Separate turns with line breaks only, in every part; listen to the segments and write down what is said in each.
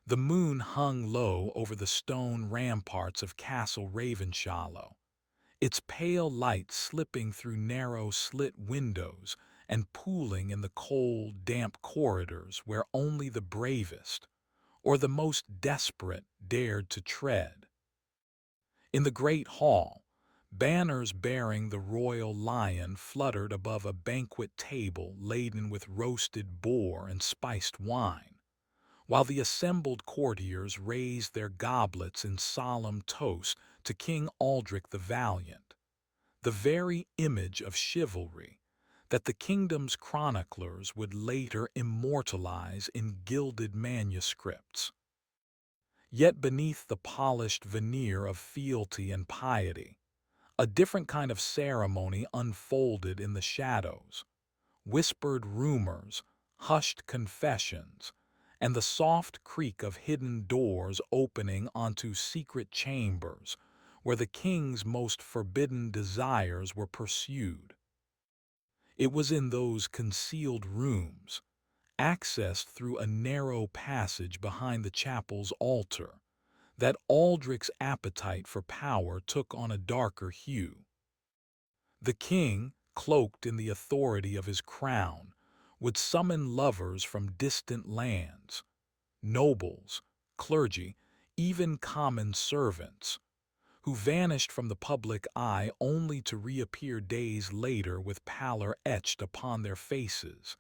The moon hung low over the stone ramparts of Castle Ravenshallow, its pale light slipping through narrow slit windows and pooling in the cold, damp corridors where only the bravest or the most desperate dared to tread. In the great hall, banners bearing the royal lion fluttered above a banquet table laden with roasted boar and spiced wine, while the assembled courtiers raised their goblets in solemn toast to King Aldrich the Valiant, the very image of chivalry that the kingdom's chroniclers would later immortalize in gilded manuscripts. Yet beneath the polished veneer of fealty and piety, a different kind of ceremony unfolded in the shadows. Whispered rumors, hushed confessions, and the soft creak of hidden doors opening onto secret chambers where the king's most forbidden desires were pursued. It was in those concealed rooms, accessed through a narrow passage behind the chapel's altar, that Aldrich's appetite for power took on a darker hue. The king, cloaked in the authority of his crown, would summon lovers from distant lands, nobles, clergy, even common servants, who vanished from the public eye only to reappear days later with pallor etched upon their faces,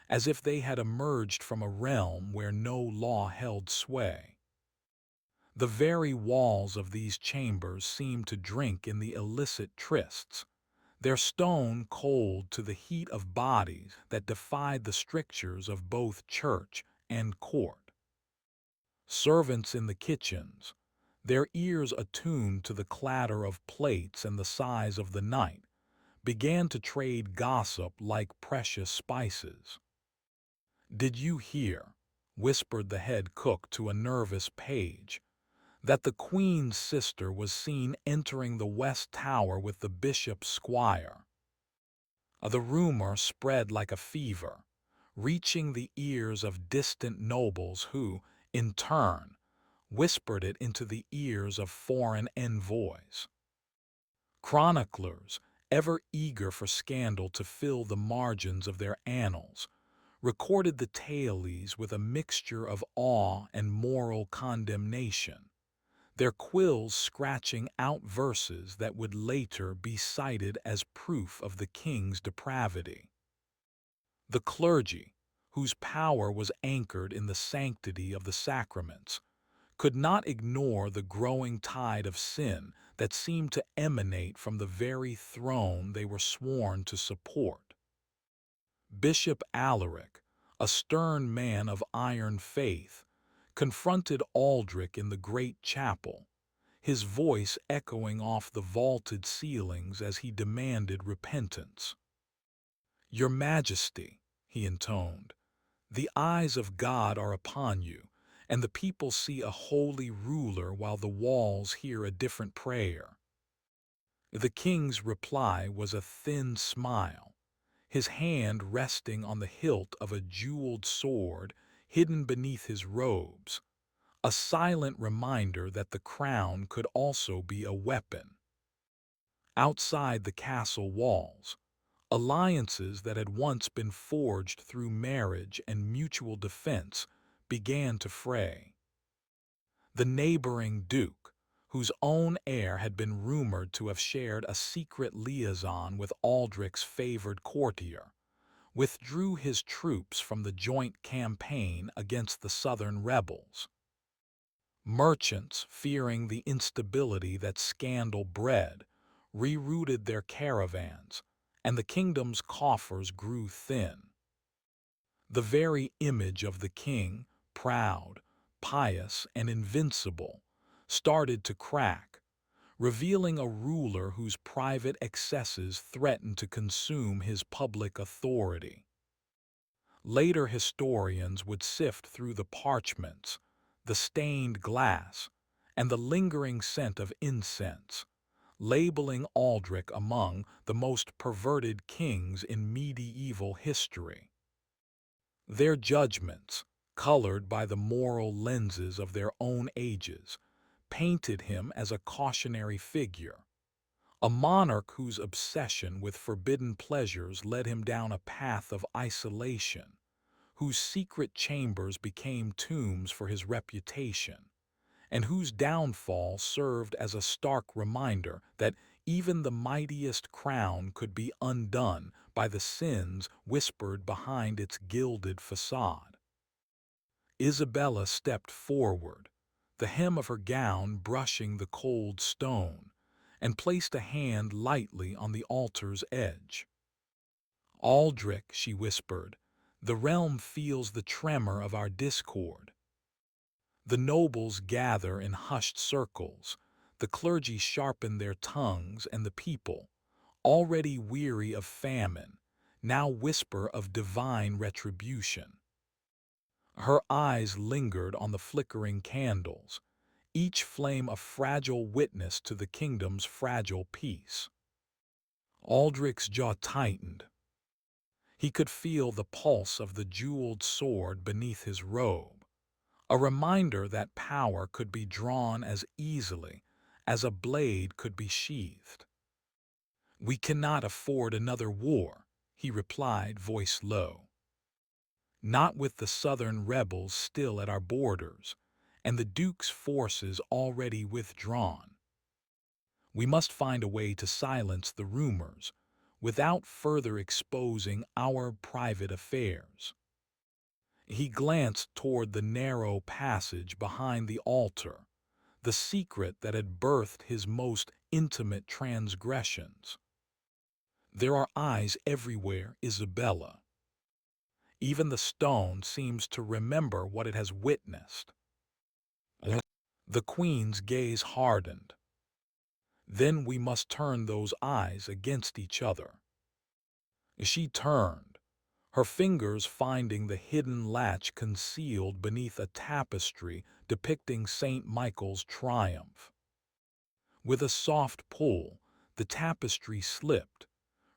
as if they had emerged from a realm where no law held sway. The very walls of these chambers seemed to drink in the illicit trysts, their stone cold to the heat of bodies that defied the strictures of both church and court. Servants in the kitchens, their ears attuned to the clatter of plates and the sighs of the night, began to trade gossip like precious spices. "Did you hear," whispered the head cook to a nervous page, "that the Queen's sister was seen entering the West Tower with the bishop's squire?" The rumor spread like a fever, reaching the ears of distant nobles who, in turn, whispered it into the ears of foreign envoys. Chroniclers, ever eager for scandal to fill the margins of their annals, recorded the tales with a mixture of awe and moral condemnation, their quills scratching out verses that would later be cited as proof of the king's depravity. The clergy, whose power was anchored in the sanctity of the sacraments, could not ignore the growing tide of sin that seemed to emanate from the very throne they were sworn to support. Bishop Alaric, a stern man of iron faith, confronted Aldrich in the great chapel, his voice echoing off the vaulted ceilings as he demanded repentance. "Your Majesty," he intoned, "the eyes of God are upon you, and the people see a holy ruler while the walls hear a different prayer." The king's reply was a thin smile, his hand resting on the hilt of a jeweled sword hidden beneath his robes, a silent reminder that the crown could also be a weapon. Outside the castle walls, alliances that had once been forged through marriage and mutual defense began to fray. The neighboring duke, whose own heir had been rumored to have shared a secret liaison with Aldrich's favored courtier, withdrew his troops from the joint campaign against the southern rebels. Merchants, fearing the instability that scandal bred, rerouted their caravans, and the kingdom's coffers grew thin. The very image of the king, proud, pious, and invincible, started to crack, revealing a ruler whose private excesses threatened to consume his public authority. Later historians would sift through the parchments, the stained glass, and the lingering scent of incense, labeling Aldrich among the most perverted kings in medieval history. Their judgments, colored by the moral lenses of their own ages, painted him as a cautionary figure, a monarch whose obsession with forbidden pleasures led him down a path of isolation, whose secret chambers became tombs for his reputation, and whose downfall served as a stark reminder that even the mightiest crown could be undone by the sins whispered behind its gilded facade. Isabella stepped forward, the hem of her gown brushing the cold stone, and placed a hand lightly on the altar's edge. "Aldrich," she whispered, "the realm feels the tremor of our discord. The nobles gather in hushed circles, the clergy sharpen their tongues, and the people, already weary of famine, now whisper of divine retribution." Her eyes lingered on the flickering candles, each flame a fragile witness to the kingdom's fragile peace. Aldrich's jaw tightened. He could feel the pulse of the jeweled sword beneath his robe, a reminder that power could be drawn as easily as a blade could be sheathed. "We cannot afford another war," he replied, voice low. "Not with the southern rebels still at our borders, and the Duke's forces already withdrawn. We must find a way to silence the rumors without further exposing our private affairs." He glanced toward the narrow passage behind the altar, the secret that had birthed his most intimate transgressions. "There are eyes everywhere, Isabella. Even the stone seems to remember what it has witnessed." The queen's gaze hardened. "Then we must turn those eyes against each other." She turned, her fingers finding the hidden latch concealed beneath a tapestry depicting St. Michael's triumph. With a soft pull, the tapestry slipped,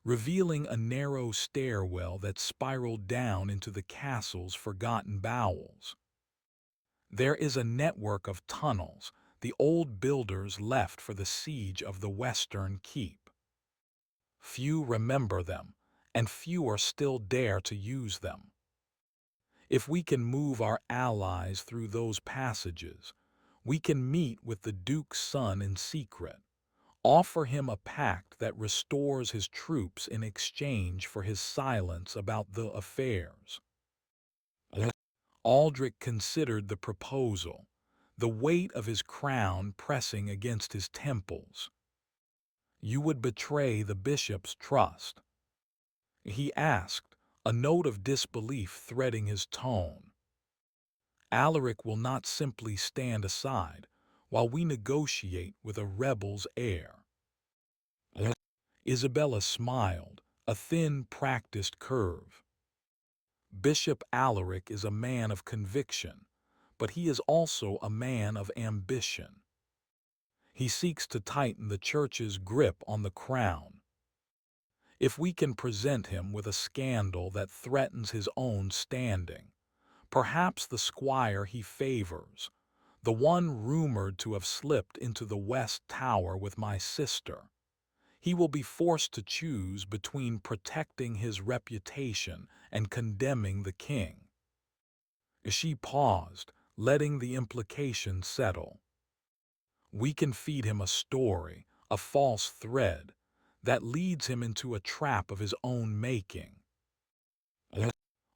revealing a narrow stairwell that spiraled down into the castle's forgotten bowels. There is a network of tunnels the old builders left for the siege of the western keep. Few remember them, and fewer still dare to use them. If we can move our allies through those passages, we can meet with the Duke's son in secret, offer him a pact that restores his troops in exchange for his silence about the affairs. Aldrich considered the proposal, the weight of his crown pressing against his temples. "You would betray the bishop's trust?" he asked, a note of disbelief threading his tone. "Alaric will not simply stand aside while we negotiate with a rebel's heir." Isabella smiled, a thin, practiced curve. "Bishop Alaric is a man of conviction, but he is also a man of ambition. He seeks to tighten the church's grip on the crown. If we can present him with a scandal that threatens his own standing, perhaps the squire he favors, the one rumored to have slipped into the West Tower with my sister, he will be forced to choose between protecting his reputation and condemning the king." She paused, letting the implication settle. "We can feed him a story, a false thread, that leads him into a trap of his own making."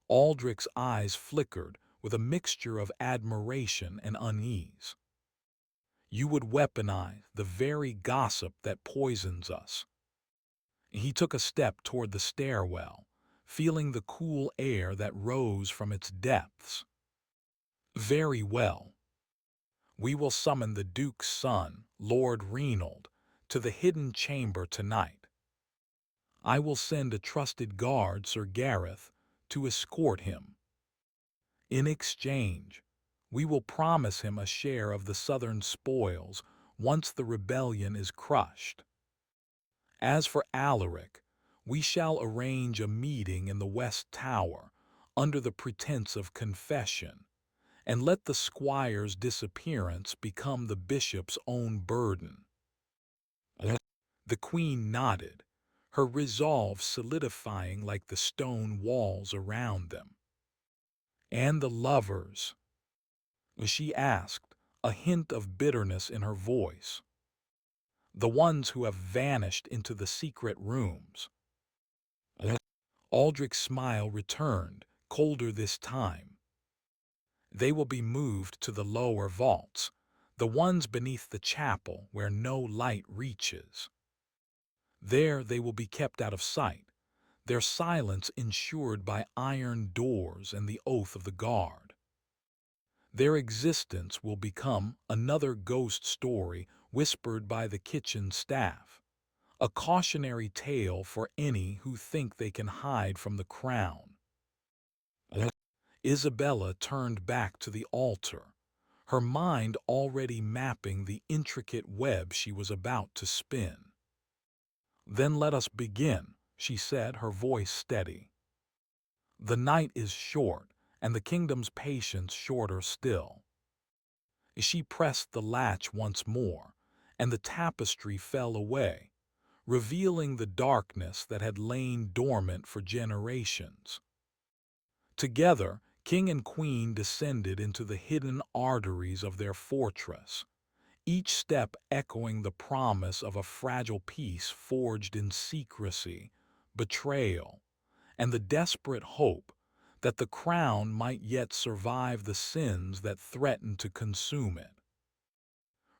Aldrich's eyes flickered with a mixture of admiration and unease. "You would weaponize the very gossip that poisons us." He took a step toward the stairwell, feeling the cool air that rose from its depths. "Very well. We will summon the Duke's son, Lord Reynold, to the hidden chamber tonight. I will send a trusted guard, Sir Gareth, to escort him. In exchange, we will promise him a share of the southern spoils once the rebellion is crushed. As for Alaric, we shall arrange a meeting in the West Tower under the pretense of confession, and let the squire's disappearance become the bishop's own burden. The queen nodded, her resolve solidifying like the stone walls around them. "And the lovers?" she asked, a hint of bitterness in her voice. "The ones who have vanished into the secret rooms." Aldrich's smile returned, colder this time. "They will be moved to the lower vaults, the ones beneath the chapel where no light reaches. There they will be kept out of sight, their silence ensured by iron doors and the oath of the guard. Their existence will become another ghost story whispered by the kitchen staff, a cautionary tale for any who think they can hide from the crown." Isabella turned back to the altar, her mind already mapping the intricate web she was about to spin. "Then let us begin," she said, her voice steady. "The night is short, and the kingdom's patience shorter still." She pressed the latch once more, and the tapestry fell away, revealing the darkness that had lain dormant for generations. Together, king and queen descended into the hidden arteries of their fortress, each step echoing the promise of a fragile peace forged in secrecy, betrayal, and the desperate hope that the crown might yet survive the sins that threatened to consume it.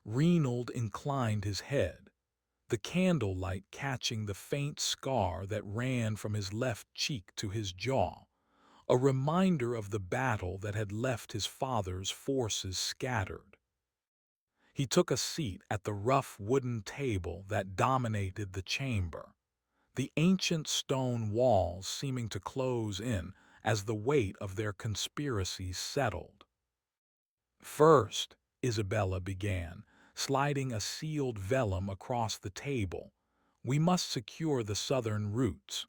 Reynold inclined his head, the candlelight catching the faint scar that ran from his left cheek to his jaw, a reminder of the battle that had left his father's forces scattered. He took a seat at the rough wooden table that dominated the chamber, the ancient stone walls seeming to close in as the weight of their conspiracies settled. "First," Isabella began, sliding a sealed vellum across the table, "we must secure the southern routes.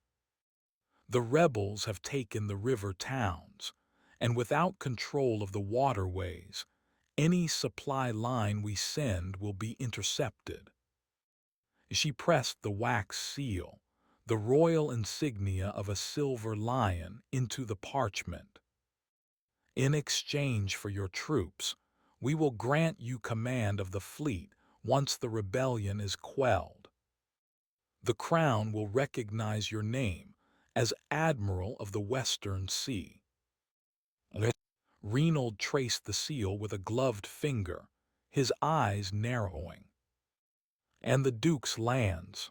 The rebels have taken the river towns, and without control of the waterways, any supply line we send will be intercepted." She pressed the wax seal, the royal insignia of a silver lion, into the parchment. "In exchange for your troops, we will grant you command of the fleet once the rebellion is quelled. The crown will recognize your name as Admiral of the Western Sea." Reynold traced the seal with a gloved finger, his eyes narrowing. "And the Duke's lands?"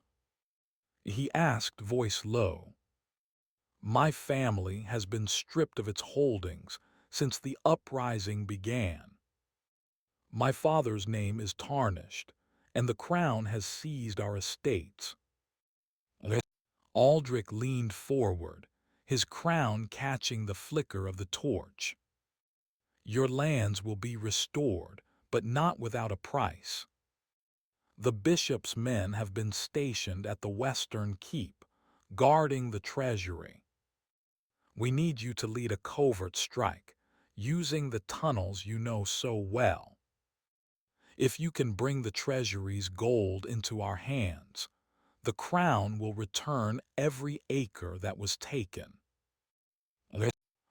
he asked, voice low. "My family has been stripped of its holdings since the uprising began. My father's name is tarnished, and the crown has seized our estates." Aldrich leaned forward, his crown catching the flicker of the torch. "Your lands will be restored, but not without a price. The bishop's men have been stationed at the western keep, guarding the treasury. We need you to lead a covert strike, using the tunnels you know so well. If you can bring the treasury's gold into our hands, the crown will return every acre that was taken."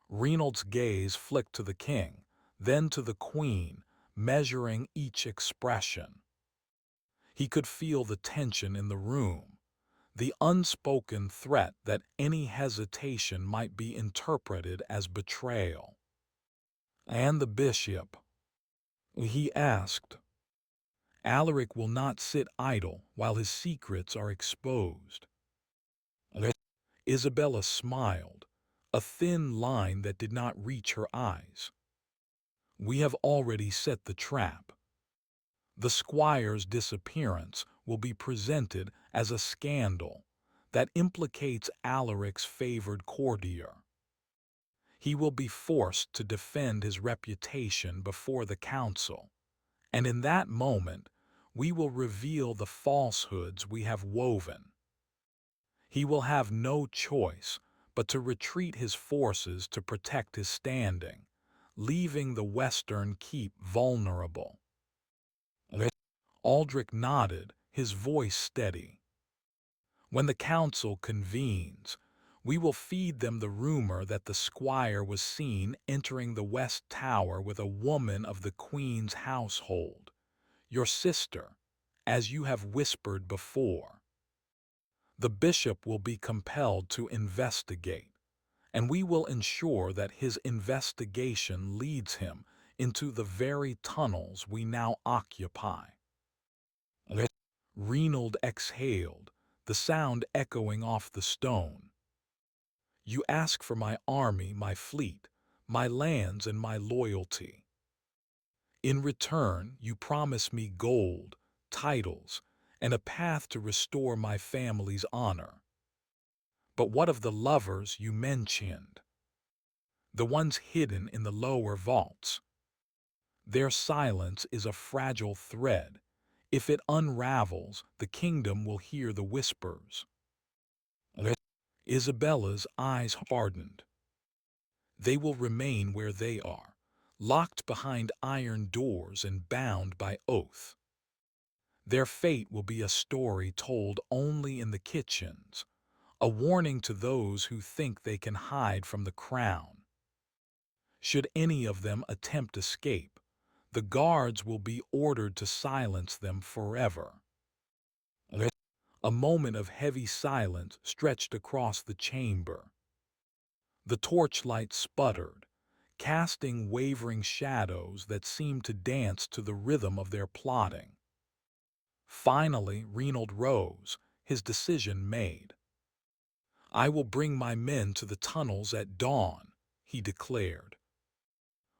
Reynold's gaze flicked to the king, then to the queen, measuring each expression. He could feel the tension in the room, the unspoken threat that any hesitation might be interpreted as betrayal. "And the bishop?" he asked. "Alaric will not sit idle while his secrets are exposed." Isabella smiled, a thin line that did not reach her eyes. "We have already set the trap. The squire's disappearance will be presented as a scandal that implicates Alaric's favored courtier. He will be forced to defend his reputation before the council, and in that moment we will reveal the falsehoods we have woven. He will have no choice but to retreat his forces to protect his standing, leaving the western keep vulnerable. Aldrich nodded, his voice steady. When the council convenes, we will feed them the rumor that the squire was seen entering the west tower with a woman of the queen's household, your sister, as you have whispered before. The bishop will be compelled to investigate, and we will ensure that his investigation leads him into the very tunnels we now occupy. Reynold exhaled, the sound echoing off the stone. You ask for my army, my fleet, my lands, and my loyalty. In return, you promise me gold, titles, and a path to restore my family's honor. But what of the lovers you mentioned? The ones hidden in the lower vaults? Their silence is a fragile thread. If it unravels, the kingdom will hear the whispers. Isabella's eyes hardened. They will remain where they are, locked behind iron doors and bound by oath. Their fate will be a story told only in the kitchens, a warning to those who think they can hide from the crown. Should any of them attempt escape, the guards will be ordered to silence them forever. A moment of heavy silence stretched across the chamber. The torchlight sputtered, casting wavering shadows that seemed to dance to the rhythm of their plotting. Finally, Reynold rose, his decision made. I will bring my men to the tunnels at dawn, he declared.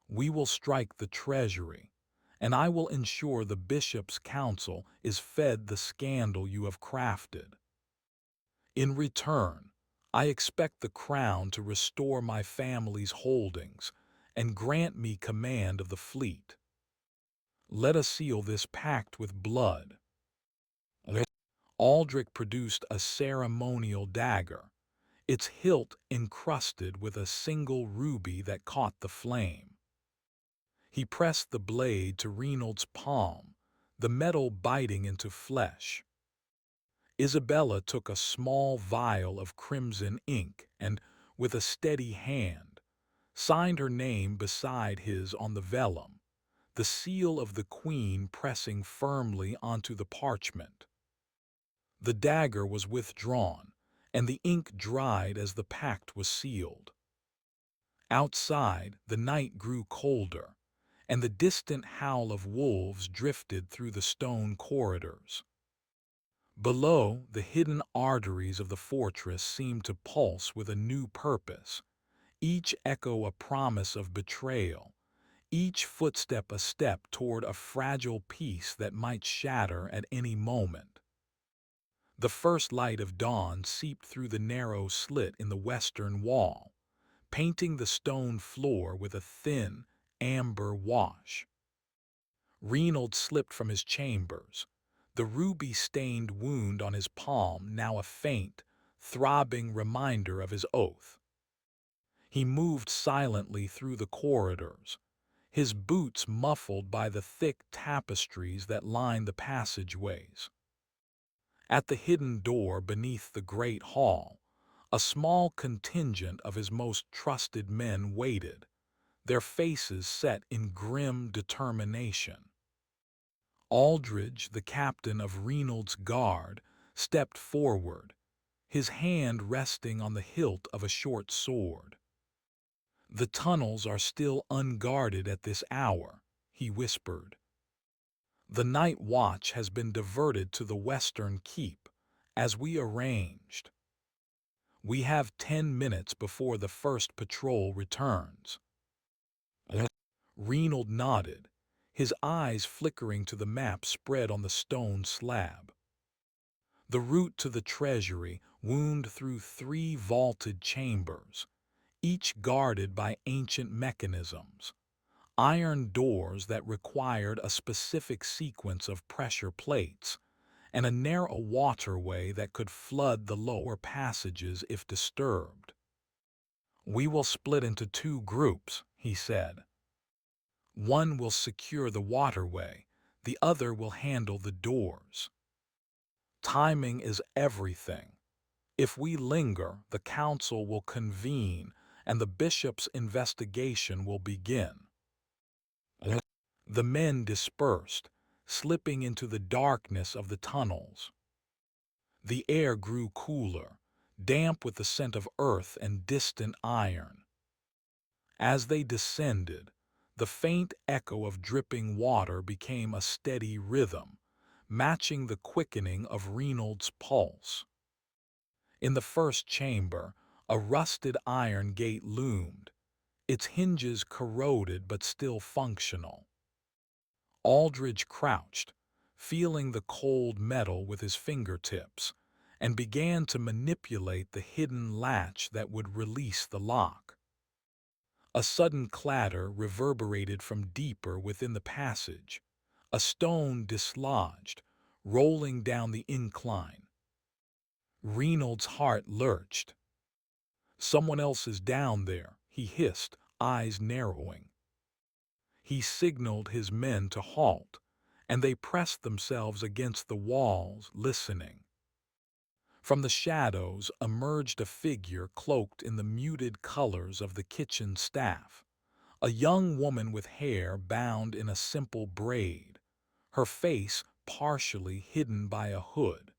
We will strike the treasury, and I will ensure the bishop's council is fed the scandal you have crafted. In return, I expect the crown to restore my family's holdings and grant me command of the fleet. Let us seal this pact with blood. Aldrich produced a ceremonial dagger, its hilt encrusted with a single ruby that caught the flame. He pressed the blade to Reynold's palm, the metal biting into flesh. Isabella took a small vial of crimson ink and, with a steady hand, signed her name beside his on the vellum, the seal of the queen pressing firmly onto the parchment. The dagger was withdrawn, and the ink dried as the pact was sealed. Outside, the night grew colder, and the distant howl of wolves drifted through the stone corridors. Below, the hidden arteries of the fortress seemed to pulse with a new purpose, each echo a promise of betrayal, each footstep a step toward a fragile peace that might shatter at any moment. The first light of dawn seeped through the narrow slit in the western wall, painting the stone floor with a thin, amber wash. Reynold slipped from his chambers, the ruby-stained wound on his palm now a faint, throbbing reminder of his oath. He moved silently through the corridors, his boots muffled by the thick tapestries that lined the passageways. At the hidden door beneath the great hall, a small contingent of his most trusted men waited, their faces set in grim determination. Aldridge, the captain of Reynold's guard, stepped forward, his hand resting on the hilt of a short sword. The tunnels are still unguarded at this hour, he whispered. The night watch has been diverted to the western keep, as we arranged. We have 10 minutes before the first patrol returns. Reynold nodded, his eyes flickering to the map spread on the stone slab. The route to the treasury wound through 3 vaulted chambers, each guarded by ancient mechanisms, iron doors that required a specific sequence of pressure plates, and a narrow waterway that could flood the lower passages if disturbed. We will split into 2 groups, he said. One will secure the waterway, the other will handle the doors. Timing is everything. If we linger, the council will convene and the bishop's investigation will begin. The men dispersed, slipping into the darkness of the tunnels. The air grew cooler, damp with the scent of earth and distant iron. As they descended, the faint echo of dripping water became a steady rhythm, matching the quickening of Reynolds' pulse. In the first chamber, a rusted iron gate loomed, its hinges corroded but still functional. Aldridge crouched, feeling the cold metal with his fingertips, and began to manipulate the hidden latch that would release the lock. A sudden clatter reverberated from deeper within the passage, a stone dislodged, rolling down the incline. Reynolds' heart lurched. "Someone else is down there," he hissed, eyes narrowing. He signaled his men to halt, and they pressed themselves against the walls, listening. From the shadows emerged a figure cloaked in the muted colors of the kitchen staff, a young woman with hair bound in a simple braid, her face partially hidden by a hood.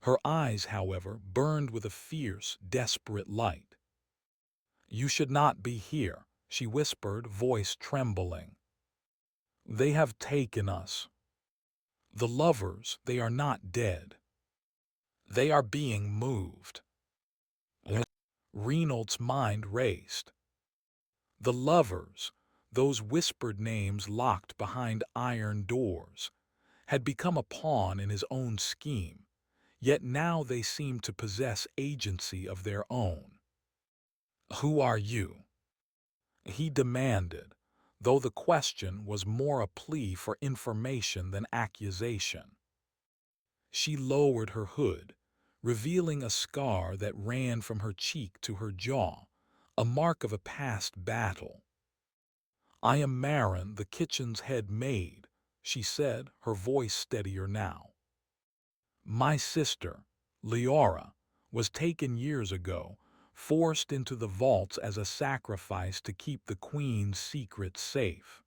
Her eyes, however, burned with a fierce, desperate light. "You should not be here," she whispered, voice trembling. "They have taken us. The lovers, they are not dead. They are being moved." Reynolds' mind raced. The lovers, those whispered names locked behind iron doors, had become a pawn in his own scheme, yet now they seemed to possess agency of their own. "Who are you?" he demanded, though the question was more a plea for information than accusation. She lowered her hood, revealing a scar that ran from her cheek to her jaw, a mark of a past battle. "I am Marin, the kitchen's head maid," she said, her voice steadier now. "My sister, Leora, was taken years ago, forced into the vaults as a sacrifice to keep the Queen's secrets safe.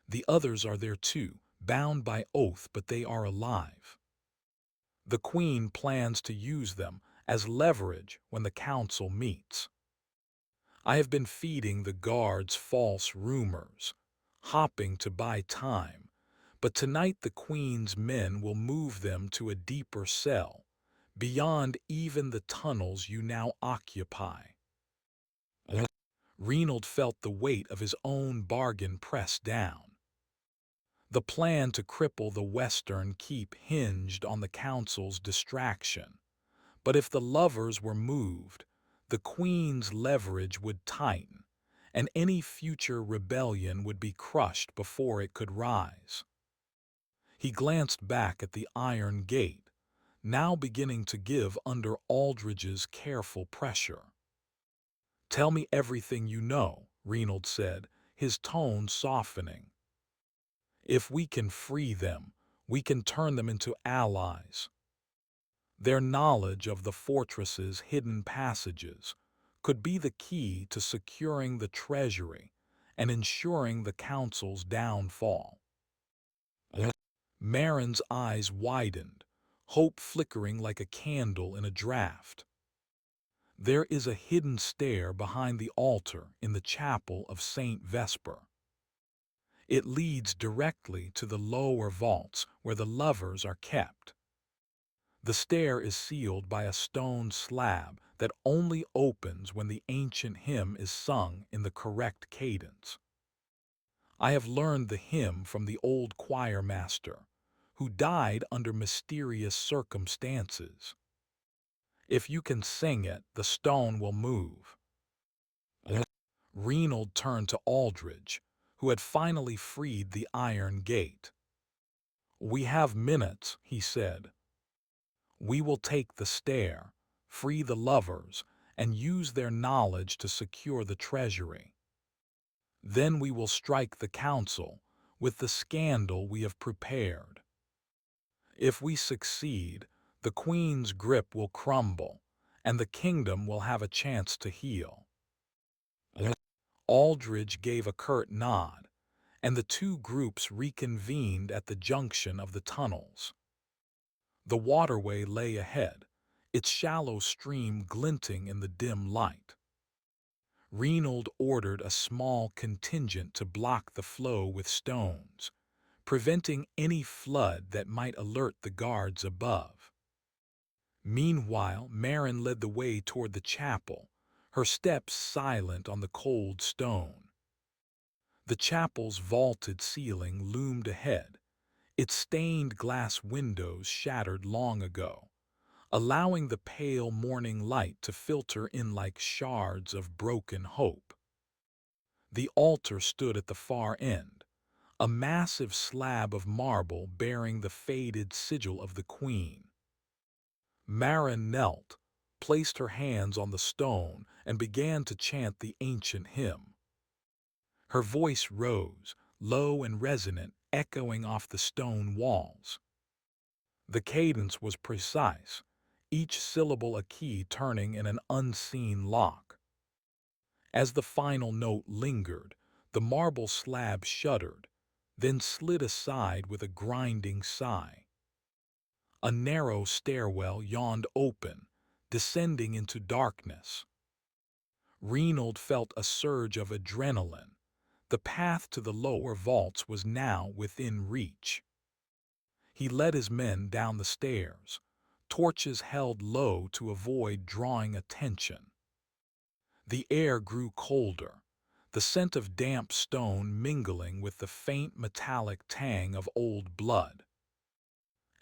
The others are there too, bound by oath, but they are alive. The Queen plans to use them as leverage when the council meets. I have been feeding the guards false rumors, hopping to buy time, but tonight the Queen's men will move them to a deeper cell, beyond even the tunnels you now occupy." Reynolds felt the weight of his own bargain press down. The plan to cripple the Western Keep hinged on the council's distraction, but if the lovers were moved, the Queen's leverage would tighten, and any future rebellion would be crushed before it could rise. He glanced back at the iron gate, now beginning to give under Aldridge's careful pressure. "Tell me everything you know," Reynolds said, his tone softening. "If we can free them, we can turn them into allies." Their knowledge of the fortress's hidden passages could be the key to securing the treasury and ensuring the council's downfall. Marin's eyes widened, hope flickering like a candle in a draught. "There is a hidden stair behind the altar in the chapel of Saint Vesper. It leads directly to the lower vaults where the lovers are kept. The stair is sealed by a stone slab that only opens when the ancient hymn is sung in the correct cadence. I have learned the hymn from the old choir master, who died under mysterious circumstances. If you can sing it, the stone will move." Reynolds turned to Aldridge, who had finally freed the iron gate. "We have minutes," he said. "We will take the stair, free the lovers, and use their knowledge to secure the treasury." Then we will strike the council with the scandal we have prepared. If we succeed, the queen's grip will crumble, and the kingdom will have a chance to heal." Aldridge gave a curt nod, and the two groups reconvened at the junction of the tunnels. The waterway lay ahead, its shallow stream glinting in the dim light. Reynolds ordered a small contingent to block the flow with stones, preventing any flood that might alert the guards above. Meanwhile, Marin led the way toward the chapel, her steps silent on the cold stone. The chapel's vaulted ceiling loomed ahead, its stained glass windows shattered long ago, allowing the pale morning light to filter in like shards of broken hope. The altar stood at the far end, a massive slab of marble bearing the faded sigil of the queen. Marin knelt, placed her hands on the stone, and began to chant the ancient hymn. Her voice rose, low and resonant, echoing off the stone walls. The cadence was precise, each syllable a key turning in an unseen lock. As the final note lingered, the marble slab shuddered, then slid aside with a grinding sigh. A narrow stairwell yawned open, descending into darkness. Reynolds felt a surge of adrenaline. The path to the lower vaults was now within reach. He led his men down the stairs, torches held low to avoid drawing attention. The air grew colder, the scent of damp stone mingling with the faint metallic tang of old blood.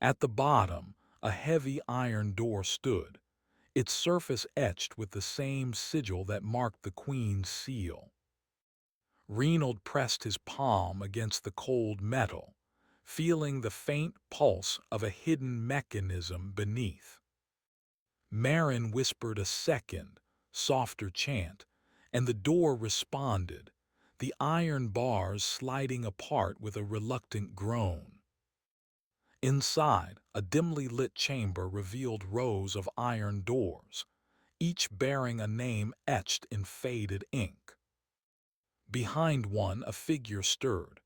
At the bottom, a heavy iron door stood, its surface etched with the same sigil that marked the queen's seal. Reynolds pressed his palm against the cold metal, feeling the faint pulse of a hidden mechanism beneath. Marin whispered a second, softer chant, and the door responded, the iron bars sliding apart with a reluctant groan. Inside, a dimly lit chamber revealed rows of iron doors, each bearing a name etched in faded ink. Behind one, a figure stirred,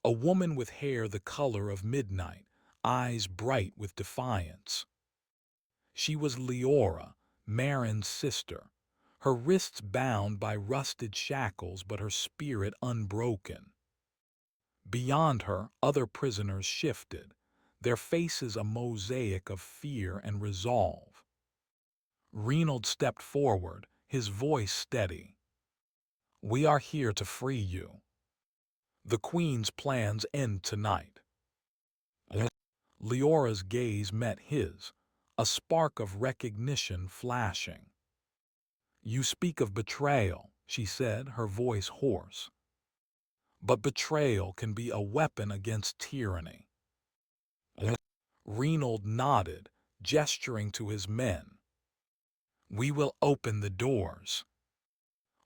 a woman with hair the color of midnight, eyes bright with defiance. She was Leora, Marin's sister, her wrists bound by rusted shackles but her spirit unbroken. Beyond her, other prisoners shifted, their faces a mosaic of fear and resolve. Reynolds stepped forward, his voice steady. "We are here to free you. The Queen's plans end tonight." Leora's gaze met his, a spark of recognition flashing. "You speak of betrayal," she said, her voice hoarse. "But betrayal can be a weapon against tyranny." Reynolds nodded, gesturing to his men. "We will open the doors.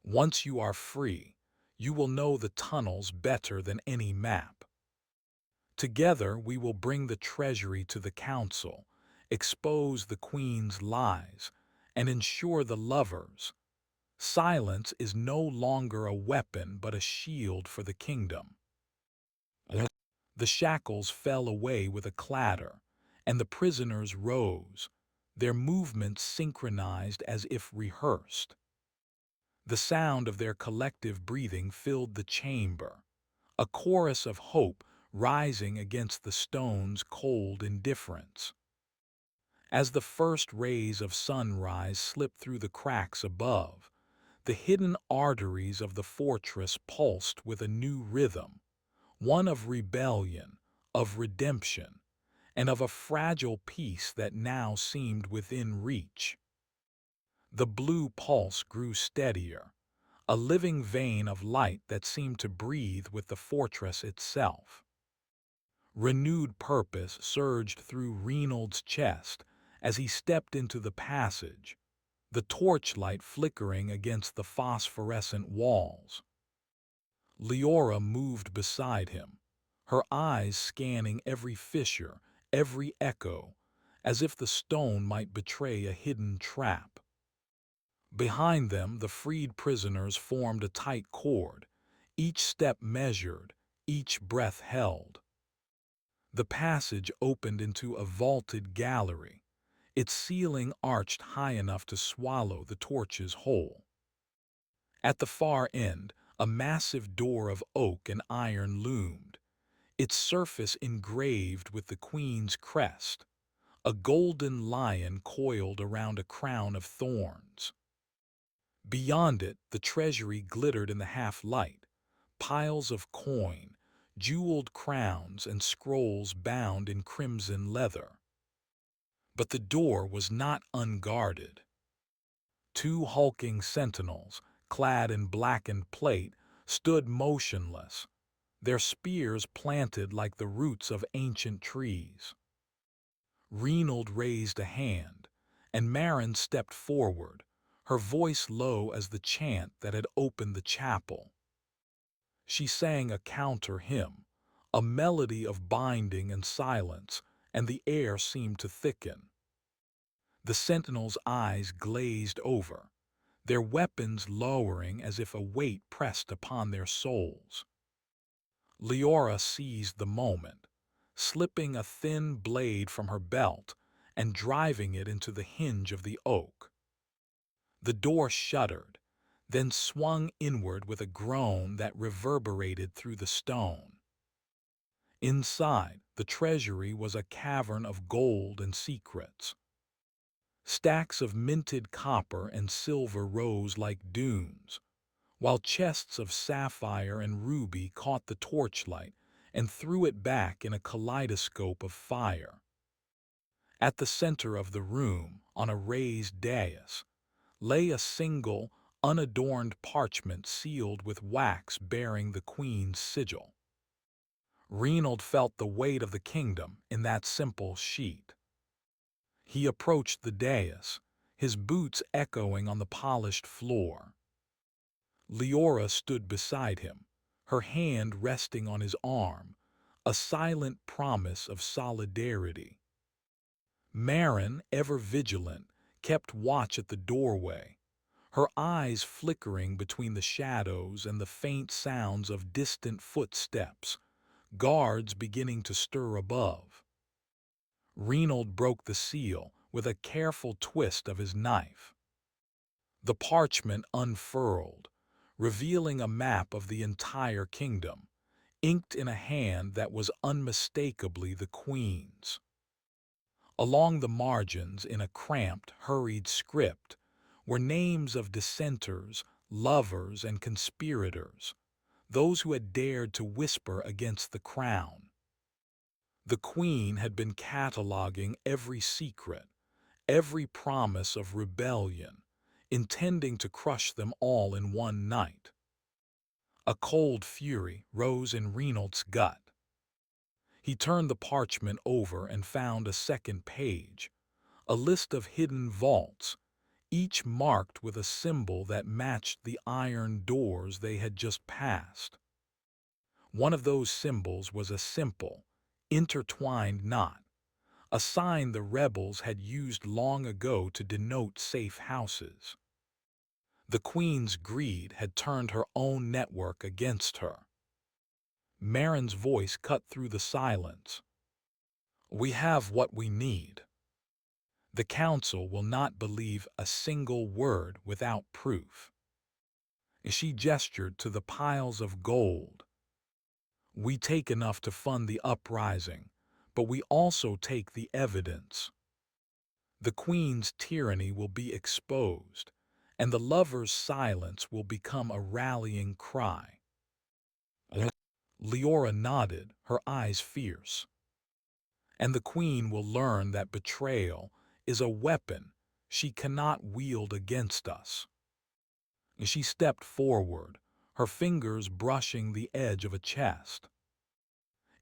Once you are free, you will know the tunnels better than any map. Together we will bring the treasury to the council, expose the queen's lies, and ensure the lovers. Silence is no longer a weapon but a shield for the kingdom." The shackles fell away with a clatter, and the prisoners rose, their movements synchronized as if rehearsed. The sound of their collective breathing filled the chamber, a chorus of hope rising against the stone's cold indifference. As the first rays of sunrise slipped through the cracks above, the hidden arteries of the fortress pulsed with a new rhythm, one of rebellion, of redemption, and of a fragile peace that now seemed within reach. The blue pulse grew steadier, a living vein of light that seemed to breathe with the fortress itself. Renewed purpose surged through Reynolds' chest as he stepped into the passage, the torchlight flickering against the phosphorescent walls. Leora moved beside him, her eyes scanning every fissure, every echo, as if the stone might betray a hidden trap. Behind them, the freed prisoners formed a tight cord, each step measured, each breath held. The passage opened into a vaulted gallery, its ceiling arched high enough to swallow the torches whole. At the far end, a massive door of oak and iron loomed, its surface engraved with the queen's crest, a golden lion coiled around a crown of thorns. Beyond it, the treasury glittered in the half-light, piles of coin, jeweled crowns, and scrolls bound in crimson leather. But the door was not unguarded. Two hulking sentinels, clad in blackened plate, stood motionless, their spears planted like the roots of ancient trees. Reynold raised a hand, and Marin stepped forward, her voice low as the chant that had opened the chapel. She sang a counter hymn, a melody of binding and silence, and the air seemed to thicken. The sentinels' eyes glazed over, their weapons lowering as if a weight pressed upon their souls. Leora seized the moment, slipping a thin blade from her belt and driving it into the hinge of the oak. The door shuddered, then swung inward with a groan that reverberated through the stone. Inside, the treasury was a cavern of gold and secrets. Stacks of minted copper and silver rose like dunes, while chests of sapphire and ruby caught the torchlight and threw it back in a kaleidoscope of fire. At the center of the room, on a raised dais, lay a single, unadorned parchment sealed with wax bearing the queen's sigil. Reynold felt the weight of the kingdom in that simple sheet. He approached the dais, his boots echoing on the polished floor. Leora stood beside him, her hand resting on his arm, a silent promise of solidarity. Marin, ever vigilant, kept watch at the doorway, her eyes flickering between the shadows and the faint sounds of distant footsteps, guards beginning to stir above. Reynold broke the seal with a careful twist of his knife. The parchment unfurled, revealing a map of the entire kingdom, inked in a hand that was unmistakably the queen's. Along the margins, in a cramped, hurried script, were names of dissenters, lovers, and conspirators, those who had dared to whisper against the crown. The queen had been cataloging every secret, every promise of rebellion, intending to crush them all in one night. A cold fury rose in Reynold's gut. He turned the parchment over and found a second page, a list of hidden vaults, each marked with a symbol that matched the iron doors they had just passed. One of those symbols was a simple, intertwined knot, a sign the rebels had used long ago to denote safe houses. The queen's greed had turned her own network against her. Marin's voice cut through the silence. "We have what we need. The council will not believe a single word without proof." She gestured to the piles of gold. "We take enough to fund the uprising, but we also take the evidence. The queen's tyranny will be exposed, and the lover's silence will become a rallying cry." Leora nodded, her eyes fierce. "And the queen will learn that betrayal is a weapon she cannot wield against us." She stepped forward, her fingers brushing the edge of a chest.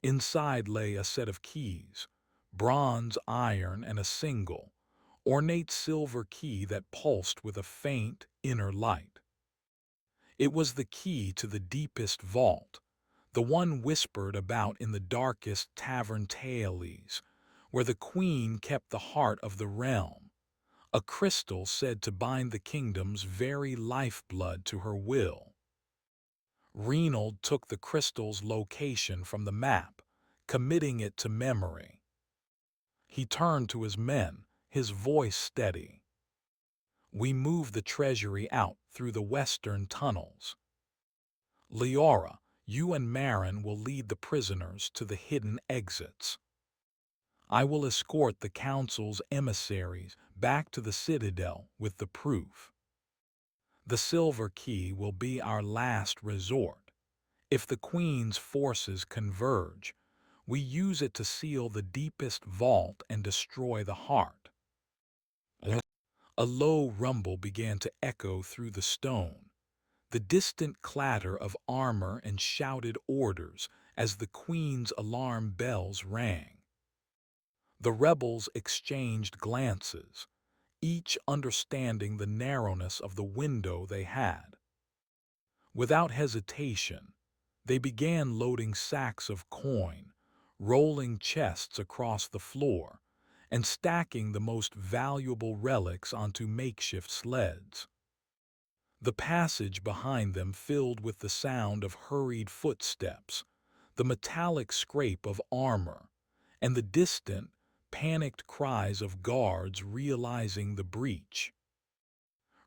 Inside lay a set of keys, bronze, iron, and a single, ornate silver key that pulsed with a faint, inner light. It was the key to the deepest vault, the one whispered about in the darkest tavern tailies, where the queen kept the heart of the realm, a crystal said to bind the kingdom's very lifeblood to her will. Reynold took the crystal's location from the map, committing it to memory. He turned to his men, his voice steady. "We move the treasury out through the western tunnels. Leora, you and Marin will lead the prisoners to the hidden exits. I will escort the council's emissaries back to the citadel with the proof. The silver key will be our last resort. If the Queen's forces converge, we use it to seal the deepest vault and destroy the heart." A low rumble began to echo through the stone, the distant clatter of armor and shouted orders as the Queen's alarm bells rang. The rebels exchanged glances, each understanding the narrowness of the window they had. Without hesitation, they began loading sacks of coin, rolling chests across the floor, and stacking the most valuable relics onto makeshift sleds. The passage behind them filled with the sound of hurried footsteps, the metallic scrape of armor, and the distant, panicked cries of guards realizing the breach.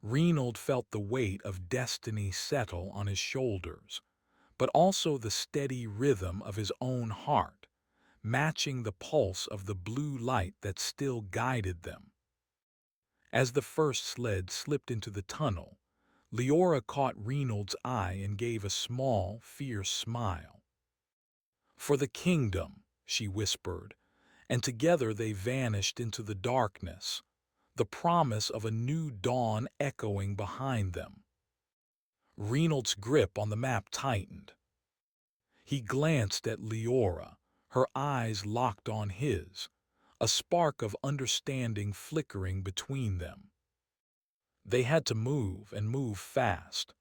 Reynold felt the weight of destiny settle on his shoulders, but also the steady rhythm of his own heart, matching the pulse of the blue light that still guided them. As the first sled slipped into the tunnel, Leora caught Reynold's eye and gave a small, fierce smile. "For the kingdom," she whispered, and together they vanished into the darkness, the promise of a new dawn echoing behind them. Reynold's grip on the map tightened. He glanced at Leora, her eyes locked on his, a spark of understanding flickering between them. They had to move and move fast.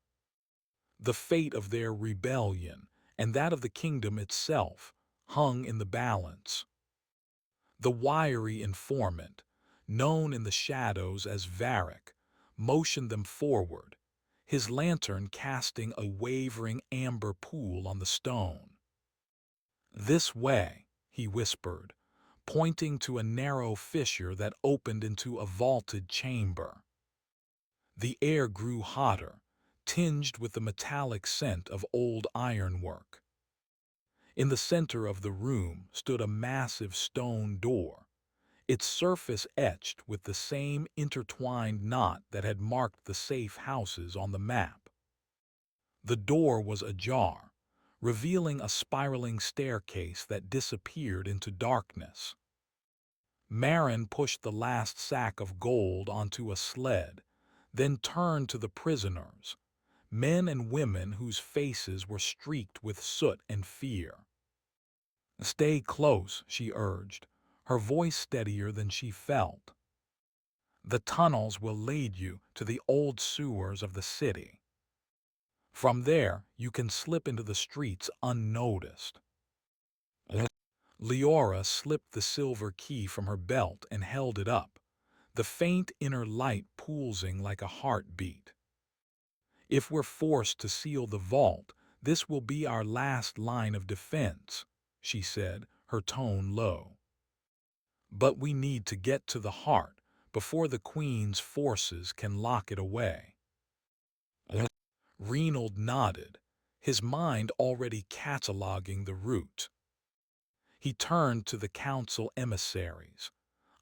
The fate of their rebellion and that of the kingdom itself hung in the balance. The wiry informant, known in the shadows as Varric, motioned them forward, his lantern casting a wavering amber pool on the stone. "This way," he whispered, pointing to a narrow fissure that opened into a vaulted chamber. The air grew hotter, tinged with the metallic scent of old ironwork. In the center of the room stood a massive stone door, its surface etched with the same intertwined knot that had marked the safe houses on the map. The door was ajar, revealing a spiraling staircase that disappeared into darkness. Marin pushed the last sack of gold onto a sled, then turned to the prisoners, men and women whose faces were streaked with soot and fear. "Stay close," she urged, her voice steadier than she felt. "The tunnels will lead you to the old sewers of the city. From there, you can slip into the streets unnoticed." Leora slipped the silver key from her belt and held it up, the faint inner light pulsing like a heartbeat. "If we're forced to seal the vault, this will be our last line of defense," she said, her tone low. "But we need to get to the heart before the Queen's forces can lock it away." Reynold nodded, his mind already cataloging the route. He turned to the council emissaries,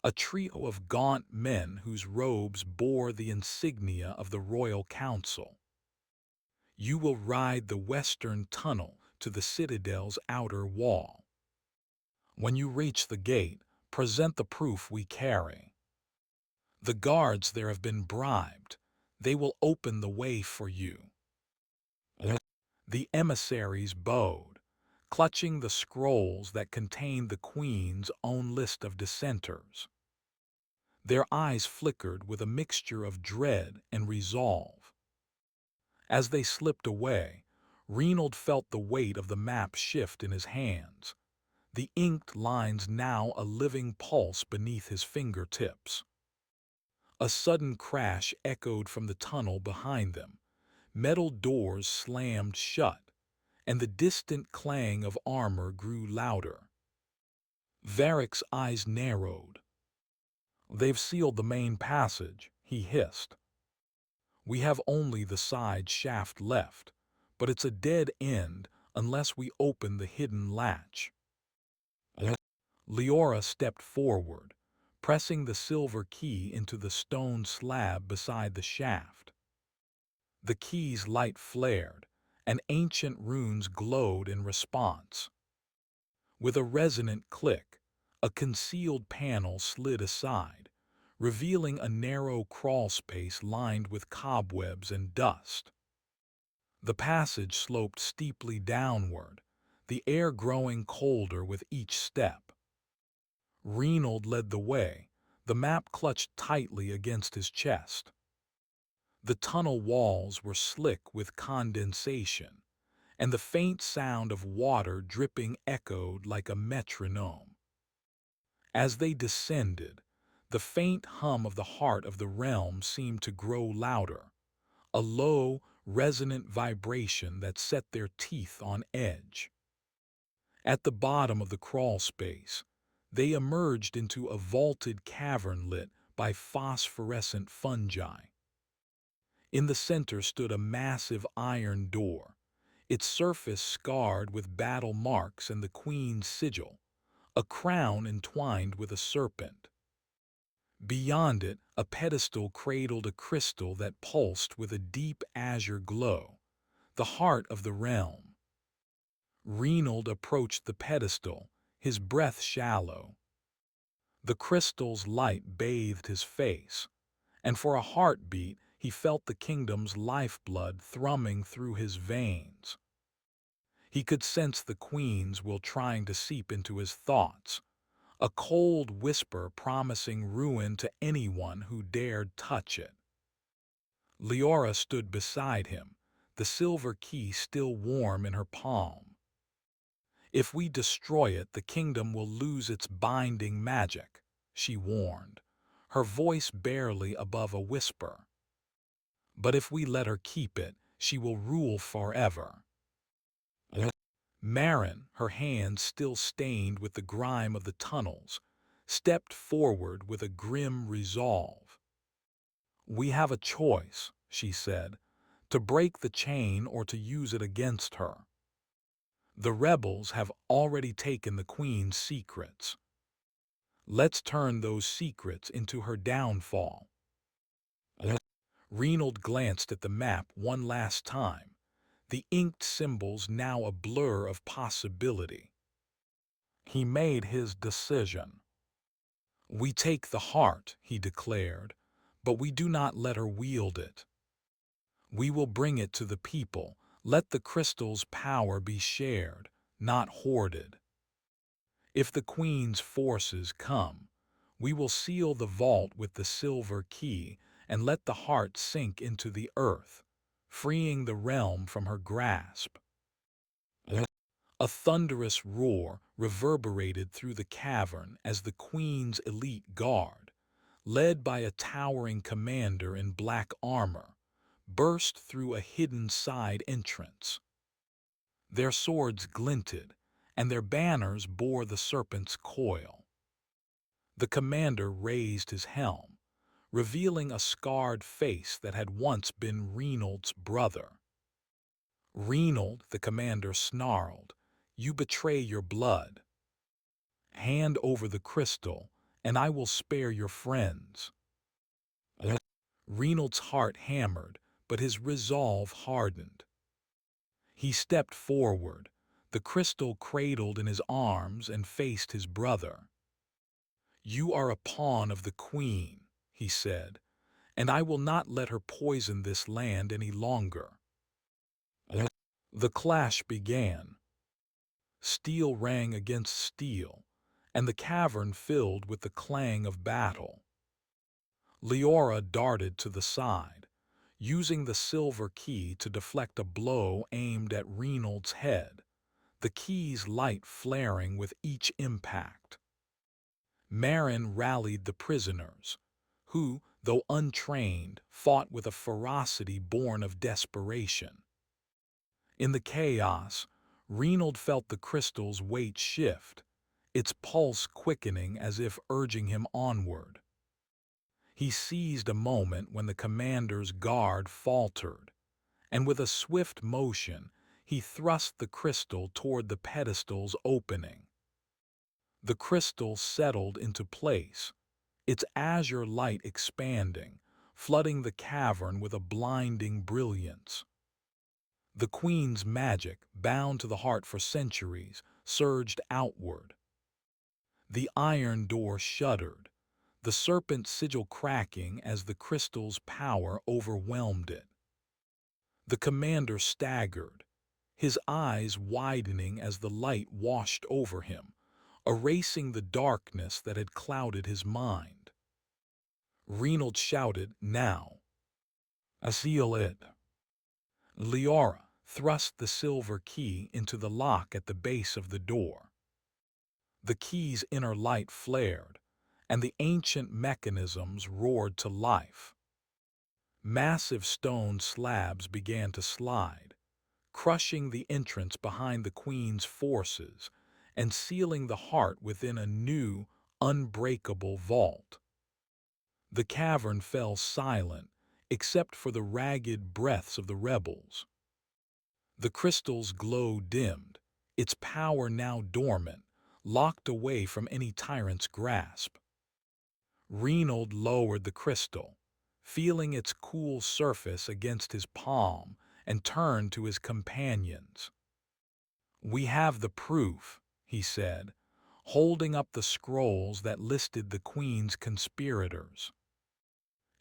a trio of gaunt men whose robes bore the insignia of the royal council. "You will ride the western tunnel to the citadel's outer wall. When you reach the gate, present the proof we carry. The guards there have been bribed. They will open the way for you." The emissaries bowed, clutching the scrolls that contained the Queen's own list of dissenters. Their eyes flickered with a mixture of dread and resolve. As they slipped away, Reynold felt the weight of the map shift in his hands, the inked lines now a living pulse beneath his fingertips. A sudden crash echoed from the tunnel behind them. Metal doors slammed shut, and the distant clang of armor grew louder. Varric's eyes narrowed. "They've sealed the main passage," he hissed. "We have only the side shaft left, but it's a dead end unless we open the hidden latch." Leora stepped forward, pressing the silver key into the stone slab beside the shaft. The key's light flared, and ancient runes glowed in response. With a resonant click, a concealed panel slid aside, revealing a narrow crawl space lined with cobwebs and dust. The passage sloped steeply downward, the air growing colder with each step. Reynold led the way, the map clutched tightly against his chest. The tunnel walls were slick with condensation, and the faint sound of water dripping echoed like a metronome. As they descended, the faint hum of the heart of the realm seemed to grow louder, a low, resonant vibration that set their teeth on edge. At the bottom of the crawl space, they emerged into a vaulted cavern lit by phosphorescent fungi. In the center stood a massive iron door, its surface scarred with battle marks and the queen's sigil, a crown entwined with a serpent. Beyond it, a pedestal cradled a crystal that pulsed with a deep azure glow, the heart of the realm. Reynold approached the pedestal, his breath shallow. The crystal's light bathed his face, and for a heartbeat he felt the kingdom's lifeblood thrumming through his veins. He could sense the queen's will trying to seep into his thoughts, a cold whisper promising ruin to anyone who dared touch it. Leora stood beside him, the silver key still warm in her palm. "If we destroy it, the kingdom will lose its binding magic," she warned, her voice barely above a whisper. "But if we let her keep it, she will rule forever." Marin, her hands still stained with the grime of the tunnels, stepped forward with a grim resolve. "We have a choice," she said, "to break the chain or to use it against her. The rebels have already taken the queen's secrets. Let's turn those secrets into her downfall." Reynold glanced at the map one last time, the inked symbols now a blur of possibility. He made his decision. "We take the heart," he declared, "but we do not let her wield it. We will bring it to the people. Let the crystal's power be shared, not hoarded. If the queen's forces come, we will seal the vault with the silver key and let the heart sink into the earth, freeing the realm from her grasp." A thunderous roar reverberated through the cavern as the queen's elite guard, led by a towering commander in black armor, burst through a hidden side entrance. Their swords glinted, and their banners bore the serpent's coil. The commander raised his helm, revealing a scarred face that had once been Reynold's brother. "Reynold," the commander snarled, "you betray your blood. Hand over the crystal, and I will spare your friends." Reynold's heart hammered, but his resolve hardened. He stepped forward, the crystal cradled in his arms, and faced his brother. "You are a pawn of the queen," he said, "and I will not let her poison this land any longer." The clash began. Steel rang against steel, and the cavern filled with the clang of battle. Leora darted to the side. using the silver key to deflect a blow aimed at Reynolds' head, the key's light flaring with each impact. Marin rallied the prisoners, who, though untrained, fought with a ferocity born of desperation. In the chaos, Reynolds felt the crystal's weight shift, its pulse quickening as if urging him onward. He seized a moment when the commander's guard faltered, and with a swift motion, he thrust the crystal toward the pedestal's opening. The crystal settled into place, its azure light expanding, flooding the cavern with a blinding brilliance. The queen's magic, bound to the heart for centuries, surged outward. The iron door shuddered, the serpent sigil cracking as the crystal's power overwhelmed it. The commander staggered, his eyes widening as the light washed over him, erasing the darkness that had clouded his mind. Reynolds shouted, "Now! Seal it!" Leora thrust the silver key into the lock at the base of the door. The key's inner light flared, and the ancient mechanisms roared to life. Massive stone slabs began to slide, crushing the entrance behind the queen's forces and sealing the heart within a new, unbreakable vault. The cavern fell silent, except for the ragged breaths of the rebels. The crystal's glow dimmed, its power now dormant, locked away from any tyrant's grasp. Reynolds lowered the crystal, feeling its cool surface against his palm, and turned to his companions. "We have the proof," he said, holding up the scrolls that listed the queen's conspirators.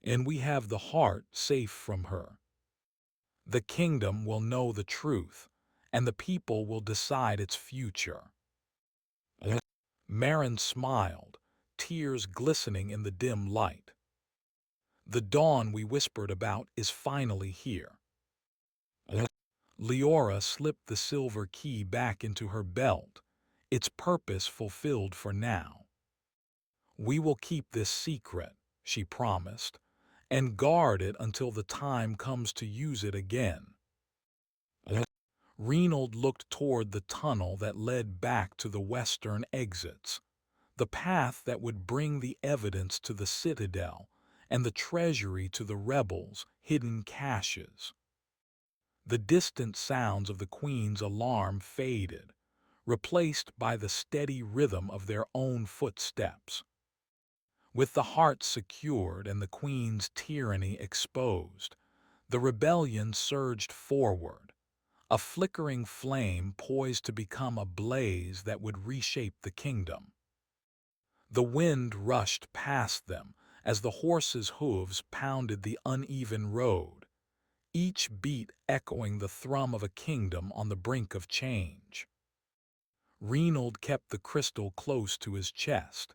"And we have the heart safe from her. The kingdom will know the truth, and the people will decide its future." Marin smiled, tears glistening in the dim light. "The dawn we whispered about is finally here." Leora slipped the silver key back into her belt, its purpose fulfilled for now. "We will keep this secret," she promised, "and guard it until the time comes to use it again." Reynolds looked toward the tunnel that led back to the western exits, the path that would bring the evidence to the citadel and the treasury to the rebels' hidden caches. The distant sounds of the queen's alarm faded, replaced by the steady rhythm of their own footsteps. With the heart secured and the queen's tyranny exposed, the rebellion surged forward, a flickering flame poised to become a blaze that would reshape the kingdom. The wind rushed past them as the horses' hooves pounded the uneven road, each beat echoing the thrum of a kingdom on the brink of change. Reynolds kept the crystal close to his chest,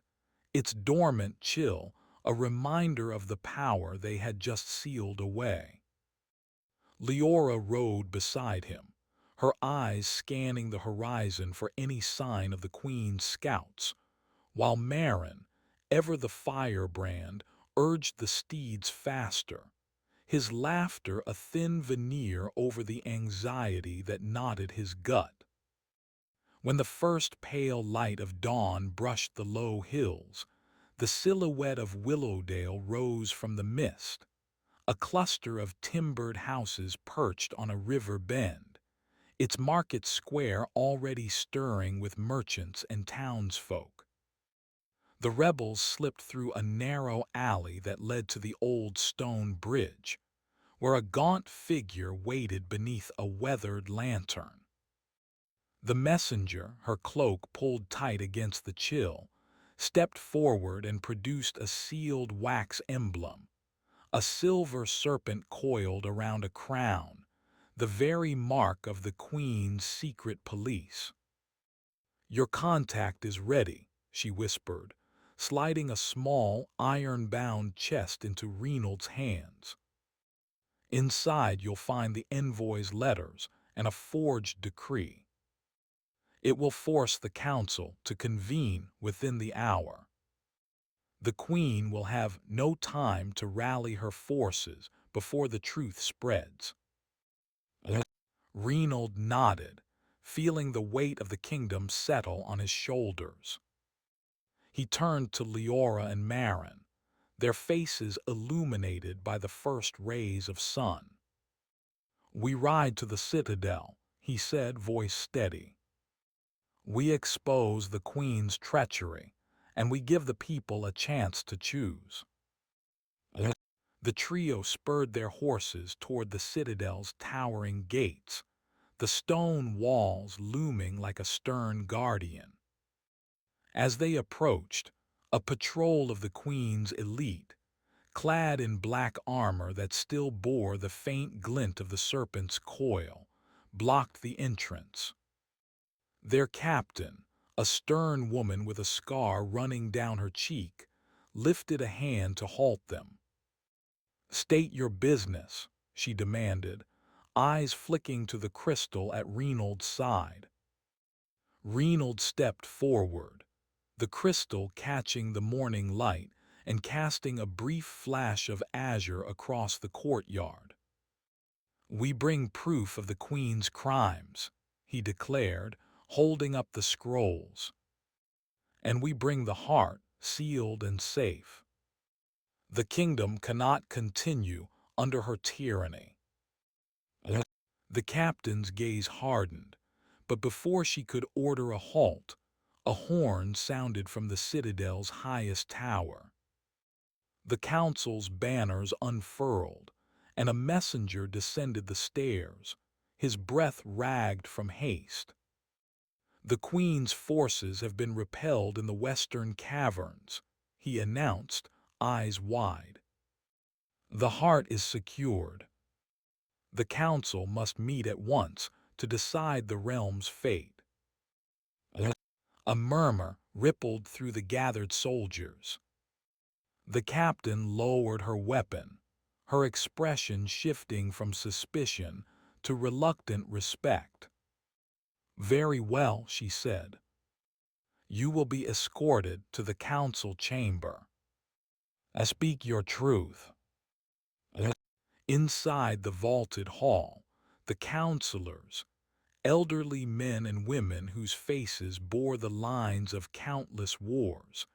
its dormant chill a reminder of the power they had just sealed away. Leora rode beside him, her eyes scanning the horizon for any sign of the queen's scouts, while Marin, ever the firebrand, urged the steeds faster, his laughter a thin veneer over the anxiety that knotted his gut. When the first pale light of dawn brushed the low hills, the silhouette of Willowdale rose from the mist, a cluster of timbered houses perched on a river bend, its market square already stirring with merchants and townsfolk. The rebels slipped through a narrow alley that led to the old stone bridge, where a gaunt figure waited beneath a weathered lantern. The messenger, her cloak pulled tight against the chill, stepped forward and produced a sealed wax emblem, a silver serpent coiled around a crown, the very mark of the queen's secret police. "Your contact is ready," she whispered, sliding a small, iron-bound chest into Reynolds' hands. Inside, you'll find the envoy's letters and a forged decree. It will force the council to convene within the hour. The queen will have no time to rally her forces before the truth spreads. Reynold nodded, feeling the weight of the kingdom settle on his shoulders. He turned to Leora and Marin, their faces illuminated by the first rays of sun. "We ride to the citadel," he said, voice steady. "We expose the queen's treachery, and we give the people a chance to choose." The trio spurred their horses toward the citadel's towering gates, the stone walls looming like a stern guardian. As they approached, a patrol of the queen's elite, clad in black armor that still bore the faint glint of the serpent's coil, blocked the entrance. Their captain, a stern woman with a scar running down her cheek, lifted a hand to halt them. "State your business," she demanded, eyes flicking to the crystal at Reynold's side. Reynold stepped forward, the crystal catching the morning light and casting a brief flash of azure across the courtyard. "We bring proof of the queen's crimes," he declared, holding up the scrolls. "And we bring the heart, sealed and safe. The kingdom cannot continue under her tyranny." The captain's gaze hardened, but before she could order a halt, a horn sounded from the citadel's highest tower. The council's banners unfurled, and a messenger descended the stairs, his breath ragged from haste. "The queen's forces have been repelled in the western caverns," he announced, eyes wide. "The heart is secured. The council must meet at once to decide the realm's fate." A murmur rippled through the gathered soldiers. The captain lowered her weapon, her expression shifting from suspicion to reluctant respect. "Very well," she said. "You will be escorted to the council chamber. Speak your truth." Inside the vaulted hall, the counselors, elderly men and women whose faces bore the lines of countless wars,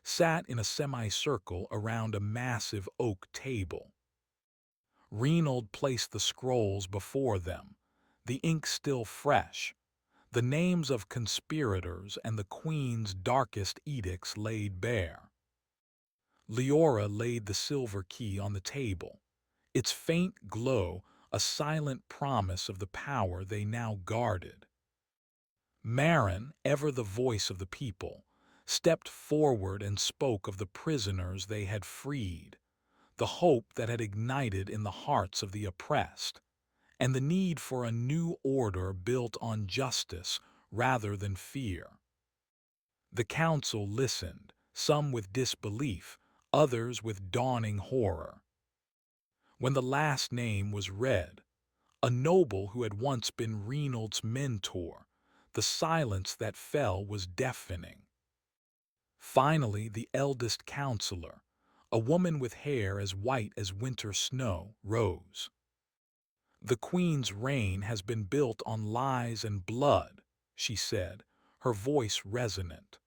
sat in a semicircle around a massive oak table. Reynold placed the scrolls before them, the ink still fresh, the names of conspirators and the queen's darkest edicts laid bare. Leora laid the silver key on the table, its faint glow a silent promise of the power they now guarded. Marin, ever the voice of the people, stepped forward and spoke of the prisoners they had freed, the hope that had ignited in the hearts of the oppressed, and the need for a new order built on justice rather than fear. The council listened, some with disbelief, others with dawning horror. When the last name was read, a noble who had once been Reynold's mentor, the silence that fell was deafening. Finally, the eldest counselor, a woman with hair as white as winter snow, rose. "The queen's reign has been built on lies and blood," she said, her voice resonant.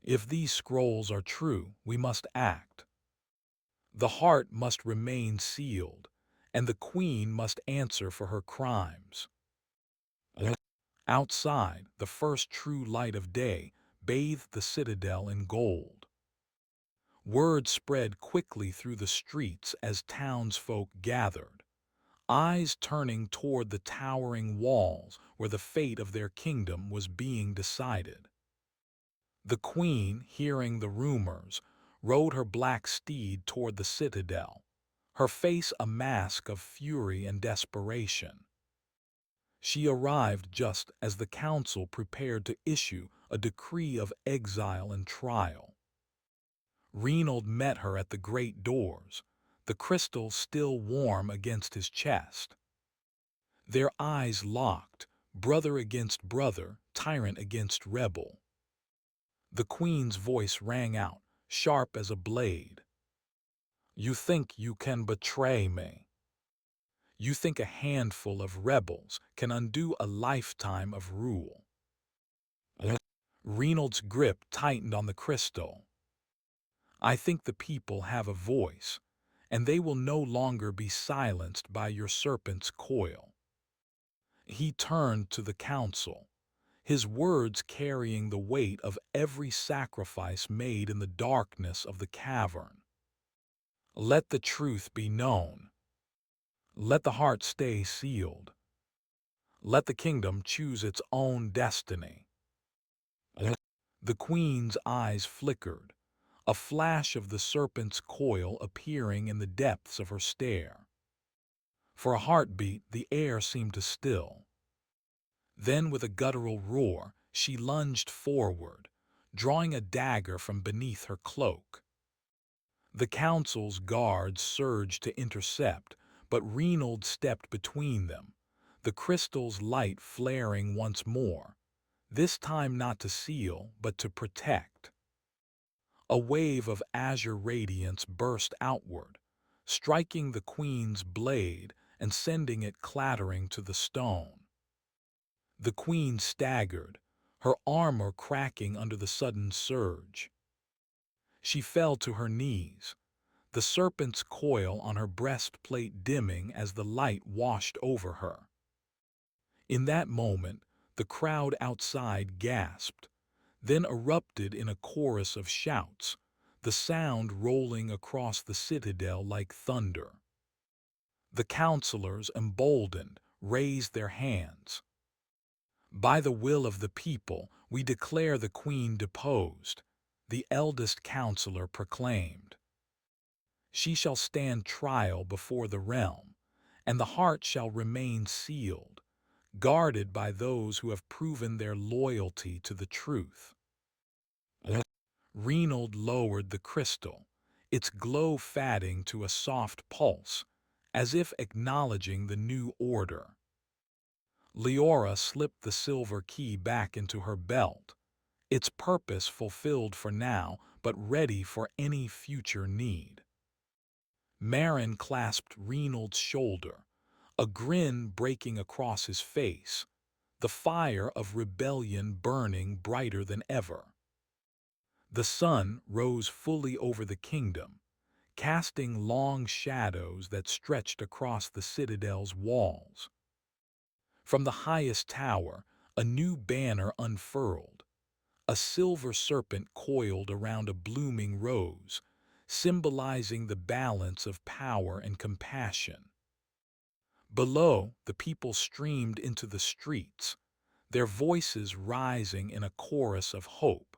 "If these scrolls are true, we must act. The heart must remain sealed, and the queen must answer for her crimes." Outside, the first true light of day bathed the citadel in gold. Word spread quickly through the streets as townsfolk gathered, eyes turning toward the towering walls where the fate of their kingdom was being decided. The queen, hearing the rumors, rode her black steed toward the citadel, her face a mask of fury and desperation. She arrived just as the council prepared to issue a decree of exile and trial. Reynold met her at the great doors, the crystal still warm against his chest. Their eyes locked, brother against brother, tyrant against rebel. The queen's voice rang out, sharp as a blade. You think you can betray me? You think a handful of rebels can undo a lifetime of rule? Reynold's grip tightened on the crystal. I think the people have a voice, and they will no longer be silenced by your serpent's coil. He turned to the council, his words carrying the weight of every sacrifice made in the darkness of the cavern. Let the truth be known. Let the heart stay sealed. Let the kingdom choose its own destiny. The queen's eyes flickered, a flash of the serpent's coil appearing in the depths of her stare. For a heartbeat, the air seemed to still. Then, with a guttural roar, she lunged forward, drawing a dagger from beneath her cloak. The council's guards surged to intercept, but Reynold stepped between them, the crystal's light flaring once more, this time not to seal, but to protect. A wave of azure radiance burst outward, striking the queen's blade and sending it clattering to the stone. The queen staggered, her armor cracking under the sudden surge. She fell to her knees, the serpent's coil on her breastplate dimming as the light washed over her. In that moment, the crowd outside gasped, then erupted in a chorus of shouts, the sound rolling across the citadel like thunder. The councilors, emboldened, raised their hands. By the will of the people, we declare the queen deposed, the eldest councilor proclaimed. She shall stand trial before the realm, and the heart shall remain sealed, guarded by those who have proven their loyalty to the truth. Reynold lowered the crystal, its glow fading to a soft pulse, as if acknowledging the new order. Leora slipped the silver key back into her belt, its purpose fulfilled for now, but ready for any future need. Marin clasped Reynold's shoulder, a grin breaking across his face, the fire of rebellion burning brighter than ever. The sun rose fully over the kingdom, casting long shadows that stretched across the citadel's walls. From the highest tower, a new banner unfurled, a silver serpent coiled around a blooming rose, symbolizing the balance of power and compassion. Below, the people streamed into the streets, their voices rising in a chorus of hope,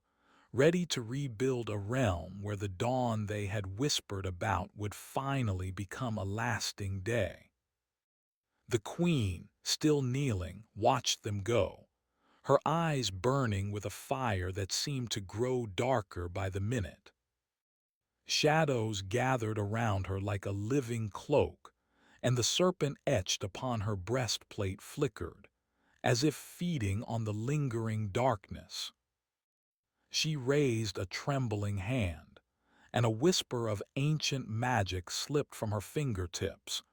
ready to rebuild a realm where the dawn they had whispered about would finally become a lasting day. The queen, still kneeling, watched them go, her eyes burning with a fire that seemed to grow darker by the minute. Shadows gathered around her like a living cloak, and the serpent etched upon her breastplate flickered, as if feeding on the lingering darkness. She raised a trembling hand, and a whisper of ancient magic slipped from her fingertips,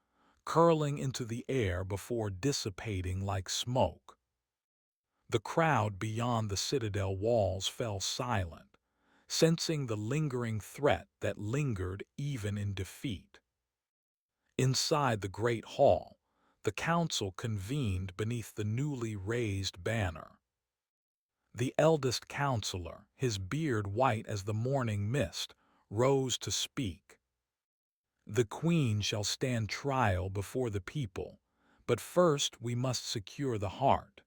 curling into the air before dissipating like smoke. The crowd beyond the citadel walls fell silent, sensing the lingering threat that lingered even in defeat. Inside the great hall, the council convened beneath the newly raised banner. The eldest councilor, his beard white as the morning mist, rose to speak. The queen shall stand trial before the people, but first we must secure the heart.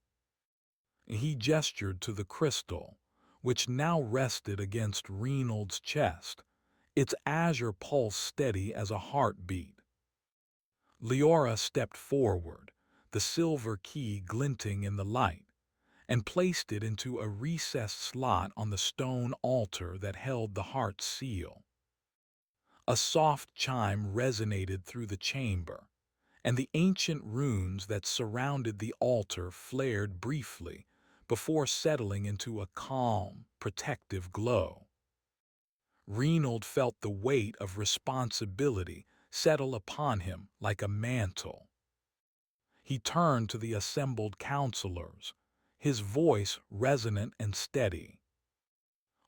He gestured to the crystal, which now rested against Reynold's chest, its azure pulse steady as a heartbeat. Leora stepped forward, the silver key glinting in the light, and placed it into a recessed slot on the stone altar that held the heart's seal. A soft chime resonated through the chamber, and the ancient runes that surrounded the altar flared briefly before settling into a calm, protective glow. Reynold felt the weight of responsibility settle upon him like a mantle. He turned to the assembled counselors, his voice resonant and steady.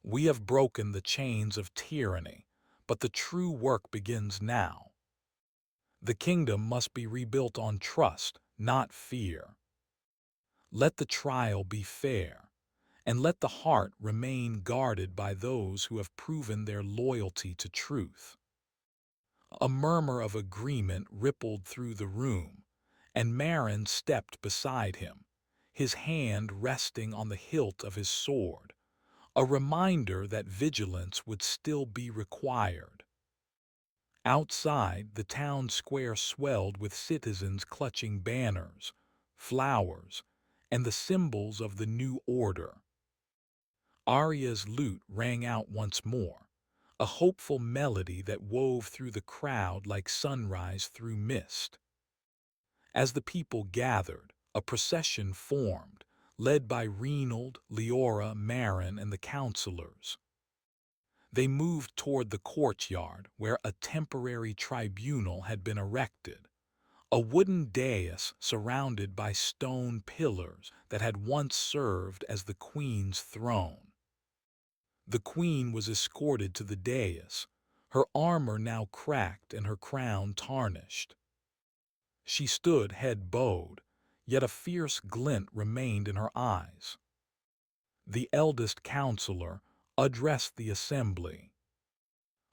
"We have broken the chains of tyranny, but the true work begins now. The kingdom must be rebuilt on trust, not fear. Let the trial be fair, and let the heart remain guarded by those who have proven their loyalty to truth." A murmur of agreement rippled through the room, and Marin stepped beside him, his hand resting on the hilt of his sword, a reminder that vigilance would still be required. Outside, the town square swelled with citizens clutching banners, flowers, and the symbols of the new order. Arya's lute rang out once more, a hopeful melody that wove through the crowd like sunrise through mist. As the people gathered, a procession formed, led by Reynold, Leora, Marin, and the counselors. They moved toward the courtyard where a temporary tribunal had been erected, a wooden dais surrounded by stone pillars that had once served as the queen's throne. The queen was escorted to the dais, her armor now cracked and her crown tarnished. She stood head bowed, yet a fierce glint remained in her eyes. The eldest counselor addressed the assembly.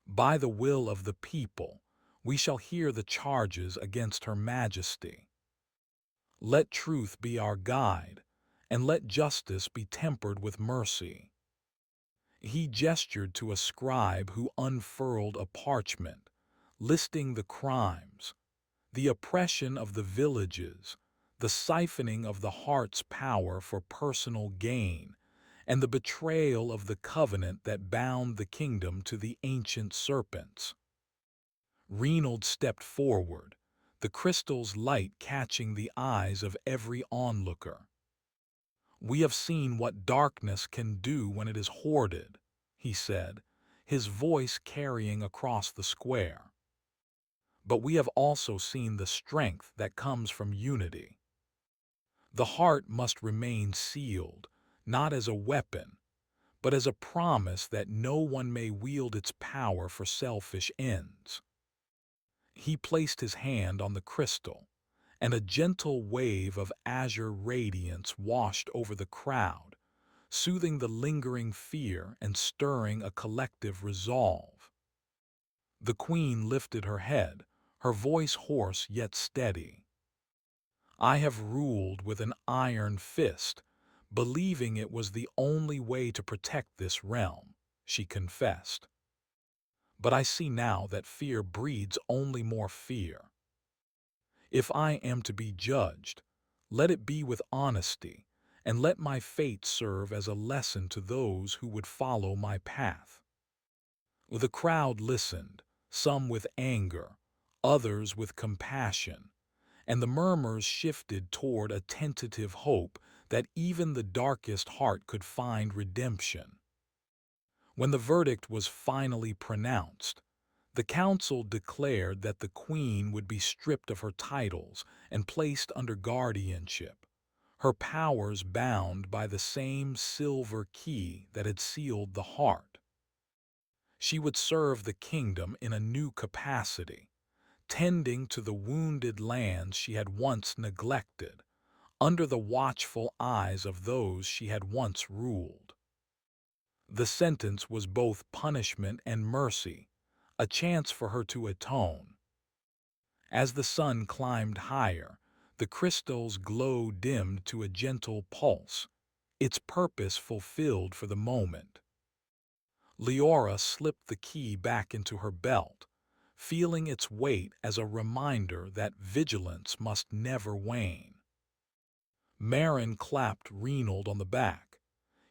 "By the will of the people, we shall hear the charges against Her Majesty. Let truth be our guide, and let justice be tempered with mercy." He gestured to a scribe who unfurled a parchment, listing the crimes, the oppression of the villages, the siphoning of the heart's power for personal gain, and the betrayal of the covenant that bound the kingdom to the ancient serpents. Reynold stepped forward, the crystal's light catching the eyes of every onlooker. "We have seen what darkness can do when it is hoarded," he said, his voice carrying across the square. "But we have also seen the strength that comes from unity. The heart must remain sealed, not as a weapon, but as a promise that no one may wield its power for selfish ends." He placed his hand on the crystal, and a gentle wave of azure radiance washed over the crowd, soothing the lingering fear and stirring a collective resolve. The queen lifted her head, her voice hoarse yet steady. "I have ruled with an iron fist, believing it was the only way to protect this realm," she confessed. "But I see now that fear breeds only more fear. If I am to be judged, let it be with honesty, and let my fate serve as a lesson to those who would follow my path." The crowd listened, some with anger, others with compassion, and the murmurs shifted toward a tentative hope that even the darkest heart could find redemption. When the verdict was finally pronounced, the council declared that the queen would be stripped of her titles and placed under guardianship, her powers bound by the same silver key that had sealed the heart. She would serve the kingdom in a new capacity, tending to the wounded lands she had once neglected, under the watchful eyes of those she had once ruled. The sentence was both punishment and mercy, a chance for her to atone. As the sun climbed higher, the crystal's glow dimmed to a gentle pulse, its purpose fulfilled for the moment. Leora slipped the key back into her belt, feeling its weight as a reminder that vigilance must never wane. Marin clapped Reynold on the back,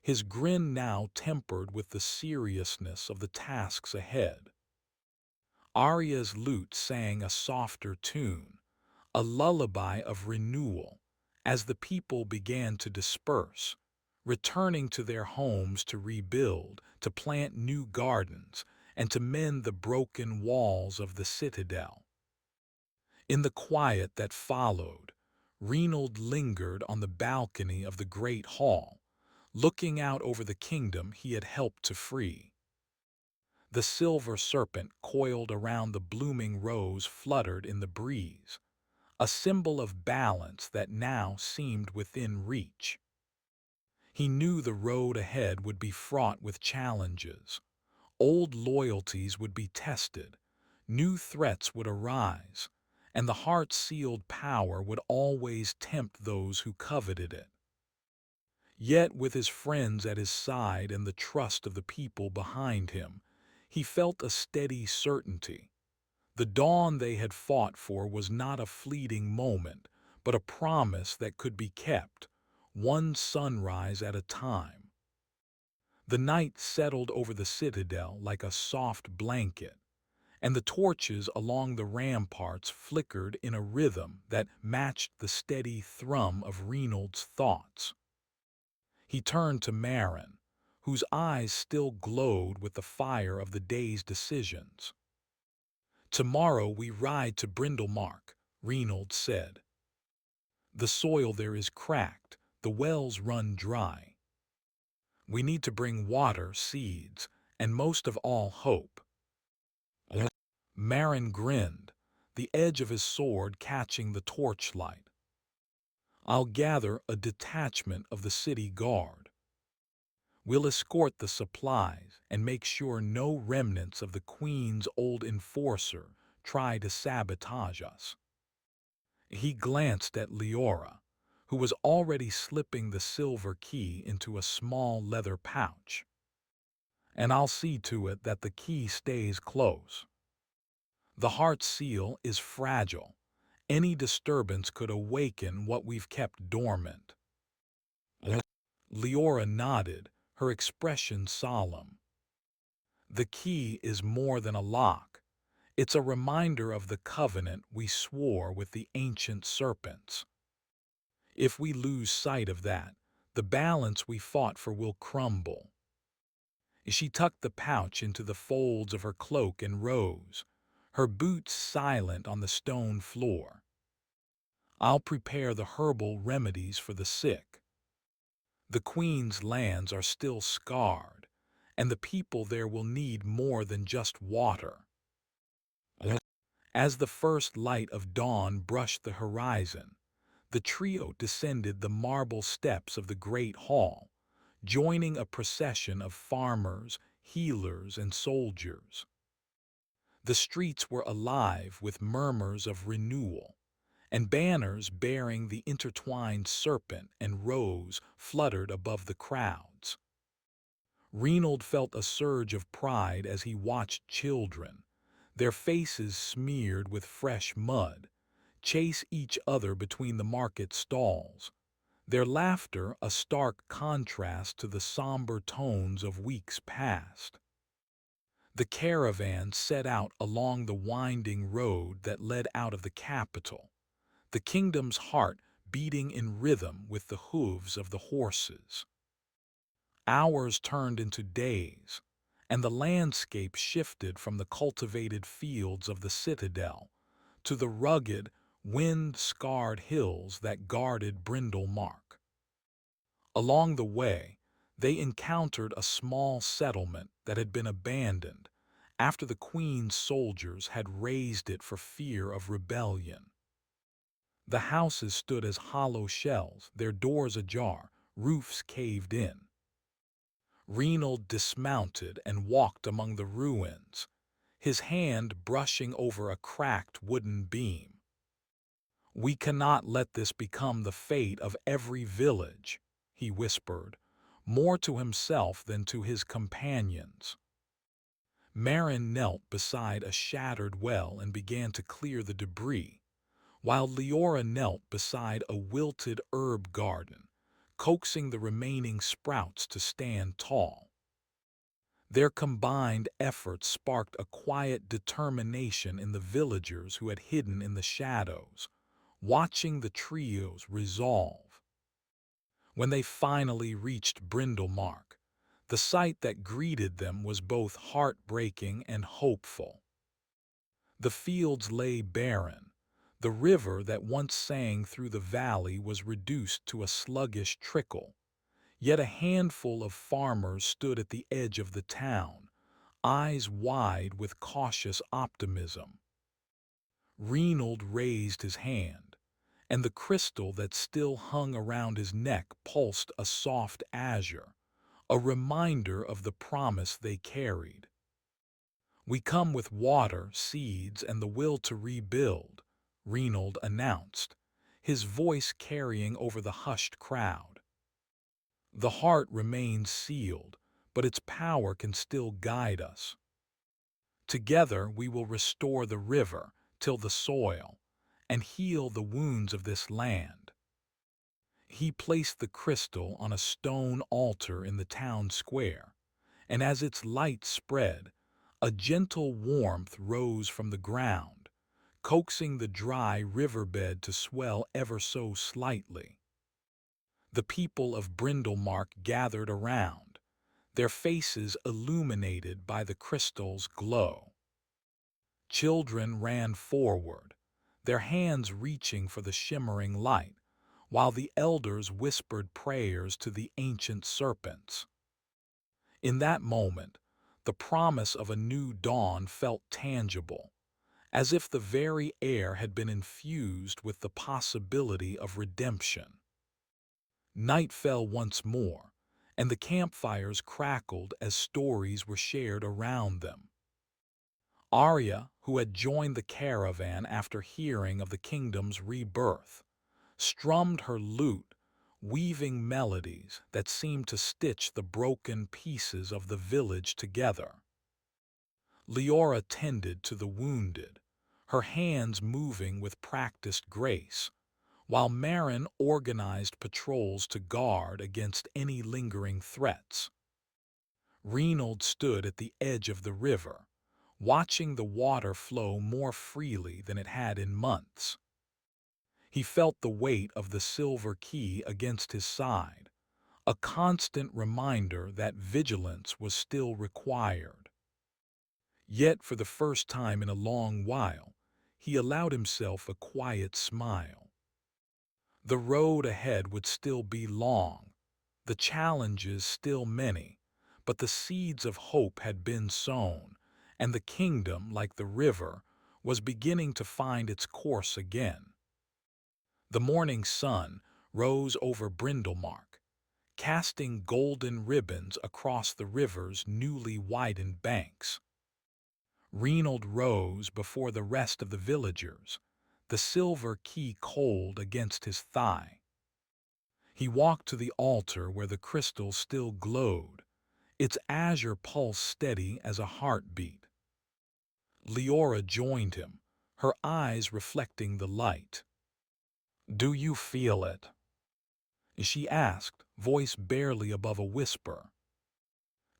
his grin now tempered with the seriousness of the tasks ahead. Arya's lute sang a softer tune, a lullaby of renewal, as the people began to disperse, returning to their homes to rebuild, to plant new gardens, and to mend the broken walls of the citadel. In the quiet that followed, Reynold lingered on the balcony of the great hall, looking out over the kingdom he had helped to free. The silver serpent coiled around the blooming rose fluttered in the breeze, a symbol of balance that now seemed within reach. He knew the road ahead would be fraught with challenges. Old loyalties would be tested, new threats would arise, and the heart-sealed power would always tempt those who coveted it. Yet, with his friends at his side and the trust of the people behind him, he felt a steady certainty. The dawn they had fought for was not a fleeting moment, but a promise that could be kept, one sunrise at a time. The night settled over the citadel like a soft blanket, and the torches along the ramparts flickered in a rhythm that matched the steady thrum of Reynold's thoughts. He turned to Marin, whose eyes still glowed with the fire of the day's decisions. "Tomorrow we ride to Brindlemark," Reynold said. "The soil there is cracked, the wells run dry. We need to bring water, seeds, and most of all hope." Marin grinned, the edge of his sword catching the torchlight. "I'll gather a detachment of the city guard. We'll escort the supplies and make sure no remnants of the Queen's old enforcer try to sabotage us." He glanced at Leora, who was already slipping the silver key into a small leather pouch. "And I'll see to it that the key stays close. The heart seal is fragile. Any disturbance could awaken what we've kept dormant." Leora nodded, her expression solemn. "The key is more than a lock. It's a reminder of the covenant we swore with the ancient serpents. If we lose sight of that, the balance we fought for will crumble." She tucked the pouch into the folds of her cloak and rose, her boots silent on the stone floor. "I'll prepare the herbal remedies for the sick. The Queen's lands are still scarred, and the people there will need more than just water." As the first light of dawn brushed the horizon, the trio descended the marble steps of the great hall, joining a procession of farmers, healers, and soldiers. The streets were alive with murmurs of renewal, and banners bearing the intertwined serpent and rose fluttered above the crowds. Reynold felt a surge of pride as he watched children, their faces smeared with fresh mud, chase each other between the market stalls, their laughter a stark contrast to the somber tones of weeks past. The caravan set out along the winding road that led out of the capital, the kingdom's heart beating in rhythm with the hooves of the horses. Hours turned into days, and the landscape shifted from the cultivated fields of the citadel to the rugged, wind-scarred hills that guarded Brindlemark. Along the way, they encountered a small settlement that had been abandoned after the Queen's soldiers had razed it for fear of rebellion. The houses stood as hollow shells, their doors ajar, roofs caved in. Reynold dismounted and walked among the ruins, his hand brushing over a cracked wooden beam. "We cannot let this become the fate of every village," he whispered, more to himself than to his companions. Marin knelt beside a shattered well and began to clear the debris, while Leora knelt beside a wilted herb garden, coaxing the remaining sprouts to stand tall. Their combined efforts sparked a quiet determination in the villagers who had hidden in the shadows, watching the trio's resolve. When they finally reached Brindlemark, the sight that greeted them was both heartbreaking and hopeful. The fields lay barren. The river that once sang through the valley was reduced to a sluggish trickle. Yet a handful of farmers stood at the edge of the town, eyes wide with cautious optimism. Reynold raised his hand, and the crystal that still hung around his neck pulsed a soft azure, a reminder of the promise they carried. "We come with water, seeds, and the will to rebuild," Reynold announced, his voice carrying over the hushed crowd. "The heart remains sealed, but its power can still guide us. Together we will restore the river, till the soil, and heal the wounds of this land." He placed the crystal on a stone altar in the town square, and as its light spread, a gentle warmth rose from the ground, coaxing the dry riverbed to swell ever so slightly. The people of Brindlemark gathered around, their faces illuminated by the crystal's glow. Children ran forward, their hands reaching for the shimmering light, while the elders whispered prayers to the ancient serpents. In that moment, the promise of a new dawn felt tangible, as if the very air had been infused with the possibility of redemption. Night fell once more, and the campfires crackled as stories were shared around them. Arya, who had joined the caravan after hearing of the kingdom's rebirth, strummed her lute, weaving melodies that seemed to stitch the broken pieces of the village together. Leora tended to the wounded, her hands moving with practiced grace, while Marin organized patrols to guard against any lingering threats. Reynold stood at the edge of the river, watching the water flow more freely than it had in months. He felt the weight of the silver key against his side, a constant reminder that vigilance was still required. Yet for the first time in a long while, he allowed himself a quiet smile. The road ahead would still be long, the challenges still many, but the seeds of hope had been sown, and the kingdom, like the river, was beginning to find its course again. The morning sun rose over Brindlemark, casting golden ribbons across the river's newly widened banks. Reynold rose before the rest of the villagers, the silver key cold against his thigh. He walked to the altar where the crystal still glowed, its azure pulse steady as a heartbeat. Leora joined him, her eyes reflecting the light. "Do you feel it?" she asked, voice barely above a whisper.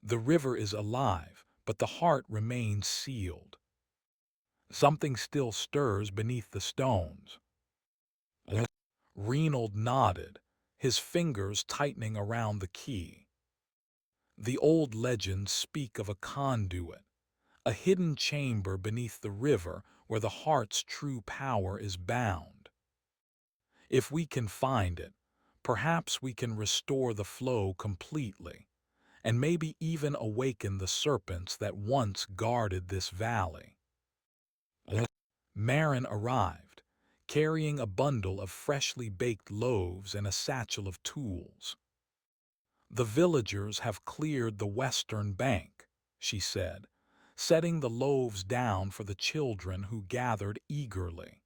"The river is alive, but the heart remains sealed. Something still stirs beneath the stones." Reynold nodded, his fingers tightening around the key. The old legends speak of a conduit, a hidden chamber beneath the river where the heart's true power is bound. If we can find it, perhaps we can restore the flow completely, and maybe even awaken the serpents that once guarded this valley. Marin arrived, carrying a bundle of freshly baked loaves and a satchel of tools. "The villagers have cleared the western bank," she said, setting the loaves down for the children who gathered eagerly.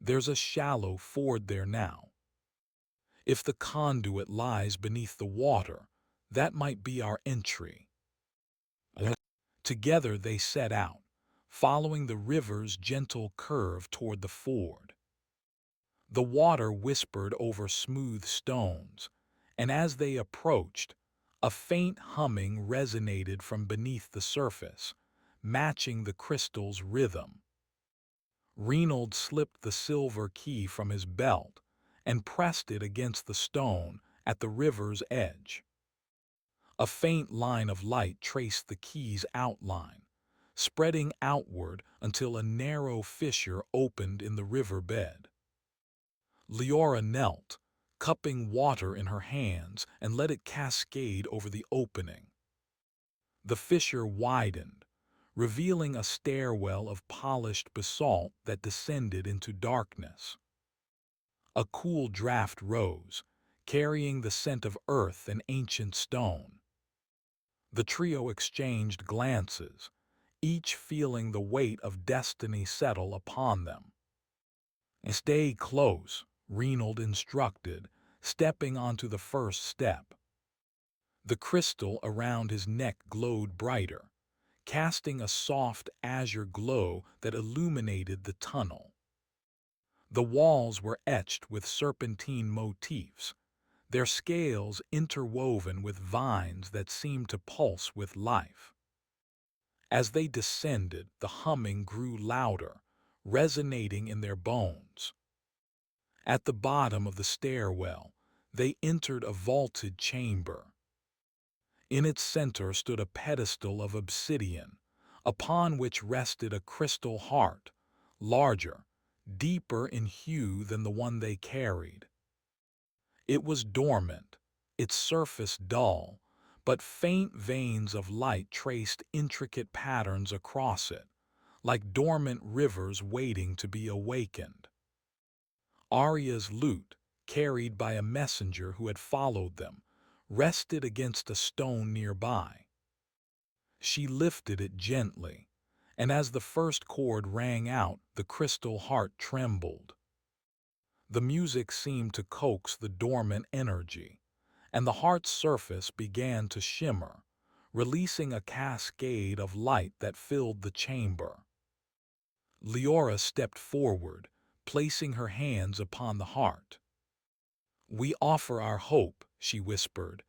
"There's a shallow ford there now. If the conduit lies beneath the water, that might be our entry." Together they set out, following the river's gentle curve toward the ford. The water whispered over smooth stones, and as they approached, A faint humming resonated from beneath the surface, matching the crystal's rhythm. Reynold slipped the silver key from his belt and pressed it against the stone at the river's edge. A faint line of light traced the key's outline, spreading outward until a narrow fissure opened in the riverbed. Leora knelt, cupping water in her hands, and let it cascade over the opening. The fissure widened, revealing a stairwell of polished basalt that descended into darkness. A cool draft rose, carrying the scent of earth and ancient stone. The trio exchanged glances, each feeling the weight of destiny settle upon them. "Stay close," Reynold instructed, stepping onto the first step. The crystal around his neck glowed brighter, casting a soft azure glow that illuminated the tunnel. The walls were etched with serpentine motifs, their scales interwoven with vines that seemed to pulse with life. As they descended, the humming grew louder, resonating in their bones. At the bottom of the stairwell, they entered a vaulted chamber. In its center stood a pedestal of obsidian, upon which rested a crystal heart, larger, deeper in hue than the one they carried. It was dormant, its surface dull, but faint veins of light traced intricate patterns across it, like dormant rivers waiting to be awakened. Arya's lute, carried by a messenger who had followed them, rested against a stone nearby. She lifted it gently, and as the first chord rang out, the crystal heart trembled. The music seemed to coax the dormant energy, and the heart's surface began to shimmer, releasing a cascade of light that filled the chamber. Leora stepped forward, placing her hands upon the heart. "We offer our hope," she whispered,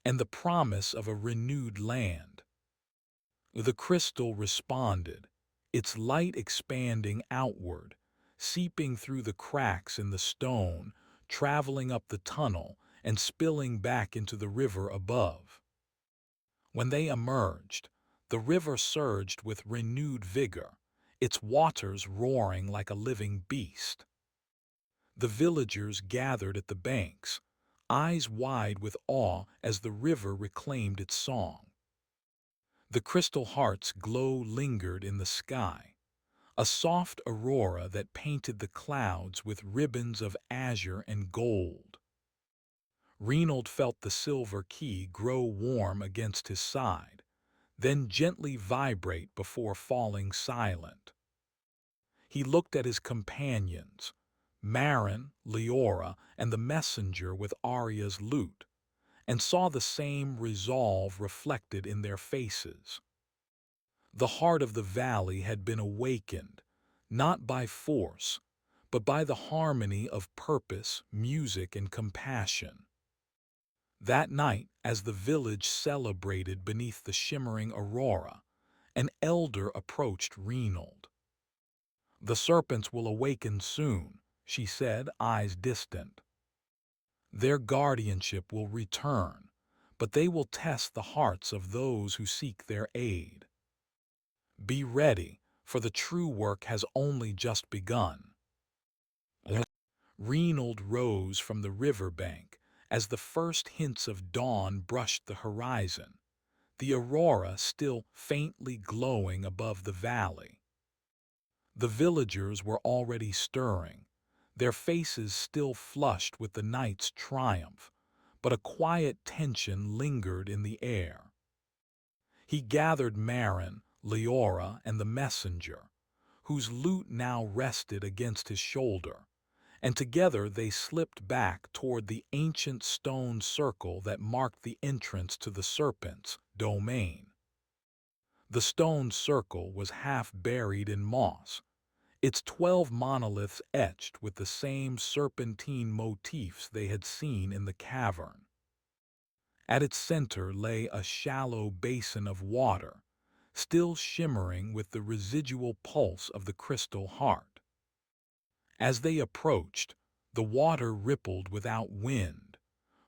"and the promise of a renewed land." The crystal responded, its light expanding outward, seeping through the cracks in the stone, traveling up the tunnel, and spilling back into the river above. When they emerged, the river surged with renewed vigor, its waters roaring like a living beast. The villagers gathered at the banks, eyes wide with awe as the river reclaimed its song. The crystal heart's glow lingered in the sky, a soft aurora that painted the clouds with ribbons of azure and gold. Reynold felt the silver key grow warm against his side, then gently vibrate before falling silent. He looked at his companions, Marin, Leora, and the messenger with Arya's lute, and saw the same resolve reflected in their faces. The heart of the valley had been awakened, not by force, but by the harmony of purpose, music, and compassion. That night, as the village celebrated beneath the shimmering aurora, an elder approached Reynold. "The serpents will awaken soon," she said, eyes distant. "Their guardianship will return, but they will test the hearts of those who seek their aid. Be ready, for the true work has only just begun." Reynold rose from the riverbank as the first hints of dawn brushed the horizon, the aurora still faintly glowing above the valley. The villagers were already stirring, their faces still flushed with the night's triumph, but a quiet tension lingered in the air. He gathered Marin, Leora, and the messenger, whose lute now rested against his shoulder, and together they slipped back toward the ancient stone circle that marked the entrance to the serpent's domain. The stone circle was half buried in moss, its 12 monoliths etched with the same serpentine motifs they had seen in the cavern. At its center lay a shallow basin of water, still shimmering with the residual pulse of the crystal heart. As they approached, the water rippled without wind,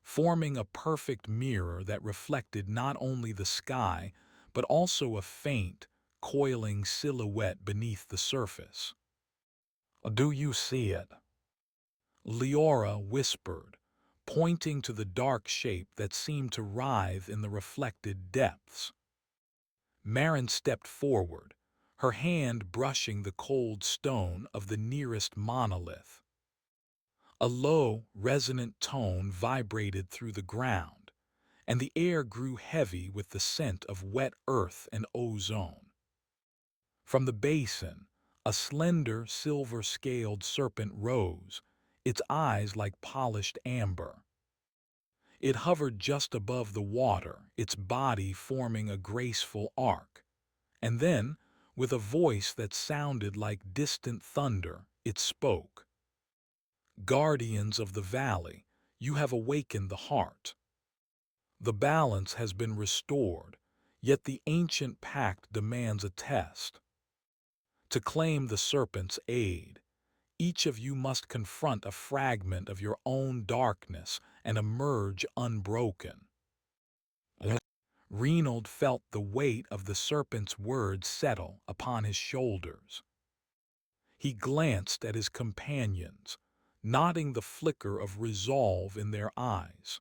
forming a perfect mirror that reflected not only the sky, but also a faint, coiling silhouette beneath the surface. "Do you see it?" Leora whispered, pointing to the dark shape that seemed to writhe in the reflected depths. Marin stepped forward, her hand brushing the cold stone of the nearest monolith. A low, resonant tone vibrated through the ground, and the air grew heavy with the scent of wet earth and ozone. From the basin, a slender, silver-scaled serpent rose, its eyes like polished amber. It hovered just above the water, its body forming a graceful arc. And then, with a voice that sounded like distant thunder, it spoke. "Guardians of the valley, you have awakened the heart. The balance has been restored, yet the ancient pact demands a test. To claim the serpent's aid, each of you must confront a fragment of your own darkness and emerge unbroken." Reynold felt the weight of the serpent's words settle upon his shoulders. He glanced at his companions, noting the flicker of resolve in their eyes.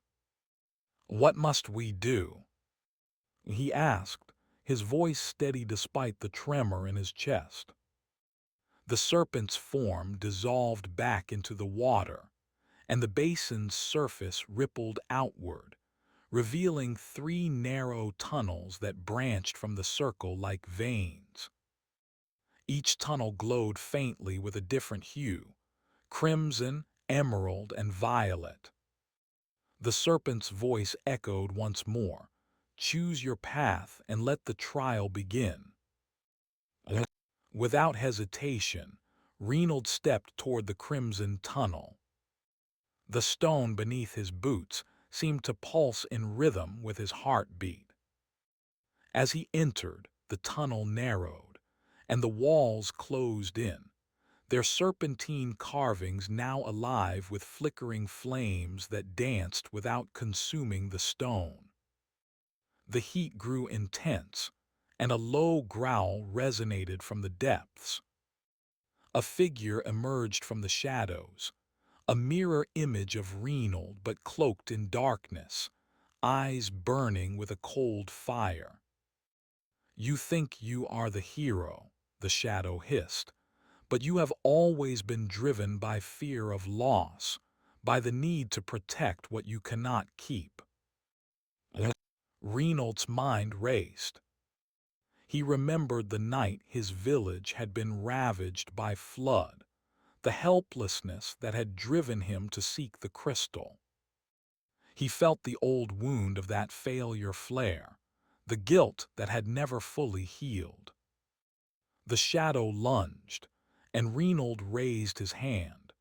"What must we do?" he asked, his voice steady despite the tremor in his chest. The serpent's form dissolved back into the water, and the basin's surface rippled outward, revealing 3 narrow tunnels that branched from the circle like veins. Each tunnel glowed faintly with a different hue: crimson, emerald, and violet. The serpent's voice echoed once more, "Choose your path and let the trial begin." Without hesitation, Reynold stepped toward the crimson tunnel. The stone beneath his boots seemed to pulse in rhythm with his heartbeat. As he entered, the tunnel narrowed, and the walls closed in, their serpentine carvings now alive with flickering flames that danced without consuming the stone. The heat grew intense, and a low growl resonated from the depths. A figure emerged from the shadows, a mirror image of Reynold but cloaked in darkness, eyes burning with a cold fire. "You think you are the hero," the shadow hissed, "but you have always been driven by fear of loss, by the need to protect what you cannot keep." Reynold's mind raced. He remembered the night his village had been ravaged by flood, the helplessness that had driven him to seek the crystal. He felt the old wound of that failure flare, the guilt that had never fully healed. The shadow lunged, and Reynold raised his hand,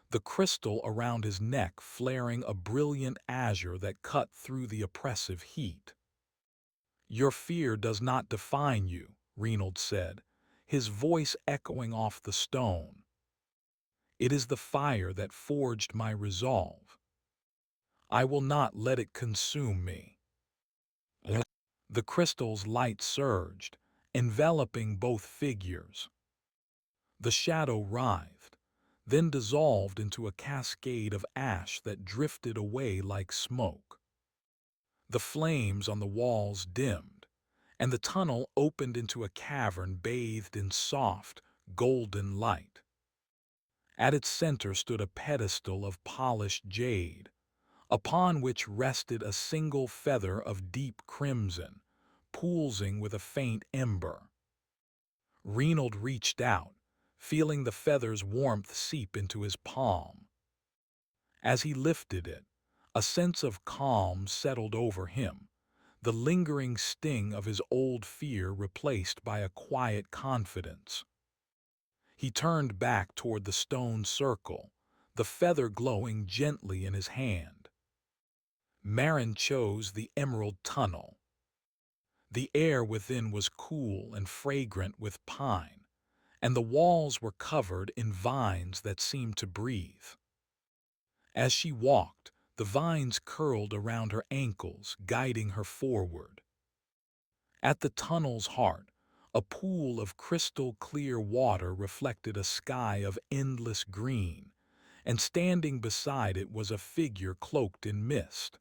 the crystal around his neck flaring a brilliant azure that cut through the oppressive heat. "Your fear does not define you," Reynold said, his voice echoing off the stone. "It is the fire that forged my resolve. I will not let it consume me." The crystal's light surged, enveloping both figures. The shadow writhed, then dissolved into a cascade of ash that drifted away like smoke. The flames on the walls dimmed, and the tunnel opened into a cavern bathed in soft, golden light. At its center stood a pedestal of polished jade, upon which rested a single feather of deep crimson, pulsing with a faint ember. Reynold reached out, feeling the feather's warmth seep into his palm. As he lifted it, a sense of calm settled over him, the lingering sting of his old fear replaced by a quiet confidence. He turned back toward the stone circle, the feather glowing gently in his hand. Marin chose the Emerald Tunnel. The air within was cool and fragrant with pine, and the walls were covered in vines that seemed to breathe. As she walked, the vines curled around her ankles, guiding her forward. At the tunnel's heart, a pool of crystal clear water reflected a sky of endless green, and standing beside it was a figure cloaked in mist,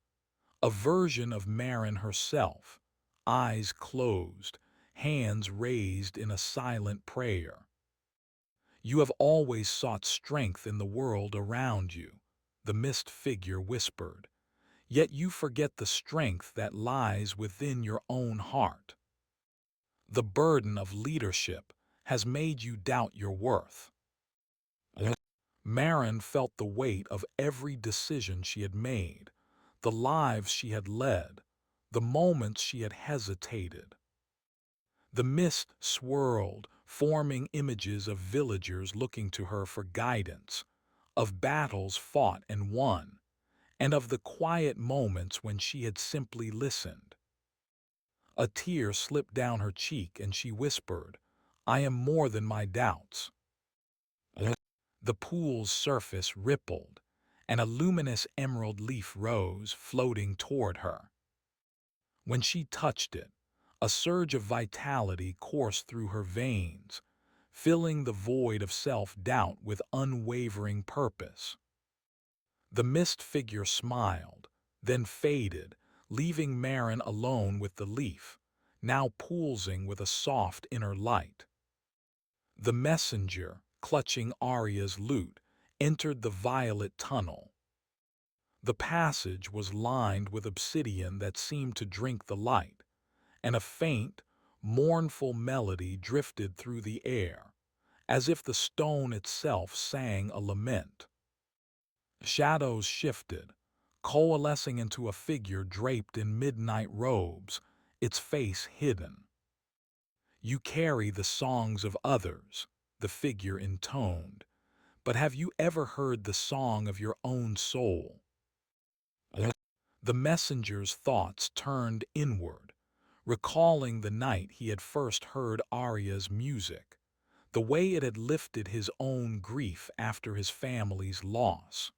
a version of Marin herself, eyes closed, hands raised in a silent prayer. "You have always sought strength in the world around you," the mist figure whispered, "yet you forget the strength that lies within your own heart. The burden of leadership has made you doubt your worth." Marin felt the weight of every decision she had made, the lives she had led, the moments she had hesitated. The mist swirled, forming images of villagers looking to her for guidance, of battles fought and won, and of the quiet moments when she had simply listened. A tear slipped down her cheek and she whispered, "I am more than my doubts." The pool's surface rippled, and a luminous emerald leaf rose, floating toward her. When she touched it, a surge of vitality coursed through her veins, filling the void of self-doubt with unwavering purpose. The mist figure smiled, then faded, leaving Marin alone with the leaf, now pulsing with a soft inner light. The messenger, clutching Arya's lute, entered the violet tunnel. The passage was lined with obsidian that seemed to drink the light, and a faint, mournful melody drifted through the air, as if the stone itself sang a lament. Shadows shifted, coalescing into a figure draped in midnight robes, its face hidden. "You carry the songs of others," the figure intoned, "but have you ever heard the song of your own soul?" The messenger's thoughts turned inward, recalling the night he had first heard Arya's music, the way it had lifted his own grief after his family's loss.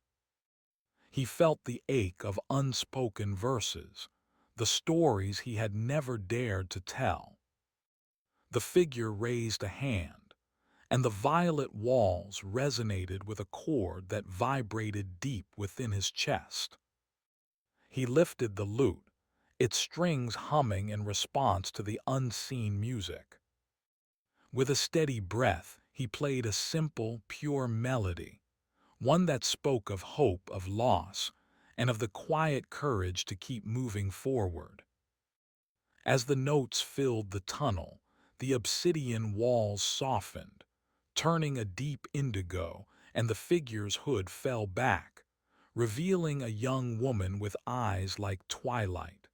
He felt the ache of unspoken verses, the stories he had never dared to tell. The figure raised a hand, and the violet walls resonated with a chord that vibrated deep within his chest. He lifted the lute, its strings humming in response to the unseen music. With a steady breath, he played a simple, pure melody, one that spoke of hope of loss and of the quiet courage to keep moving forward. As the notes filled the tunnel, the obsidian walls softened, turning a deep indigo, and the figure's hood fell back, revealing a young woman with eyes like twilight.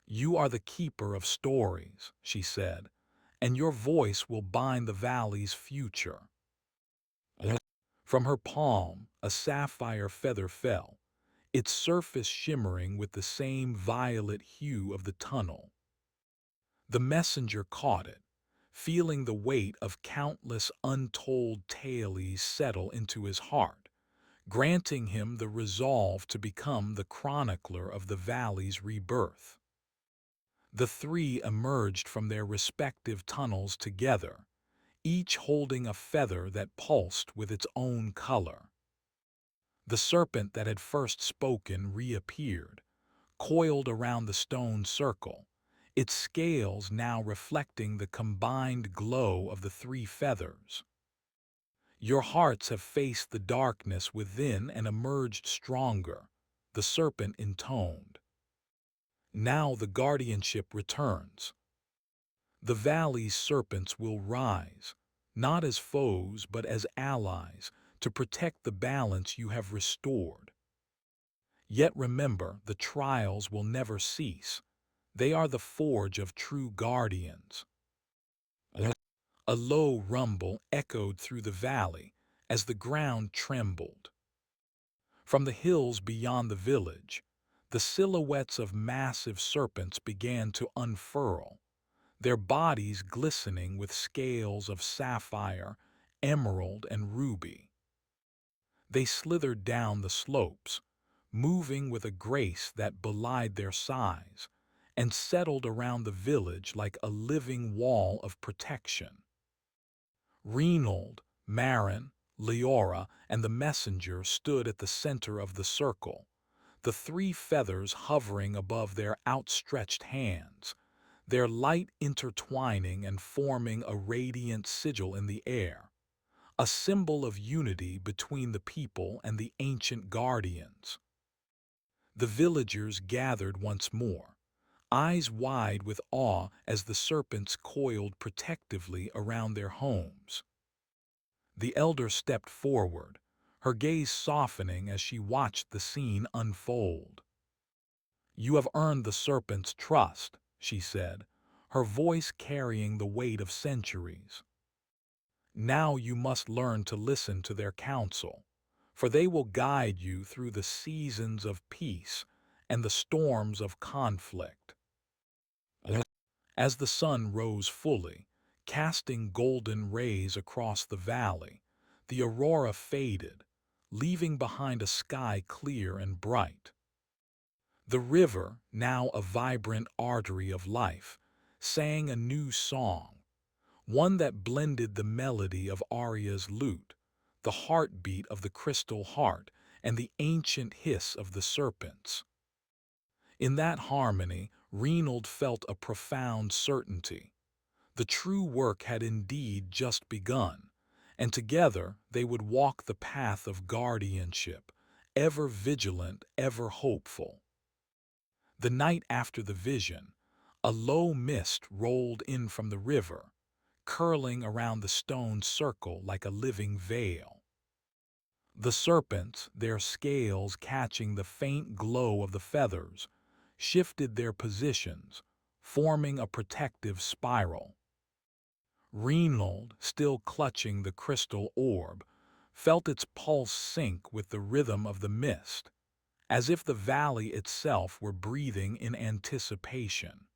"You are the keeper of stories," she said, "and your voice will bind the valley's future." From her palm, a sapphire feather fell, its surface shimmering with the same violet hue of the tunnel. The messenger caught it, feeling the weight of countless untold tales settle into his heart, granting him the resolve to become the chronicler of the valley's rebirth. The three emerged from their respective tunnels together, each holding a feather that pulsed with its own color. The serpent that had first spoken reappeared, coiled around the stone circle, its scales now reflecting the combined glow of the three feathers. "Your hearts have faced the darkness within and emerged stronger," the serpent intoned. "Now the guardianship returns. The valley's serpents will rise, not as foes but as allies, to protect the balance you have restored. Yet remember, the trials will never cease. They are the forge of true guardians." A low rumble echoed through the valley as the ground trembled. From the hills beyond the village, The silhouettes of massive serpents began to unfurl, their bodies glistening with scales of sapphire, emerald, and ruby. They slithered down the slopes, moving with a grace that belied their size, and settled around the village like a living wall of protection. Reynold, Marin, Leora, and the messenger stood at the center of the circle, the three feathers hovering above their outstretched hands, their light intertwining and forming a radiant sigil in the air, a symbol of unity between the people and the ancient guardians. The villagers gathered once more, eyes wide with awe as the serpents coiled protectively around their homes. The elder stepped forward, her gaze softening as she watched the scene unfold. "You have earned the serpent's trust," she said, her voice carrying the weight of centuries. "Now you must learn to listen to their counsel, for they will guide you through the seasons of peace and the storms of conflict." As the sun rose fully, casting golden rays across the valley, the aurora faded, leaving behind a sky clear and bright. The river, now a vibrant artery of life, sang a new song, one that blended the melody of Arya's lute, the heartbeat of the crystal heart, and the ancient hiss of the serpents. In that harmony, Reynold felt a profound certainty. The true work had indeed just begun, and together they would walk the path of guardianship, ever vigilant, ever hopeful. The night after the vision, a low mist rolled in from the river, curling around the stone circle like a living veil. The serpents, their scales catching the faint glow of the feathers, shifted their positions, forming a protective spiral. Reynold, still clutching the crystal orb, felt its pulse sync with the rhythm of the mist, as if the valley itself were breathing in anticipation.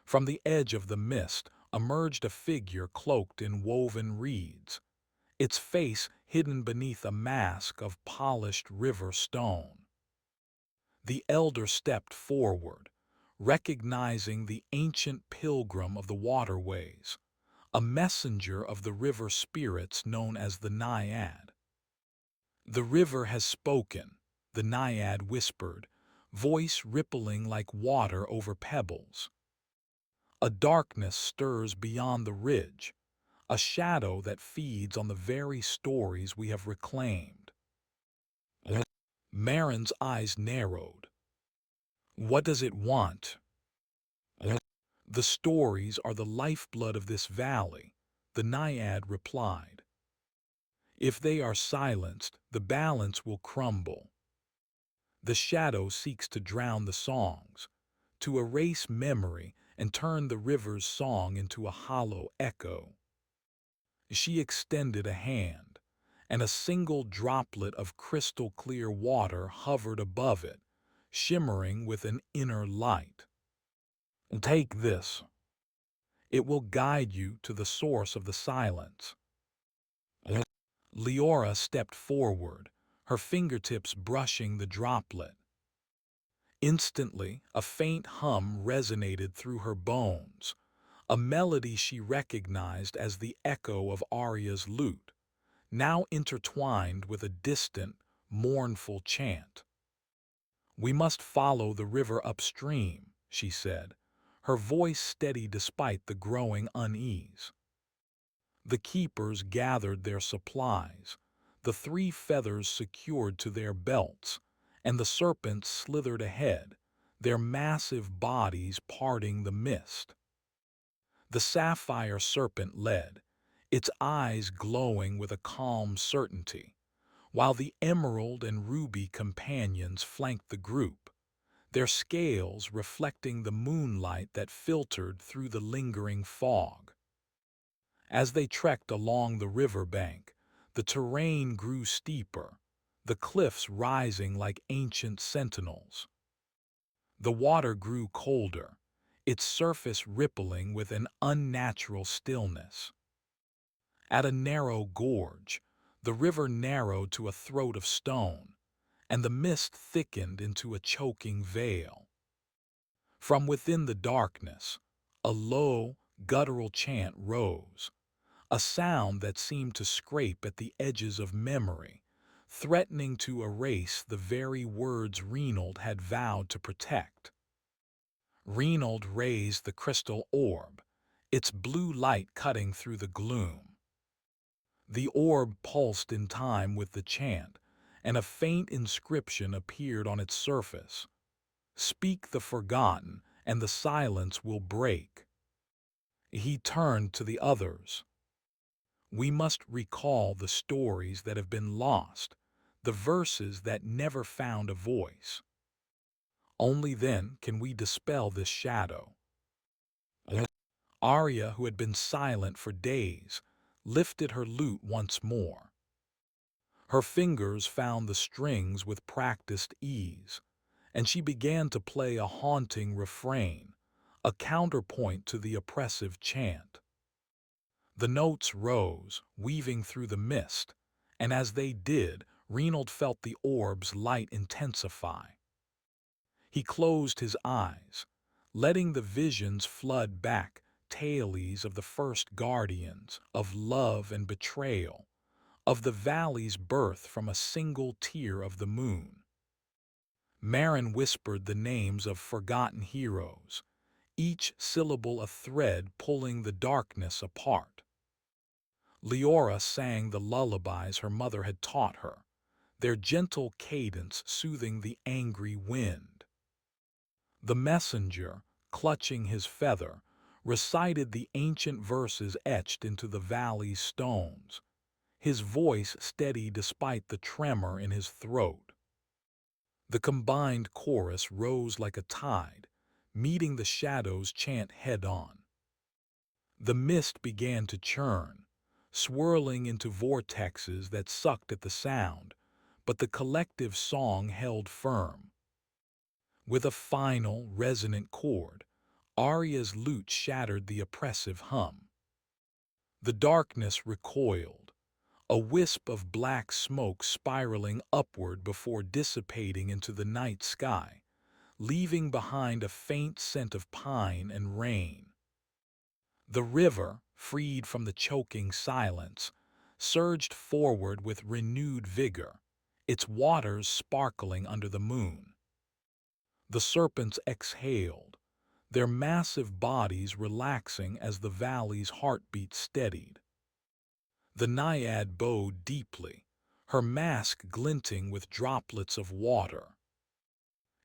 From the edge of the mist emerged a figure cloaked in woven reeds, its face hidden beneath a mask of polished river stone. The elder stepped forward, recognizing the ancient pilgrim of the waterways, a messenger of the river spirits known as the Naiad. "The river has spoken," the Naiad whispered, voice rippling like water over pebbles. "A darkness stirs beyond the ridge, a shadow that feeds on the very stories we have reclaimed." Marin's eyes narrowed. "What does it want?" "The stories are the lifeblood of this valley," the Naiad replied. "If they are silenced, the balance will crumble. The shadow seeks to drown the songs, to erase memory and turn the river's song into a hollow echo." She extended a hand, and a single droplet of crystal-clear water hovered above it, shimmering with an inner light. "Take this. It will guide you to the source of the silence." Leora stepped forward, her fingertips brushing the droplet. Instantly, a faint hum resonated through her bones, a melody she recognized as the echo of Arya's lute, now intertwined with a distant, mournful chant. "We must follow the river upstream," she said, her voice steady despite the growing unease. The keepers gathered their supplies, the three feathers secured to their belts, and the serpents slithered ahead, their massive bodies parting the mist. The sapphire serpent led, its eyes glowing with a calm certainty, while the emerald and ruby companions flanked the group, their scales reflecting the moonlight that filtered through the lingering fog. As they trekked along the river bank, the terrain grew steeper, the cliffs rising like ancient sentinels. The water grew colder, its surface rippling with an unnatural stillness. At a narrow gorge, the river narrowed to a throat of stone, and the mist thickened into a choking veil. From within the darkness, a low, guttural chant rose, a sound that seemed to scrape at the edges of memory, threatening to erase the very words Reynold had vowed to protect. Reynold raised the crystal orb, its blue light cutting through the gloom. The orb pulsed in time with the chant, and a faint inscription appeared on its surface. "Speak the forgotten, and the silence will break." He turned to the others. "We must recall the stories that have been lost, the verses that never found a voice. Only then can we dispel this shadow." Arya, who had been silent for days, lifted her lute once more. Her fingers found the strings with practiced ease, and she began to play a haunting refrain, a counterpoint to the oppressive chant. The notes rose, weaving through the mist, and as they did, Reynold felt the orb's light intensify. He closed his eyes, letting the visions flood back, tales of the first guardians, of love and betrayal, of the valley's birth from a single tear of the moon. Marin whispered the names of forgotten heroes, each syllable a thread pulling the darkness apart. Leora sang the lullabies her mother had taught her, their gentle cadence soothing the angry wind. The messenger, clutching his feather, recited the ancient verses etched into the valley's stones, his voice steady despite the tremor in his throat. The combined chorus rose like a tide, meeting the shadow's chant head-on. The mist began to churn, swirling into vortexes that sucked at the sound, but the collective song held firm. With a final, resonant chord, Arya's lute shattered the oppressive hum. The darkness recoiled, a wisp of black smoke spiraling upward before dissipating into the night sky, leaving behind a faint scent of pine and rain. The river, freed from the choking silence, surged forward with renewed vigor, its waters sparkling under the moon. The serpents exhaled, their massive bodies relaxing as the valley's heartbeat steadied. The naiad bowed deeply, her mask glinting with droplets of water.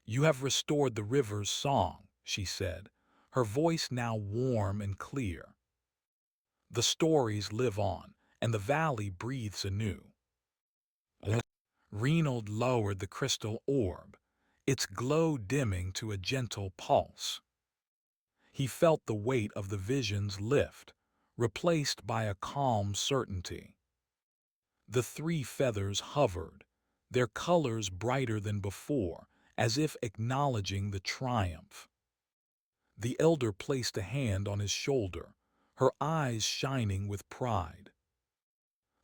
"You have restored the river's song," she said, her voice now warm and clear. "The stories live on, and the valley breathes anew." Reynold lowered the crystal orb, its glow dimming to a gentle pulse. He felt the weight of the visions lift, replaced by a calm certainty. The three feathers hovered, their colors brighter than before, as if acknowledging the triumph. The elder placed a hand on his shoulder, her eyes shining with pride.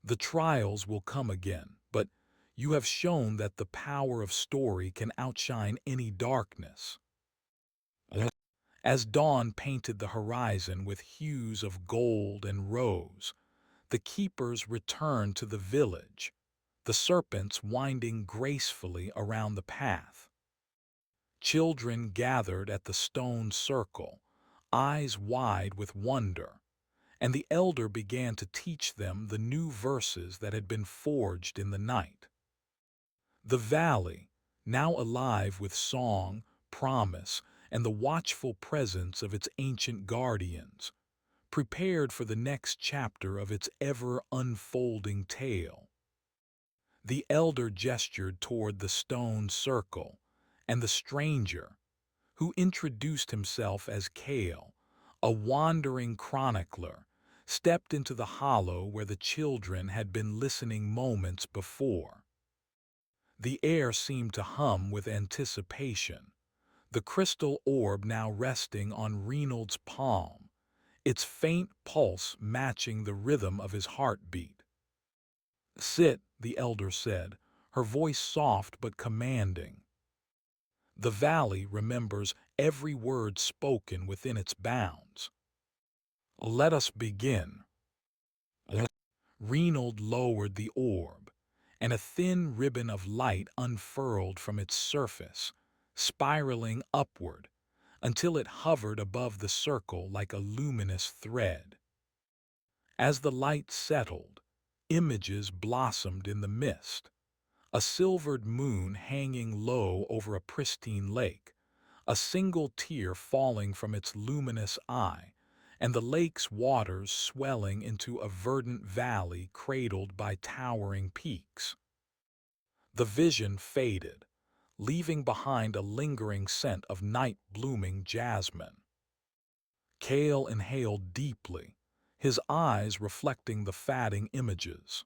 "The trials will come again, but you have shown that the power of story can outshine any darkness." As dawn painted the horizon with hues of gold and rose, the keepers returned to the village, the serpents winding gracefully around the path. Children gathered at the stone circle, eyes wide with wonder, and the elder began to teach them the new verses that had been forged in the night. The valley, now alive with song, promise, and the watchful presence of its ancient guardians, prepared for the next chapter of its ever-unfolding tale. The elder gestured toward the stone circle, and the stranger, who introduced himself as Kale, a wandering chronicler, stepped into the hollow where the children had been listening moments before. The air seemed to hum with anticipation, the crystal orb now resting on Reynolds' palm, its faint pulse matching the rhythm of his heartbeat. "Sit," the elder said, her voice soft but commanding. The valley remembers every word spoken within its bounds. "Let us begin." Reynold lowered the orb, and a thin ribbon of light unfurled from its surface, spiraling upward until it hovered above the circle like a luminous thread. As the light settled, images blossomed in the mist, a silvered moon hanging low over a pristine lake, a single tear falling from its luminous eye, and the lake's waters swelling into a verdant valley cradled by towering peaks. The vision faded, leaving behind a lingering scent of night-blooming jasmine. Cale inhaled deeply, his eyes reflecting the fading images.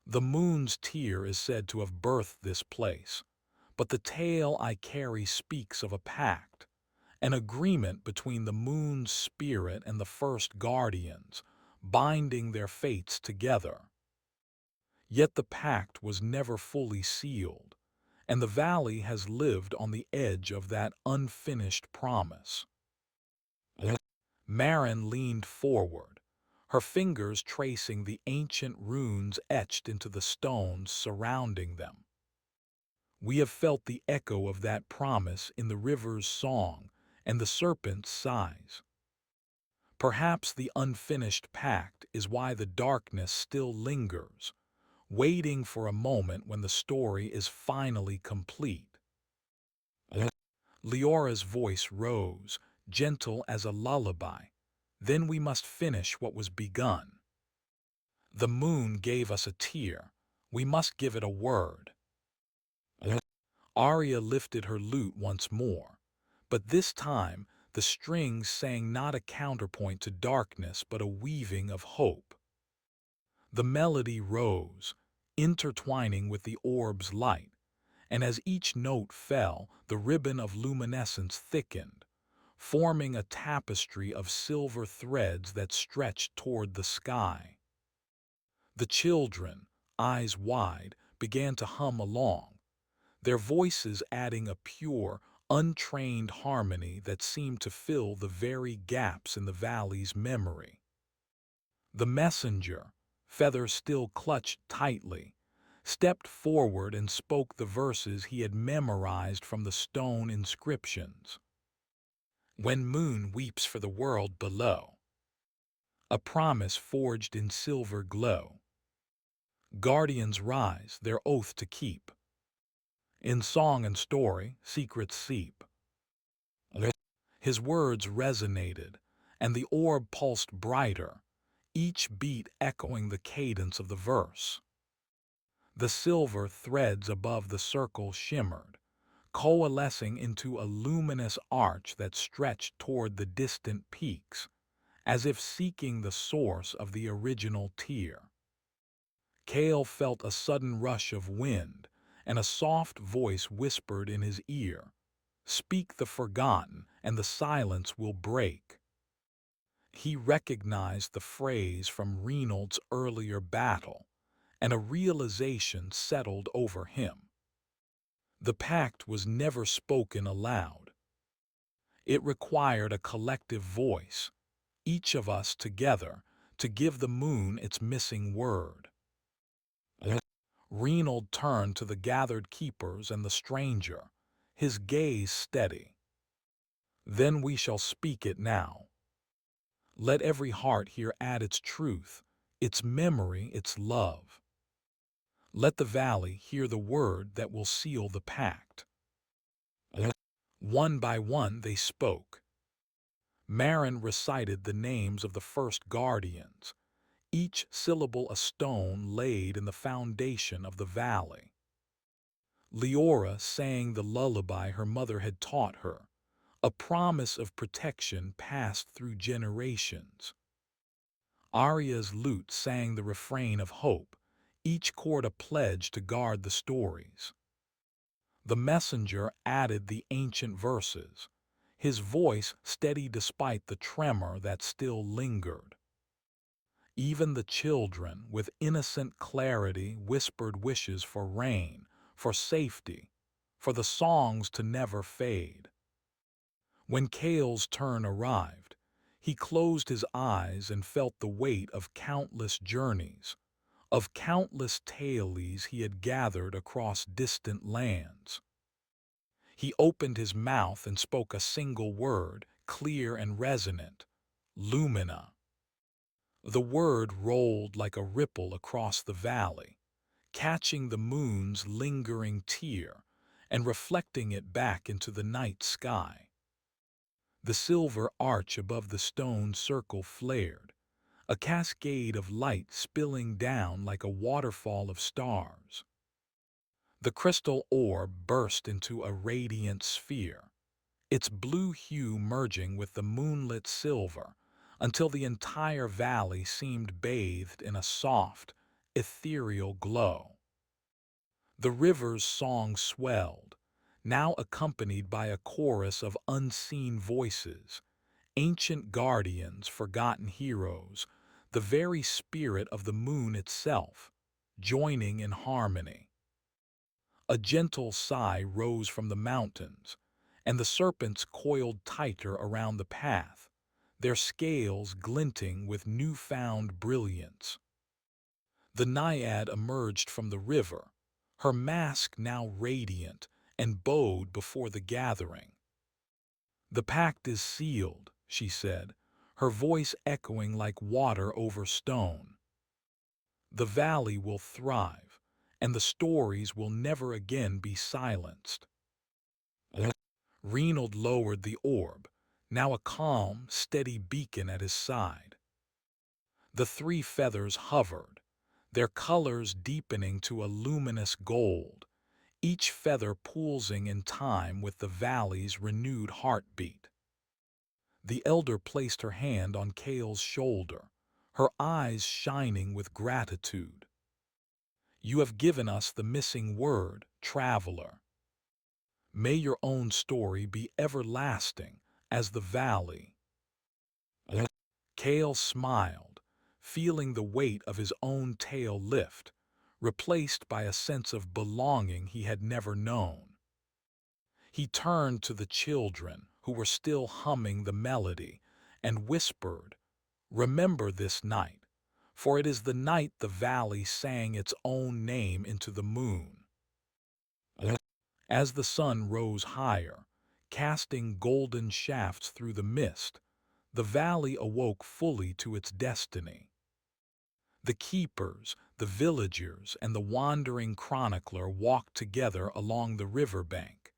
The moon's tear is said to have birthed this place, but the tale I carry speaks of a pact, an agreement between the moon's spirit and the first guardians, binding their fates together. Yet the pact was never fully sealed, and the valley has lived on the edge of that unfinished promise. Marin leaned forward, her fingers tracing the ancient runes etched into the stones surrounding them. "We have felt the echo of that promise in the river's song and the serpent's sighs. Perhaps the unfinished pact is why the darkness still lingers, waiting for a moment when the story is finally complete." Leora's voice rose, gentle as a lullaby. "Then we must finish what was begun. The moon gave us a tear. We must give it a word." Arya lifted her lute once more, but this time the strings sang not a counterpoint to darkness but a weaving of hope. The melody rose, intertwining with the orb's light, and as each note fell, the ribbon of luminescence thickened, forming a tapestry of silver threads that stretched toward the sky. The children, eyes wide, began to hum along, their voices adding a pure, untrained harmony that seemed to fill the very gaps in the valley's memory. The messenger, feather still clutched tightly, stepped forward and spoke the verses he had memorized from the stone inscriptions. "When moon weeps for the world below, a promise forged in silver glow. Guardians rise, their oath to keep. In song and story, secrets seep." His words resonated, and the orb pulsed brighter, each beat echoing the cadence of the verse. The silver threads above the circle shimmered, coalescing into a luminous arch that stretched toward the distant peaks, as if seeking the source of the original tear. Cale felt a sudden rush of wind, and a soft voice whispered in his ear, "Speak the forgotten, and the silence will break." He recognized the phrase from Reynolds' earlier battle, and a realization settled over him. The pact was never spoken aloud. It required a collective voice, each of us together, to give the moon its missing word. Reynold turned to the gathered keepers and the stranger, his gaze steady. "Then we shall speak it now. Let every heart here add its truth, its memory, its love. Let the valley hear the word that will seal the pact." One by one they spoke. Marin recited the names of the first guardians, each syllable a stone laid in the foundation of the valley. Leora sang the lullaby her mother had taught her, a promise of protection passed through generations. Arya's lute sang the refrain of hope, each chord a pledge to guard the stories. The messenger added the ancient verses, his voice steady despite the tremor that still lingered. Even the children, with innocent clarity, whispered wishes for rain, for safety, for the songs to never fade. When Cale's turn arrived, he closed his eyes and felt the weight of countless journeys, of countless tales he had gathered across distant lands. He opened his mouth and spoke a single word, clear and resonant: Lumina. The word rolled like a ripple across the valley, catching the moon's lingering tear and reflecting it back into the night sky. The silver arch above the stone circle flared, a cascade of light spilling down like a waterfall of stars. The crystal orb burst into a radiant sphere, its blue hue merging with the moonlit silver until the entire valley seemed bathed in a soft, ethereal glow. The river's song swelled, now accompanied by a chorus of unseen voices, ancient guardians, forgotten heroes, the very spirit of the moon itself, joining in harmony. A gentle sigh rose from the mountains, and the serpents coiled tighter around the path, their scales glinting with newfound brilliance. The naiad emerged from the river, her mask now radiant, and bowed before the gathering. "The pact is sealed," she said, her voice echoing like water over stone. "The valley will thrive, and the stories will never again be silenced." Reynold lowered the orb, now a calm, steady beacon at his side. The three feathers hovered, their colors deepening to a luminous gold, each feather pulsing in time with the valley's renewed heartbeat. The elder placed her hand on Cale's shoulder, her eyes shining with gratitude. "You have given us the missing word, traveler. May your own story be everlasting as the valley." Cale smiled, feeling the weight of his own tale lift, replaced by a sense of belonging he had never known. He turned to the children, who were still humming the melody, and whispered, "Remember this night, for it is the night the valley sang its own name into the moon." As the sun rose higher, casting golden shafts through the mist, the valley awoke fully to its destiny. The keepers, the villagers, and the wandering chronicler walked together along the riverbank,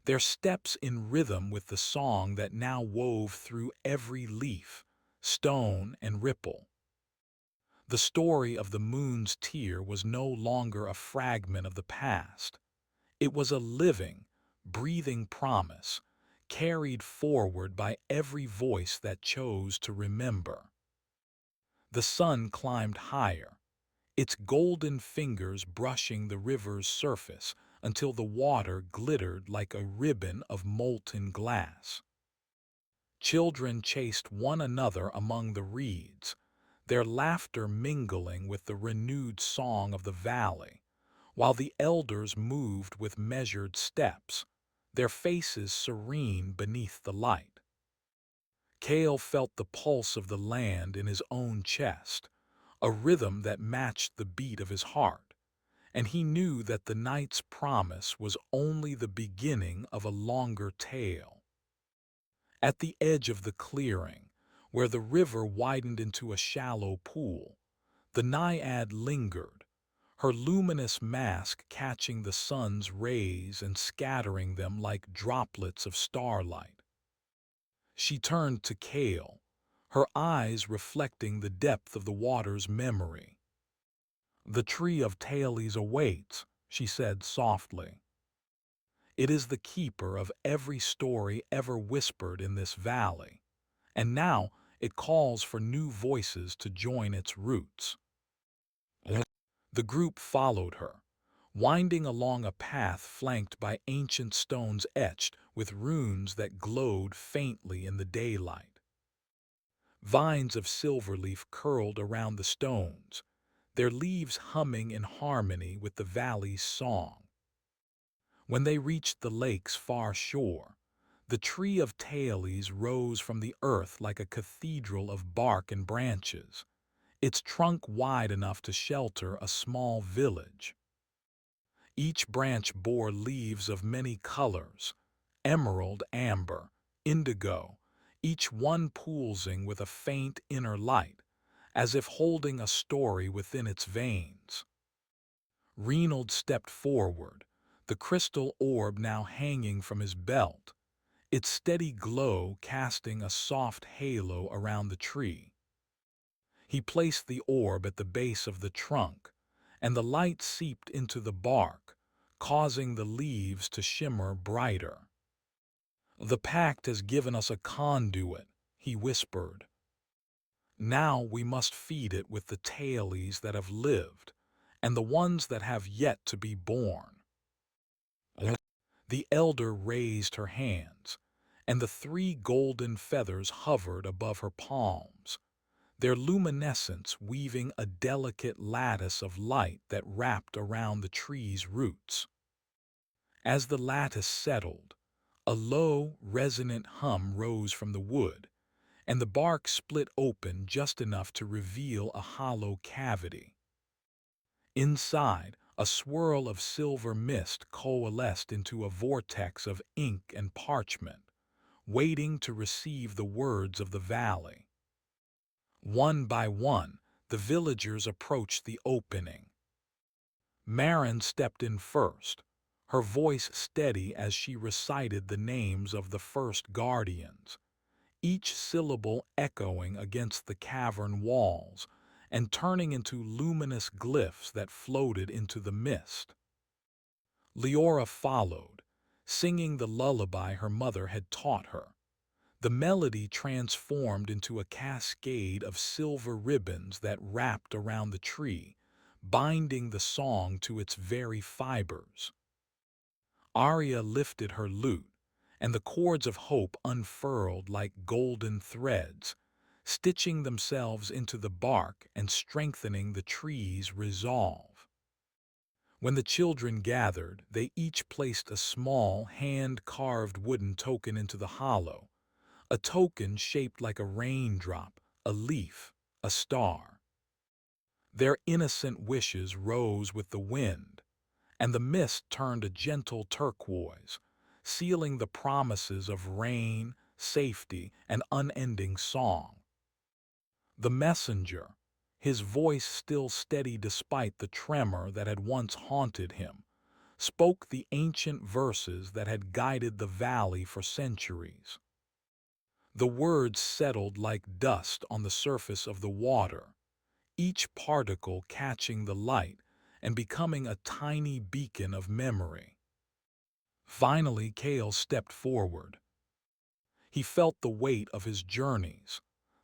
their steps in rhythm with the song that now wove through every leaf, stone, and ripple. The story of the moon's tear was no longer a fragment of the past. It was a living, breathing promise, carried forward by every voice that chose to remember. The sun climbed higher, its golden fingers brushing the river's surface until the water glittered like a ribbon of molten glass. Children chased one another among the reeds, their laughter mingling with the renewed song of the valley, while the elders moved with measured steps, their faces serene beneath the light. Cale felt the pulse of the land in his own chest, a rhythm that matched the beat of his heart, and he knew that the night's promise was only the beginning of a longer tale. At the edge of the clearing, where the river widened into a shallow pool, the naiad lingered, her luminous mask catching the sun's rays and scattering them like droplets of starlight. She turned to Cale, her eyes reflecting the depth of the water's memory. "The tree of Tales awaits," she said softly. "It is the keeper of every story ever whispered in this valley, and now it calls for new voices to join its roots." The group followed her, winding along a path flanked by ancient stones etched with runes that glowed faintly in the daylight. Vines of silverleaf curled around the stones, their leaves humming in harmony with the valley's song. When they reached the lake's far shore, the tree of Thales rose from the earth like a cathedral of bark and branches, its trunk wide enough to shelter a small village. Each branch bore leaves of many colors, emerald, amber, indigo, each one pulsing with a faint inner light, as if holding a story within its veins. Reynold stepped forward, the crystal orb now hanging from his belt, its steady glow casting a soft halo around the tree. He placed the orb at the base of the trunk, and the light seeped into the bark, causing the leaves to shimmer brighter. "The pact has given us a conduit," he whispered. "Now we must feed it with the Thales that have lived, and the ones that have yet to be born." The elder raised her hands, and the three golden feathers hovered above her palms, their luminescence weaving a delicate lattice of light that wrapped around the tree's roots. As the lattice settled, a low, resonant hum rose from the wood, and the bark split open just enough to reveal a hollow cavity. Inside, a swirl of silver mist coalesced into a vortex of ink and parchment, waiting to receive the words of the valley. One by one, the villagers approached the opening. Marin stepped in first, her voice steady as she recited the names of the first guardians, each syllable echoing against the cavern walls and turning into luminous glyphs that floated into the mist. Leora followed, singing the lullaby her mother had taught her. The melody transformed into a cascade of silver ribbons that wrapped around the tree, binding the song to its very fibers. Arya lifted her lute, and the cords of hope unfurled like golden threads, stitching themselves into the bark and strengthening the tree's resolve. When the children gathered, they each placed a small, hand-carved wooden token into the hollow, a token shaped like a raindrop, a leaf, a star. Their innocent wishes rose with the wind, and the mist turned a gentle turquoise, sealing the promises of rain, safety, and unending song. The messenger, his voice still steady despite the tremor that had once haunted him, spoke the ancient verses that had guided the valley for centuries. The words settled like dust on the surface of the water, each particle catching the light and becoming a tiny beacon of memory. Finally, Kale stepped forward. He felt the weight of his journeys,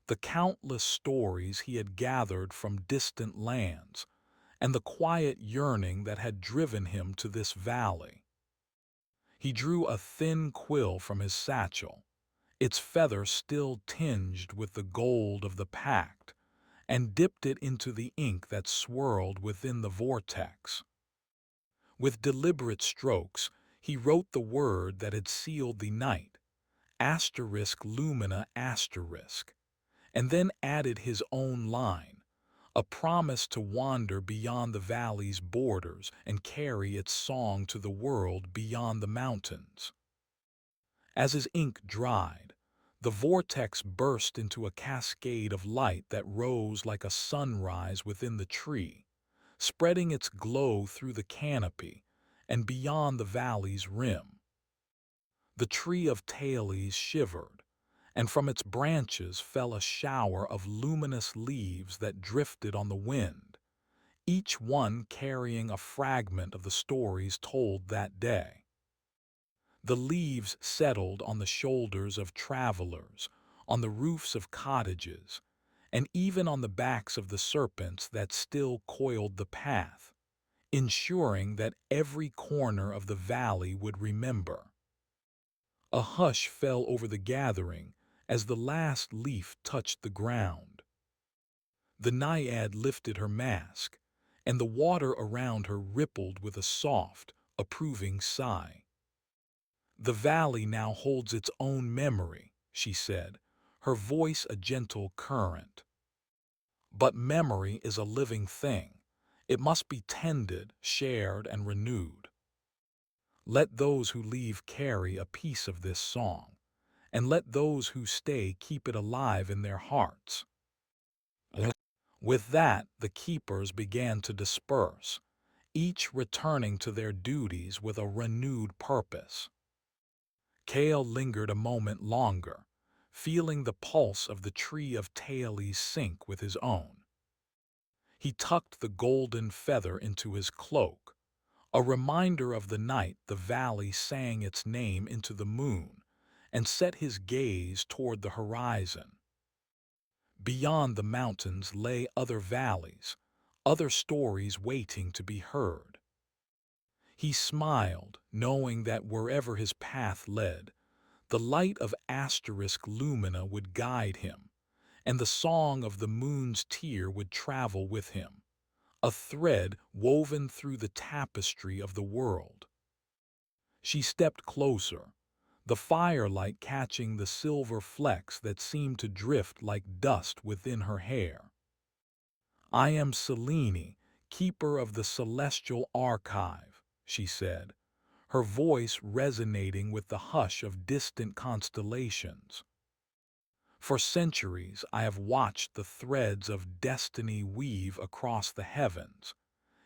the countless stories he had gathered from distant lands, and the quiet yearning that had driven him to this valley. He drew a thin quill from his satchel, its feather still tinged with the gold of the pact, and dipped it into the ink that swirled within the vortex. With deliberate strokes, he wrote the word that had sealed the night, asterisk lumina asterisk, and then added his own line, a promise to wander beyond the valley's borders and carry its song to the world beyond the mountains. As his ink dried, the vortex burst into a cascade of light that rose like a sunrise within the tree, spreading its glow through the canopy and beyond the valley's rim. The tree of Thales shivered, and from its branches fell a shower of luminous leaves that drifted on the wind, each one carrying a fragment of the stories told that day. The leaves settled on the shoulders of travelers, on the roofs of cottages, and even on the backs of the serpents that still coiled the path, ensuring that every corner of the valley would remember. A hush fell over the gathering as the last leaf touched the ground. The naiad lifted her mask, and the water around her rippled with a soft, approving sigh. The valley now holds its own memory, she said, her voice a gentle current. But memory is a living thing. It must be tended, shared, and renewed. Let those who leave carry a piece of this song, and let those who stay keep it alive in their hearts. With that, the keepers began to disperse, each returning to their duties with a renewed purpose. Kale lingered a moment longer, feeling the pulse of the tree of Taelis sync with his own. He tucked the golden feather into his cloak, a reminder of the night the valley sang its name into the moon, and set his gaze toward the horizon. Beyond the mountains lay other valleys, other stories waiting to be heard. He smiled, knowing that wherever his path led, the light of asterisk lumina would guide him, and the song of the moon's tear would travel with him, a thread woven through the tapestry of the world. She stepped closer, the firelight catching the silver flecks that seemed to drift like dust within her hair. "I am Selene, keeper of the celestial archive," she said, her voice resonating with the hush of distant constellations. "For centuries I have watched the threads of destiny weave across the heavens,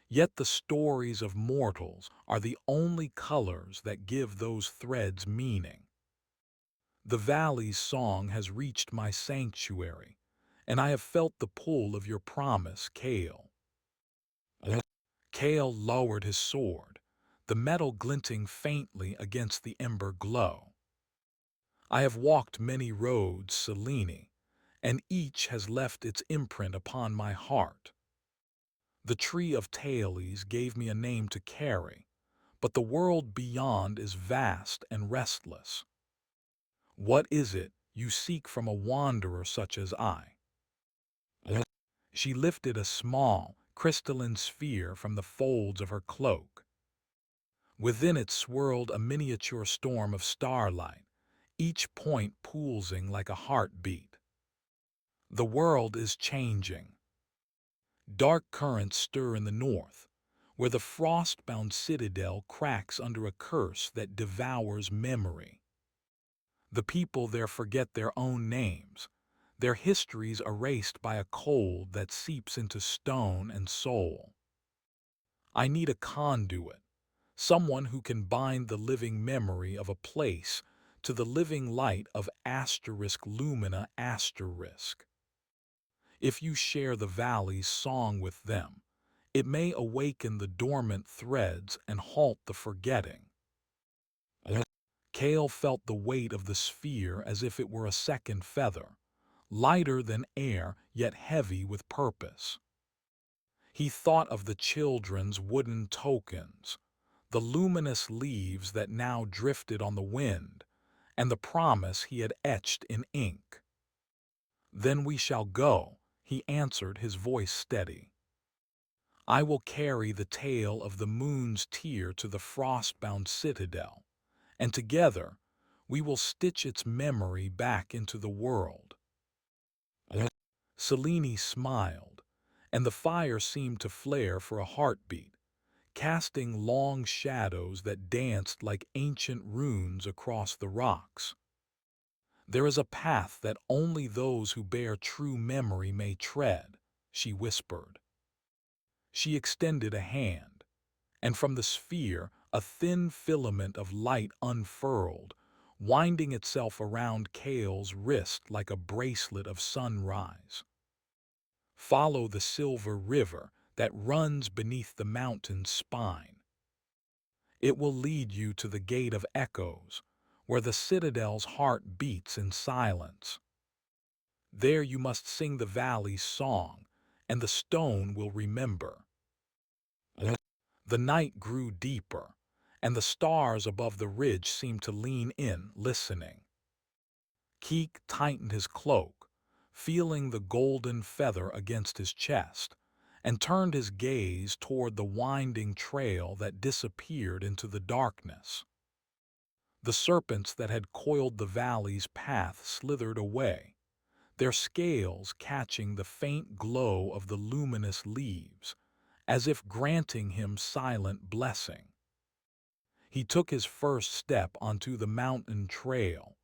yet the stories of mortals are the only colors that give those threads meaning. The valley's song has reached my sanctuary, and I have felt the pull of your promise, Kale." Kale lowered his sword, the metal glinting faintly against the ember glow. "I have walked many roads, Selene, and each has left its imprint upon my heart. The tree of Taelis gave me a name to carry, but the world beyond is vast and restless. What is it you seek from a wanderer such as I?" She lifted a small, crystalline sphere from the folds of her cloak. Within it swirled a miniature storm of starlight, each point pulsing like a heartbeat. "The world is changing. Dark currents stir in the north, where the frost-bound citadel cracks under a curse that devours memory. The people there forget their own names, their histories erased by a cold that seeps into stone and soul. I need a conduit, someone who can bind the living memory of a place to the living light of asterisk lumina asterisk. If you share the valley's song with them, it may awaken the dormant threads and halt the forgetting." Kale felt the weight of the sphere as if it were a second feather, lighter than air yet heavy with purpose. He thought of the children's wooden tokens, the luminous leaves that now drifted on the wind, and the promise he had etched in ink. "Then we shall go," he answered, his voice steady. "I will carry the tale of the moon's tear to the frost-bound citadel, and together we will stitch its memory back into the world." Selene smiled, and the fire seemed to flare for a heartbeat, casting long shadows that danced like ancient runes across the rocks. "There is a path that only those who bear true memory may tread," she whispered. She extended a hand, and from the sphere a thin filament of light unfurled, winding itself around Kale's wrist like a bracelet of sunrise. "Follow the silver river that runs beneath the mountain's spine. It will lead you to the Gate of Echoes, where the citadel's heart beats in silence. There you must sing the valley's song, and the stone will remember." The night grew deeper, and the stars above the ridge seemed to lean in, listening. Keek tightened his cloak, feeling the golden feather against his chest, and turned his gaze toward the winding trail that disappeared into the darkness. The serpents that had coiled the valley's path slithered away, their scales catching the faint glow of the luminous leaves, as if granting him silent blessing. He took his first step onto the mountain trail,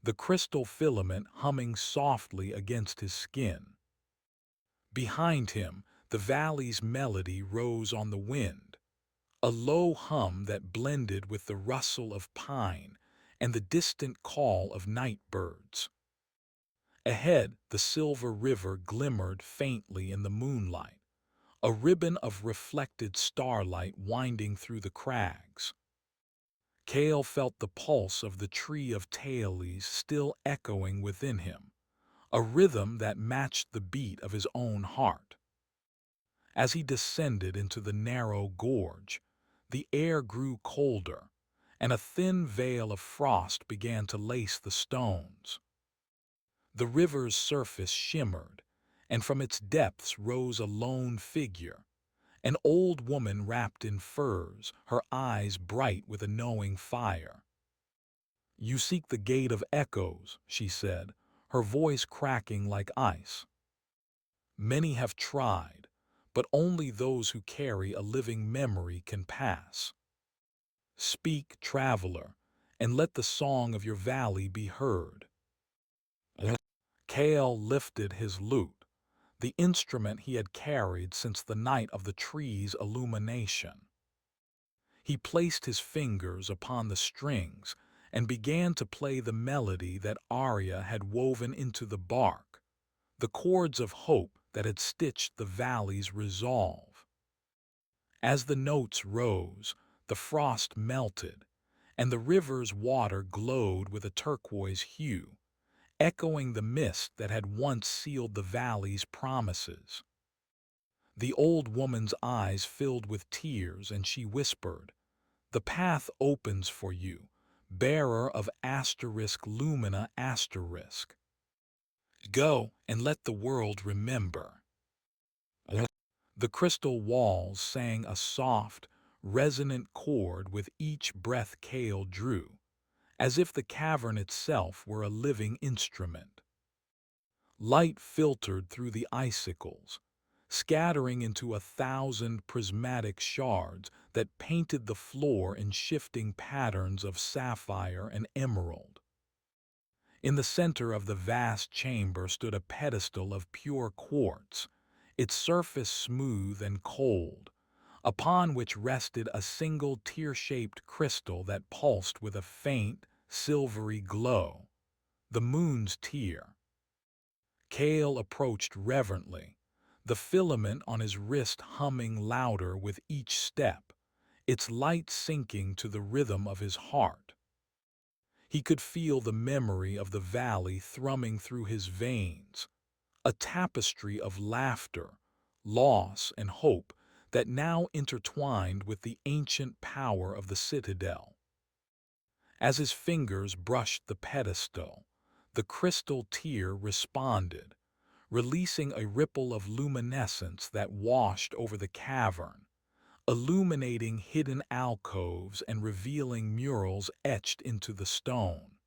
the crystal filament humming softly against his skin. Behind him, the valley's melody rose on the wind, a low hum that blended with the rustle of pine and the distant call of night birds. Ahead, the silver river glimmered faintly in the moonlight, a ribbon of reflected starlight winding through the crags. Cale felt the pulse of the tree of Taeles still echoing within him, a rhythm that matched the beat of his own heart. As he descended into the narrow gorge, the air grew colder, and a thin veil of frost began to lace the stones. The river's surface shimmered, and from its depths rose a lone figure, an old woman wrapped in furs, her eyes bright with a knowing fire. "You seek the gate of echoes," she said, her voice cracking like ice. "Many have tried, but only those who carry a living memory can pass. Speak, traveler, and let the song of your valley be heard." Cale lifted his lute, the instrument he had carried since the night of the tree's illumination. He placed his fingers upon the strings and began to play the melody that Arya had woven into the bark, the chords of hope that had stitched the valley's resolve. As the notes rose, the frost melted, and the river's water glowed with a turquoise hue, echoing the mist that had once sealed the valley's promises. The old woman's eyes filled with tears, and she whispered, "The path opens for you, bearer of asterisk lumina asterisk. Go and let the world remember." The crystal walls sang a soft, resonant chord with each breath Cale drew, as if the cavern itself were a living instrument. Light filtered through the icicles, scattering into 1,000 prismatic shards that painted the floor in shifting patterns of sapphire and emerald. In the center of the vast chamber stood a pedestal of pure quartz, its surface smooth and cold, upon which rested a single tear-shaped crystal that pulsed with a faint, silvery glow, the moon's tear. Cale approached reverently, the filament on his wrist humming louder with each step, its light sinking to the rhythm of his heart. He could feel the memory of the valley thrumming through his veins, a tapestry of laughter, loss, and hope that now intertwined with the ancient power of the citadel. As his fingers brushed the pedestal, the crystal tear responded, releasing a ripple of luminescence that washed over the cavern, illuminating hidden alcoves and revealing murals etched into the stone.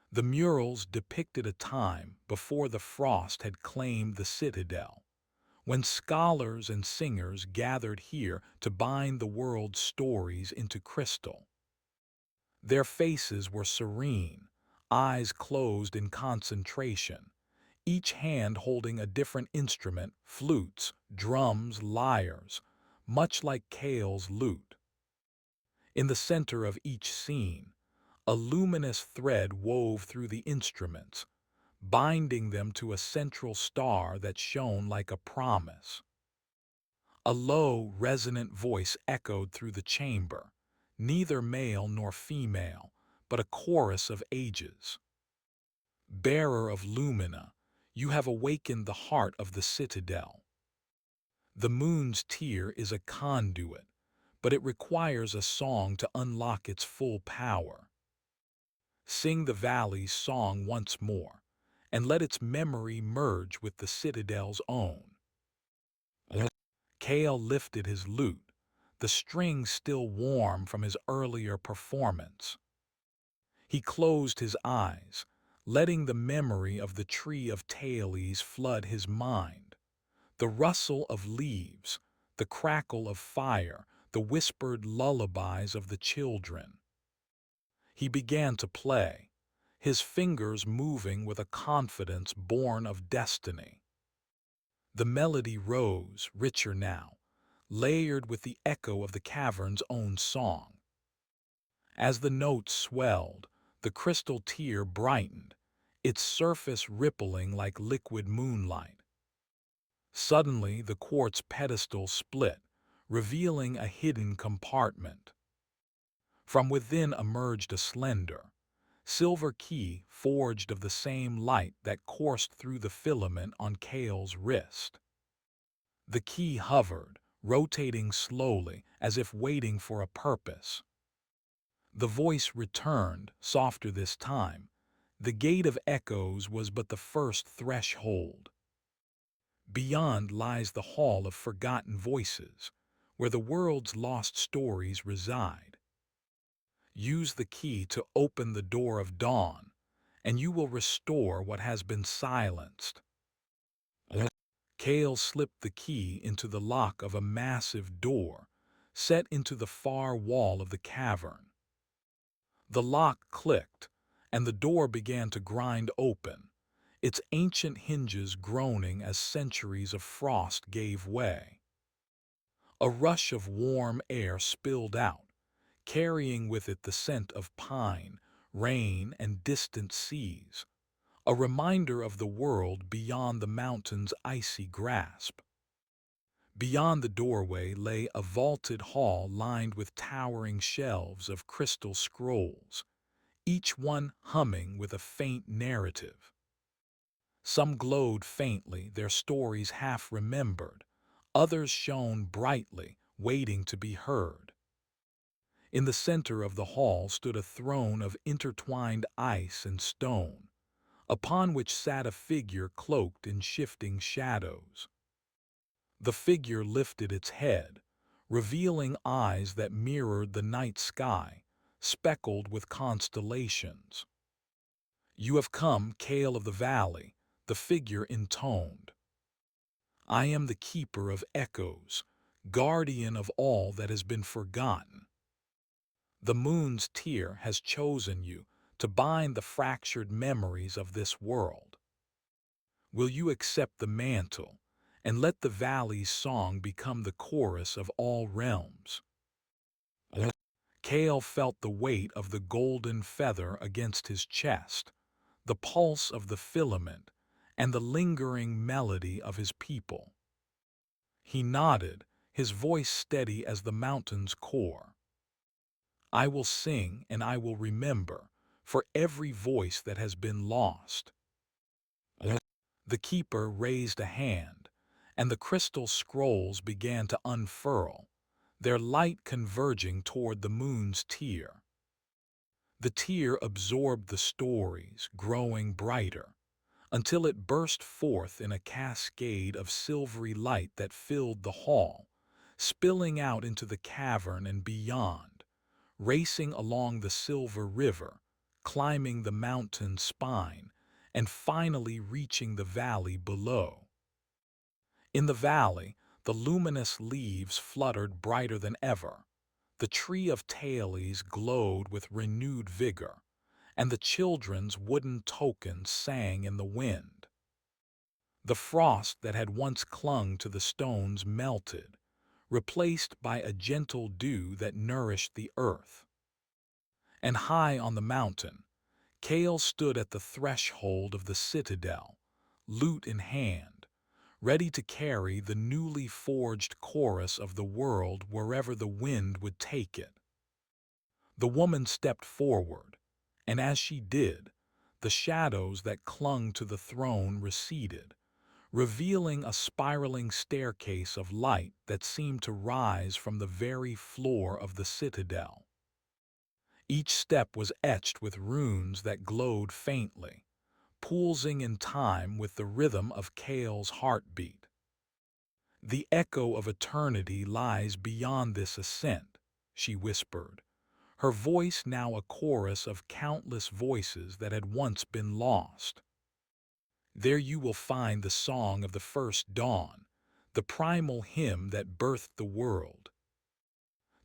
The murals depicted a time before the frost had claimed the citadel, when scholars and singers gathered here to bind the world's stories into crystal. Their faces were serene, eyes closed in concentration, each hand holding a different instrument, flutes, drums, lyres, much like Cale's lute. In the center of each scene, a luminous thread wove through the instruments, binding them to a central star that shone like a promise. A low, resonant voice echoed through the chamber, neither male nor female, but a chorus of ages. "Bearer of Lumina, you have awakened the heart of the citadel. The moon's tear is a conduit, but it requires a song to unlock its full power. Sing the valley's song once more, and let its memory merge with the citadel's own. Kale lifted his lute, the strings still warm from his earlier performance. He closed his eyes, letting the memory of the tree of Thales flood his mind. The rustle of leaves, the crackle of fire, the whispered lullabies of the children. He began to play, his fingers moving with a confidence born of destiny. The melody rose, richer now, layered with the echo of the cavern's own song. As the notes swelled, the crystal tear brightened, its surface rippling like liquid moonlight. Suddenly, the quartz pedestal split, revealing a hidden compartment. From within emerged a slender, silver key forged of the same light that coursed through the filament on Kale's wrist. The key hovered, rotating slowly as if waiting for a purpose. The voice returned, softer this time. The gate of echoes was but the first threshold. Beyond lies the hall of forgotten voices, where the world's lost stories reside. Use the key to open the door of dawn, and you will restore what has been silenced. Kale slipped the key into the lock of a massive door, set into the far wall of the cavern. The lock clicked, and the door began to grind open, its ancient hinges groaning as centuries of frost gave way. A rush of warm air spilled out, carrying with it the scent of pine, rain, and distant seas, a reminder of the world beyond the mountain's icy grasp. Beyond the doorway lay a vaulted hall lined with towering shelves of crystal scrolls, each one humming with a faint narrative. Some glowed faintly, their stories half remembered, others shone brightly, waiting to be heard. In the center of the hall stood a throne of intertwined ice and stone, upon which sat a figure cloaked in shifting shadows. The figure lifted its head, revealing eyes that mirrored the night sky, speckled with constellations. "You have come, Kale of the Valley," the figure intoned. "I am the keeper of echoes, guardian of all that has been forgotten. The moon's tear has chosen you to bind the fractured memories of this world. Will you accept the mantle and let the valley's song become the chorus of all realms?" Kale felt the weight of the golden feather against his chest, the pulse of the filament, and the lingering melody of his people. He nodded, his voice steady as the mountain's core. "I will sing and I will remember, for every voice that has been lost." The keeper raised a hand, and the crystal scrolls began to unfurl, their light converging toward the moon's tear. The tear absorbed the stories, growing brighter, until it burst forth in a cascade of silvery light that filled the hall, spilling out into the cavern and beyond, racing along the silver river, climbing the mountain's spine, and finally reaching the valley below. In the valley, the luminous leaves fluttered brighter than ever. The tree of Thales glowed with renewed vigor, and the children's wooden tokens sang in the wind. The frost that had once clung to the stones melted, replaced by a gentle dew that nourished the earth. And high on the mountain, Kale stood at the threshold of the citadel, lute in hand, ready to carry the newly forged chorus of the world wherever the wind would take it. The woman stepped forward, and as she did, the shadows that clung to the throne receded, revealing a spiraling staircase of light that seemed to rise from the very floor of the citadel. Each step was etched with runes that glowed faintly, pulsing in time with the rhythm of Kale's heartbeat. "The echo of eternity lies beyond this ascent," she whispered, her voice now a chorus of countless voices that had once been lost. "There you will find the song of the first dawn, the primal hymn that birthed the world.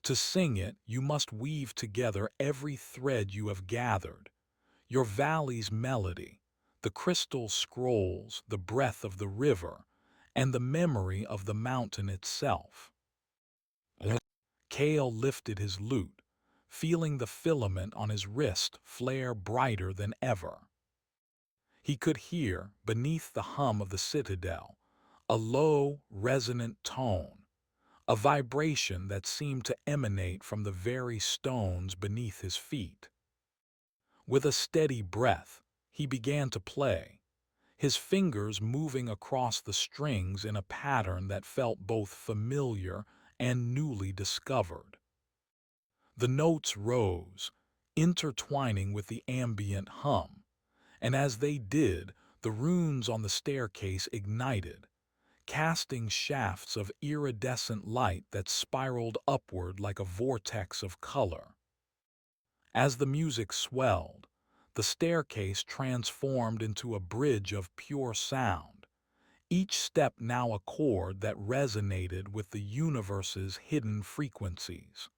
To sing it, you must weave together every thread you have gathered, your valley's melody, the crystal scrolls, the breath of the river, and the memory of the mountain itself." Kale lifted his lute, feeling the filament on his wrist flare brighter than ever. He could hear, beneath the hum of the citadel, a low, resonant tone, a vibration that seemed to emanate from the very stones beneath his feet. With a steady breath, he began to play, his fingers moving across the strings in a pattern that felt both familiar and newly discovered. The notes rose, intertwining with the ambient hum, and as they did, the runes on the staircase ignited, casting shafts of iridescent light that spiraled upward like a vortex of color. As the music swelled, the staircase transformed into a bridge of pure sound, each step now a chord that resonated with the universe's hidden frequencies.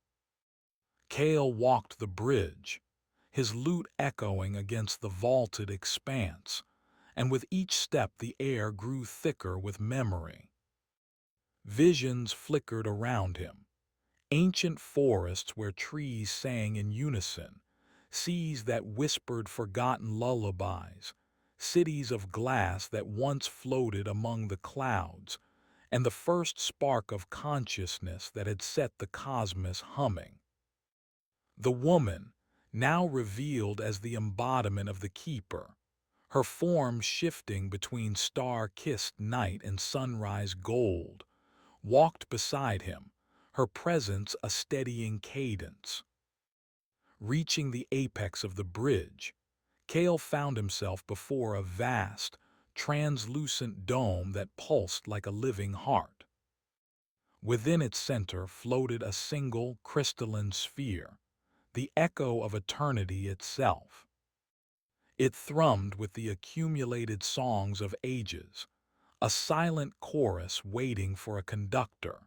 Kale walked the bridge, his lute echoing against the vaulted expanse, and with each step the air grew thicker with memory. Visions flickered around him, ancient forests where trees sang in unison, seas that whispered forgotten lullabies, cities of glass that once floated among the clouds, and the first spark of consciousness that had set the cosmos humming. The woman, now revealed as the embodiment of the keeper, her form shifting between star-kissed night and sunrise gold, walked beside him, her presence a steadying cadence. Reaching the apex of the bridge, Kale found himself before a vast, translucent dome that pulsed like a living heart. Within its center floated a single crystalline sphere, the echo of eternity itself. It thrummed with the accumulated songs of ages, a silent chorus waiting for a conductor.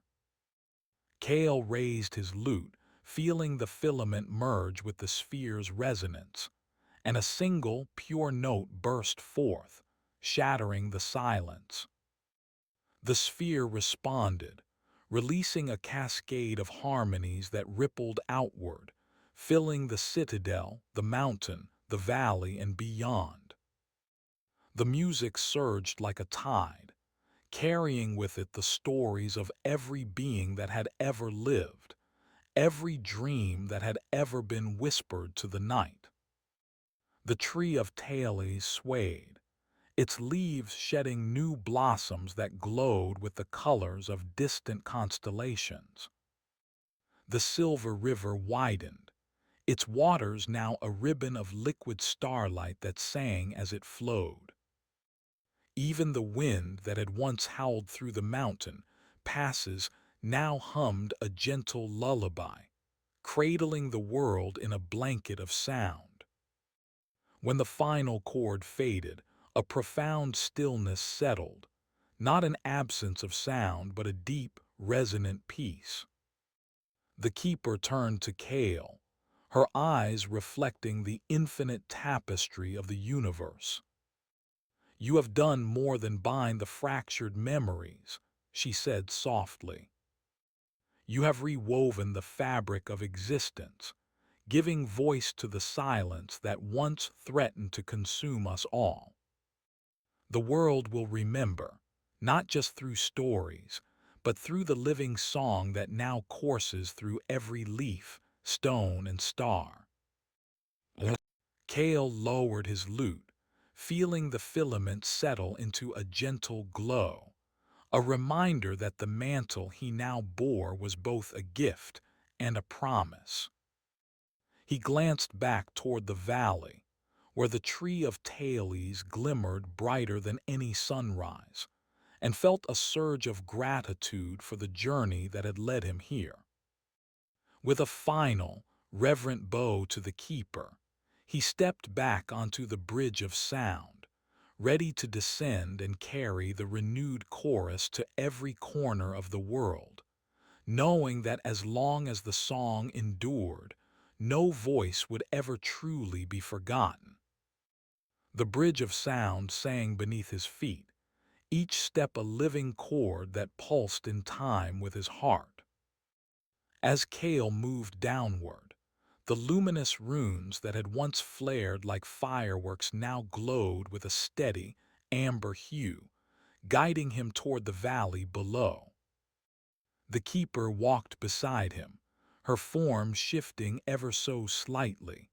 Kale raised his lute, feeling the filament merge with the sphere's resonance, and a single, pure note burst forth, shattering the silence. The sphere responded, releasing a cascade of harmonies that rippled outward, filling the citadel, the mountain, the valley, and beyond. The music surged like a tide, carrying with it the stories of every being that had ever lived, every dream that had ever been whispered to the night. The tree of Thales swayed, its leaves shedding new blossoms that glowed with the colors of distant constellations. The silver river widened, its waters now a ribbon of liquid starlight that sang as it flowed. Even the wind that had once howled through the mountain passes now hummed a gentle lullaby, cradling the world in a blanket of sound. When the final chord faded, a profound stillness settled, not an absence of sound but a deep, resonant peace. The keeper turned to Kale, her eyes reflecting the infinite tapestry of the universe. "You have done more than bind the fractured memories," she said softly. "You have rewoven the fabric of existence, giving voice to the silence that once threatened to consume us all. The world will remember, not just through stories, but through the living song that now courses through every leaf, stone, and star." Kale lowered his lute, feeling the filament settle into a gentle glow, a reminder that the mantle he now bore was both a gift and a promise. He glanced back toward the valley, where the tree of Thales glimmered brighter than any sunrise, and felt a surge of gratitude for the journey that had led him here. With a final, reverent bow to the keeper, he stepped back onto the bridge of sound, ready to descend and carry the renewed chorus to every corner of the world, knowing that as long as the song endured, no voice would ever truly be forgotten. The bridge of sound sang beneath his feet, each step a living chord that pulsed in time with his heart. As Kale moved downward, the luminous runes that had once flared like fireworks now glowed with a steady, amber hue, guiding him toward the valley below. The keeper walked beside him, her form shifting ever so slightly,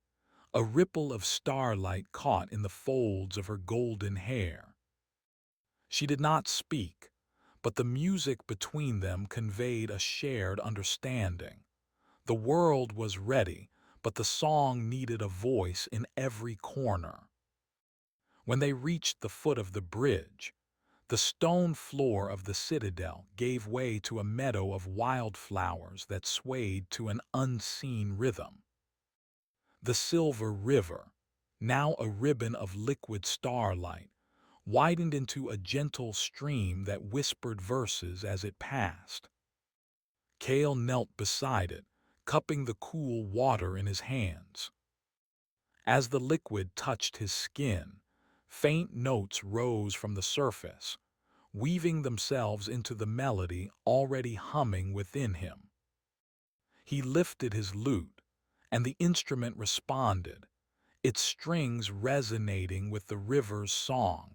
a ripple of starlight caught in the folds of her golden hair. She did not speak, but the music between them conveyed a shared understanding. The world was ready, but the song needed a voice in every corner. When they reached the foot of the bridge, the stone floor of the citadel gave way to a meadow of wildflowers that swayed to an unseen rhythm. The silver river, now a ribbon of liquid starlight, widened into a gentle stream that whispered verses as it passed. Kale knelt beside it, cupping the cool water in his hands. As the liquid touched his skin, faint notes rose from the surface, weaving themselves into the melody already humming within him. He lifted his lute, and the instrument responded, its strings resonating with the river's song,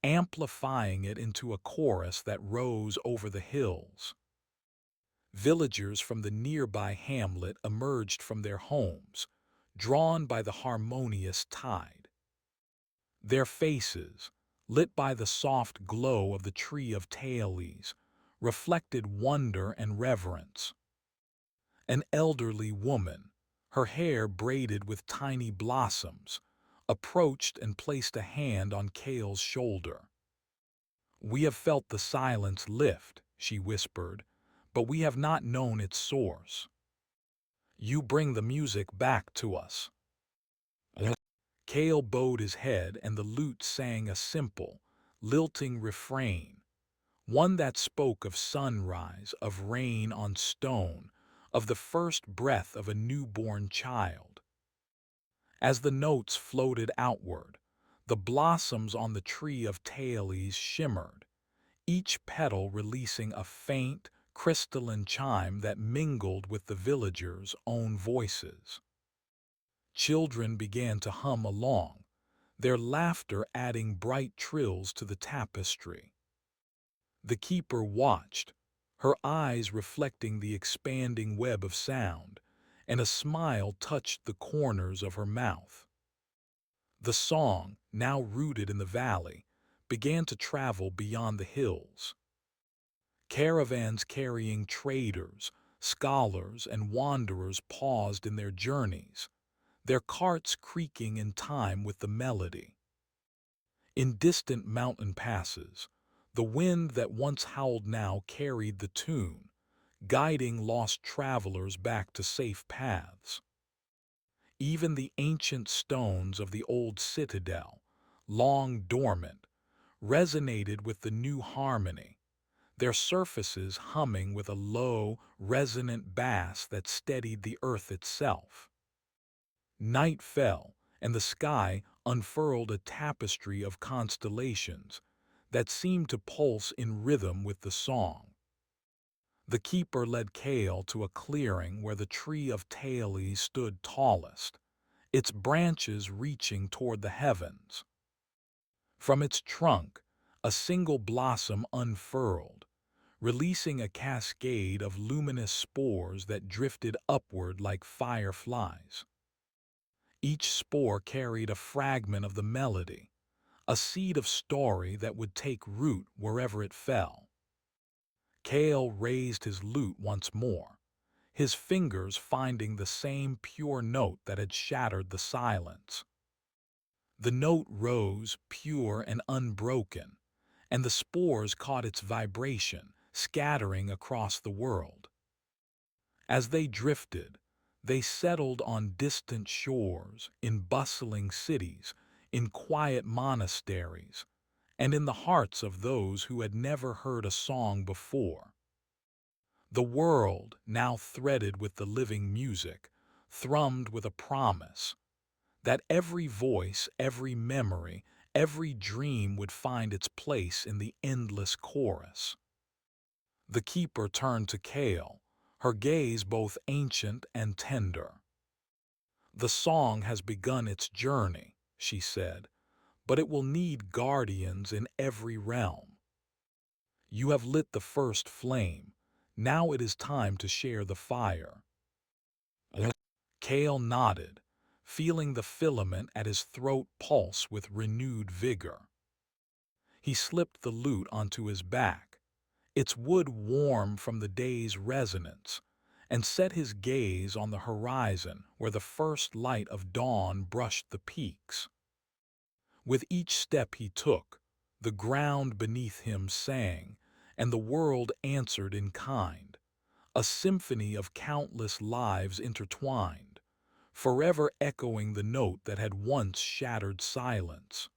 amplifying it into a chorus that rose over the hills. Villagers from the nearby hamlet emerged from their homes, drawn by the harmonious tide. Their faces, lit by the soft glow of the tree of Thales, reflected wonder and reverence. An elderly woman, her hair braided with tiny blossoms, approached and placed a hand on Kale's shoulder. "We have felt the silence lift," she whispered, "but we have not known its source. You bring the music back to us." Kale bowed his head and the lute sang a simple, lilting refrain, one that spoke of sunrise, of rain on stone, of the first breath of a newborn child. As the notes floated outward, the blossoms on the tree of Thales shimmered, each petal releasing a faint, crystalline chime that mingled with the villagers' own voices. Children began to hum along, their laughter adding bright trills to the tapestry. The keeper watched, her eyes reflecting the expanding web of sound, and a smile touched the corners of her mouth. The song, now rooted in the valley, began to travel beyond the hills. Caravans carrying traders, scholars, and wanderers paused in their journeys, their carts creaking in time with the melody. In distant mountain passes, the wind that once howled now carried the tune, guiding lost travelers back to safe paths. Even the ancient stones of the old citadel, long dormant, resonated with the new harmony, their surfaces humming with a low, resonant bass that steadied the earth itself. Night fell, and the sky unfurled a tapestry of constellations that seemed to pulse in rhythm with the song. The keeper led Kale to a clearing where the tree of Thales stood tallest, its branches reaching toward the heavens. From its trunk, a single blossom unfurled, releasing a cascade of luminous spores that drifted upward like fireflies. Each spore carried a fragment of the melody, a seed of story that would take root wherever it fell. Cale raised his lute once more, his fingers finding the same pure note that had shattered the silence. The note rose, pure and unbroken, and the spores caught its vibration, scattering across the world. As they drifted, they settled on distant shores, in bustling cities, in quiet monasteries, and in the hearts of those who had never heard a song before. The world, now threaded with the living music, thrummed with a promise that every voice, every memory, every dream would find its place in the endless chorus. The keeper turned to Cale, her gaze both ancient and tender. "The song has begun its journey," she said, "but it will need guardians in every realm. You have lit the first flame. Now it is time to share the fire." Cale nodded, feeling the filament at his throat pulse with renewed vigor. He slipped the lute onto his back, its wood warm from the day's resonance, and set his gaze on the horizon where the first light of dawn brushed the peaks. With each step he took, the ground beneath him sang, and the world answered in kind, a symphony of countless lives intertwined, forever echoing the note that had once shattered silence.